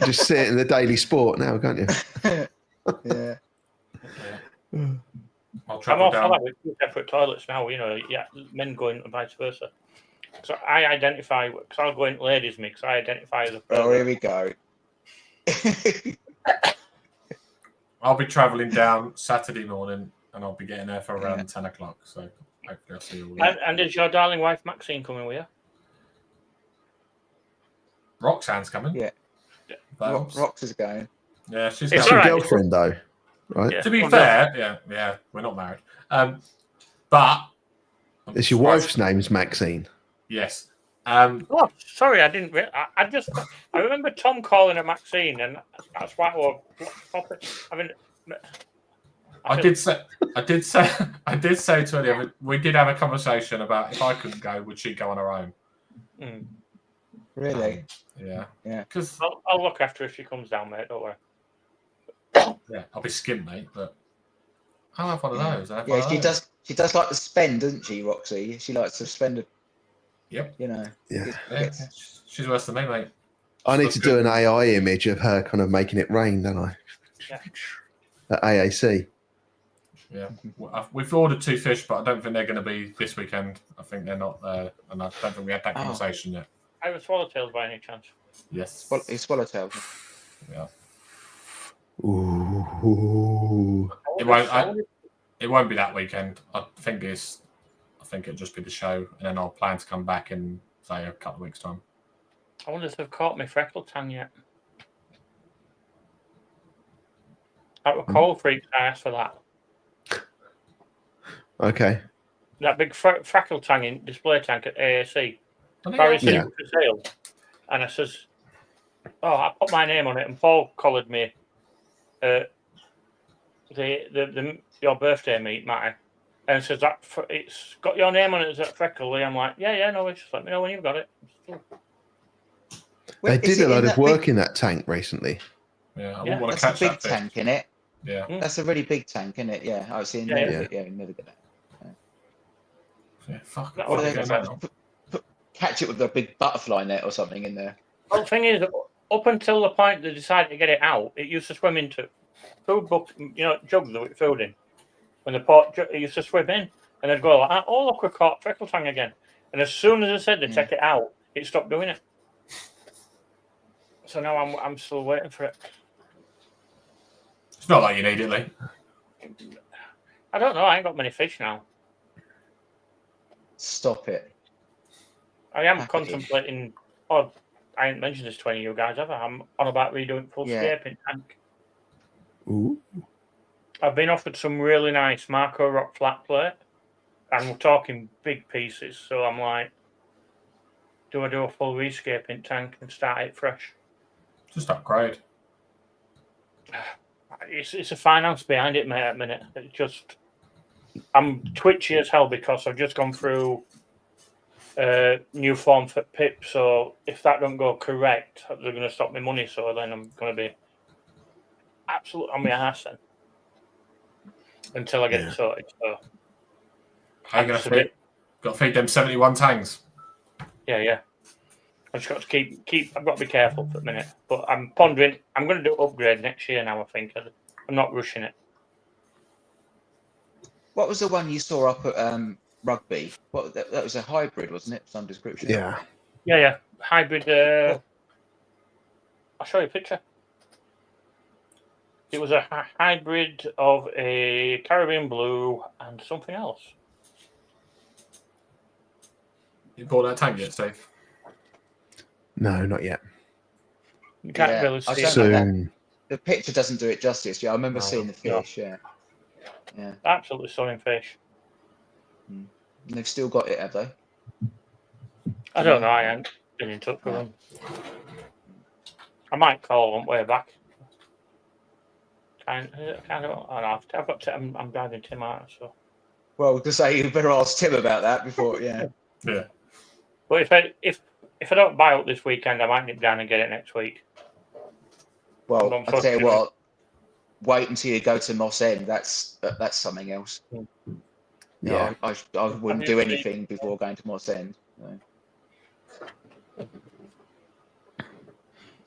Just see it in the Daily Sport now, can't you? Yeah. I'll I'm travel all down. for that with two separate toilets now, men going and vice versa. So I identify, because I'll go into ladies' mix, I identify as a Oh, here pervert. we go. I'll be travelling down Saturday morning, and I'll be getting there for around 10 o'clock. So hopefully I'll see you all. And is your darling wife Maxine coming with you? Roxanne's coming. Yeah. Vales. Rox is going. Yeah, she's It's That's coming. your all right. girlfriend, though, right? Yeah. To be Well, fair, yeah, we're not married. But It's your wife's name's Maxine. Yes. Oh, sorry, I didn't. I remember Tom calling her Maxine, and that's why I was. I did say to her the other. We did have a conversation about if I couldn't go, would she go on her own? Really? Yeah. Yeah. Because I'll look after her if she comes down, mate. Don't worry. yeah, I'll be skint, mate. But I'll have one of those. Yeah, she does. She does like to spend, doesn't she, Roxy? She likes to spend. Yep. You know. Yeah. She's worse than me, mate. I need to do an AI image of her kind of making it rain, don't I? Yeah. At AAC. Yeah, we've ordered 2 fish, but I don't think they're going to be this weekend. I think they're not there, and I don't think we had that conversation yet. I have a swallowtail by any chance? Yes. Well, it's swallowtail. Yeah. Ooh. It won't be that weekend. I think it'll just be the show, and then I'll plan to come back in say a couple of weeks' time. I wonder if they've caught me freckle tang yet. At the Cold Freaks, I asked for that. Okay. That big freckle tang display tank at AAC. Barry said it was for sale, and I says, "Oh, I put my name on it." And Paul collared me. Your birthday meet, Matty, and says that it's got your name on it. Is that freckle? I'm like, yeah, no, just let me know when you've got it. They did a lot of work in that tank recently. Yeah, I wouldn't want to That's catch a big tank, in it? Yeah. That's a really big tank, isn't it? Yeah, I've seen it. Yeah, never get that. Yeah, fuck. What are they catch it with a big butterfly net or something in there? Well, the thing is, up until the point they decided to get it out, it used to swim into food books, jugs with food in. When the pot, it used to swim in, and they'd go like, "Oh, look, we caught freckle tang again." And as soon as I said to take it out, it stopped doing it. So now I'm still waiting for it. It's not like you need it, Lee. I don't know. I ain't got many fish now. Stop it. I am contemplating. Oh, I ain't mentioned this to any of you guys ever. I'm on about redoing full scaping tank. Ooh. I've been offered some really nice Marco Rock flat plate, and we're talking big pieces. So I'm like, do I do a full rescaping tank and start it fresh? Just upgrade. It's a finance behind it, mate. At the minute, it's just I'm twitchy as hell because I've just gone through new form for PIP. So if that don't go correct, they're going to stop me money. So then I'm going to be absolutely on my ass then until I get it sorted. So How are you going to fit? Got to feed them 71 tangs. Yeah. I just got to keep. I've got to be careful for a minute. But I'm pondering. I'm going to do upgrade next year now. I think I'm not rushing it. What was the one you saw up at Rugby? What that was a hybrid, wasn't it? Some description. Yeah. Hybrid. I'll show you a picture. It was a hybrid of a Caribbean blue and something else. You bought that tank yet, Steve? No, not yet. You can't Yeah, really I see don't it. know that. Soon. The picture doesn't do it justice. Yeah, I remember No, seeing the no. fish. Yeah. Absolutely stunning fish. And they've still got it, have they? I don't know. I ain't been in touch with them. I might call on way back. I've got to, I'm driving Tim out, so. Well, to say you better ask Tim about that before. Yeah. Yeah. But if I don't buy up this weekend, I might nip down and get it next week. Well, I'm I'll tell you fucking- what. Wait until you go to Moss End. That's something else. Yeah. I wouldn't do anything before going to Moss End.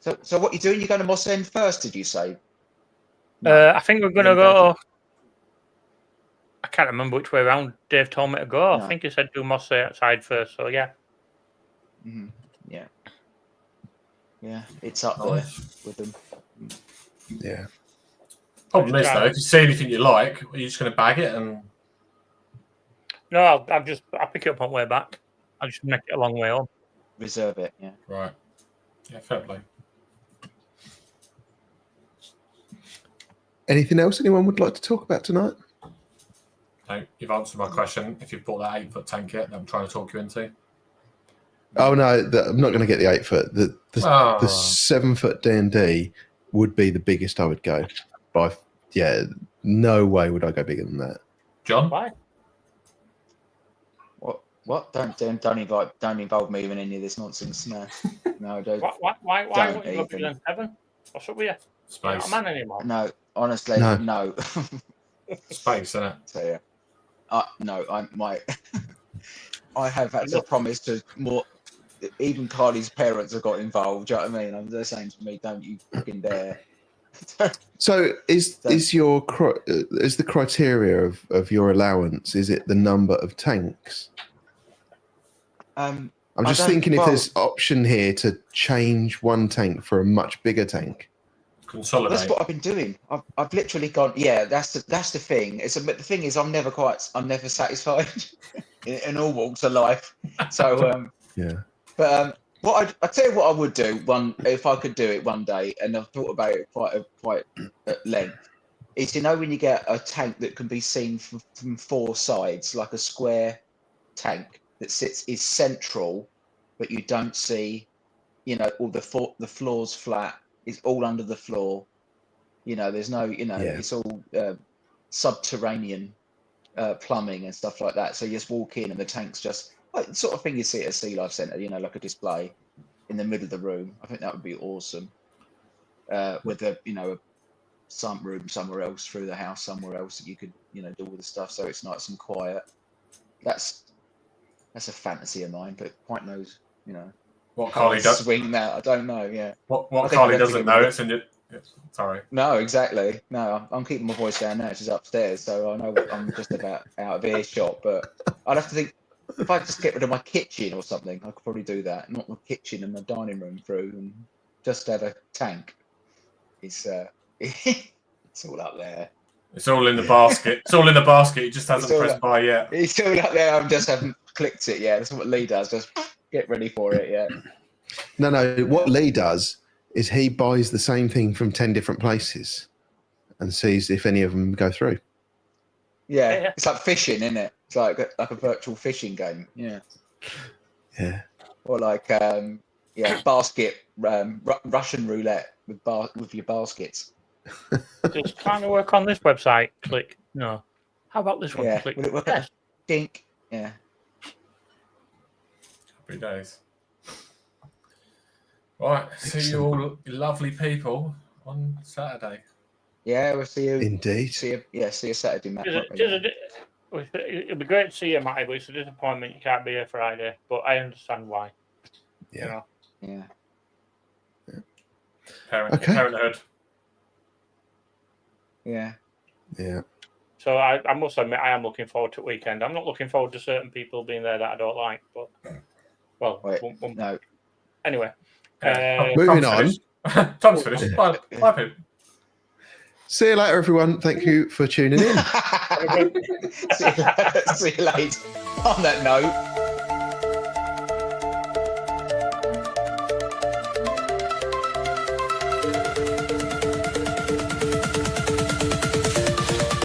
So what you doing? You going to Moss End first? Did you say? I think we're going to You're gonna go. I can't remember which way around Dave told me to go. No. I think he said do Moss outside first. So yeah. Mm-hmm. Yeah, it's up there with them. Yeah. Problem is, though, if you see anything you like, are you just going to bag it and... No, I'll pick it up on the way back. I'll just make it a long way home. Reserve it. Yeah. Right. Yeah, fair play. Anything else anyone would like to talk about tonight? No, you've answered my question. If you've bought that 8-foot tank yet that I'm trying to talk you into. Oh no, I'm not going to get the 8-foot. The Oh. 7-foot D&D would be the biggest I would go. By no way would I go bigger than that. John? Why? What? Don't involve me in any of this nonsense. No, no, don't. Why Don't wouldn't you go bigger even. than 7? What's up with you? You're Space. not a man anymore. No, honestly, No. no. Space, innit? So yeah, no, I have had to promise to more. Even Carly's parents have got involved. Do you know what I mean? They're saying to me, "Don't you fucking dare." So is the criteria of your allowance? Is it the number of tanks? I'm just thinking if there's option here to change one tank for a much bigger tank. Consolidate. That's what I've been doing. I've literally gone. Yeah, that's the thing. But the thing is, I'm never satisfied in all walks of life. So Yeah. But I tell you what I would do if I could do it one day, and I've thought about it quite at length. Is when you get a tank that can be seen from 4 sides, like a square tank that is central, but you don't see, all the floor's flat. It's all under the floor. There's no, it's all subterranean plumbing and stuff like that. So you just walk in and the tank's just like the sort of thing you see at a Sea Life Centre, like a display in the middle of the room. I think that would be awesome. With a some room somewhere else through the house, somewhere else that you could, do all the stuff so it's nice and quiet. That's a fantasy of mine, but quite knows, What how Carly to does. swing that. I don't know. Yeah. What I think Carly I'd have to doesn't get know, rid of- it's in your. Sorry. No, exactly. No, I'm keeping my voice down now. She's upstairs, so I know I'm just about out of earshot. But I'd have to think if I just get rid of my kitchen or something, I could probably do that. Not my kitchen and my dining room through, and just have a tank. It's it's all up there. It's all in the basket. It's all in the basket. It just hasn't It's all pressed up- buy yet. It's all up there. I just haven't clicked it yet. That's what Lee does. Just get ready for it. Yeah. No. What Lee does is he buys the same thing from 10 different places and sees if any of them go through. Yeah. Yeah. It's like fishing, isn't it? It's like a virtual fishing game. Yeah. Yeah. Or like basket Russian roulette with your baskets. Just trying to work on this website. Click. No. How about this one? Yeah. Click. Will it work? Yes. Dink. Yeah. Happy days. Right. See you all lovely people on Saturday. Yeah. We'll see you. Indeed. See you Saturday, Matt. Cheers, won't we? cheers, It'd be great to see you, Matty, but it's a disappointment you can't be here Friday. But I understand why. Yeah. You know. Yeah. Okay. Parenthood. Yeah. Yeah. So I must admit, I am looking forward to the weekend. I'm not looking forward to certain people being there that I don't like, but Wait, one- no. anyway. Moving on. Tom's finished. Bye, Pete. See you later, everyone. Thank you for tuning in. See you later. On that note.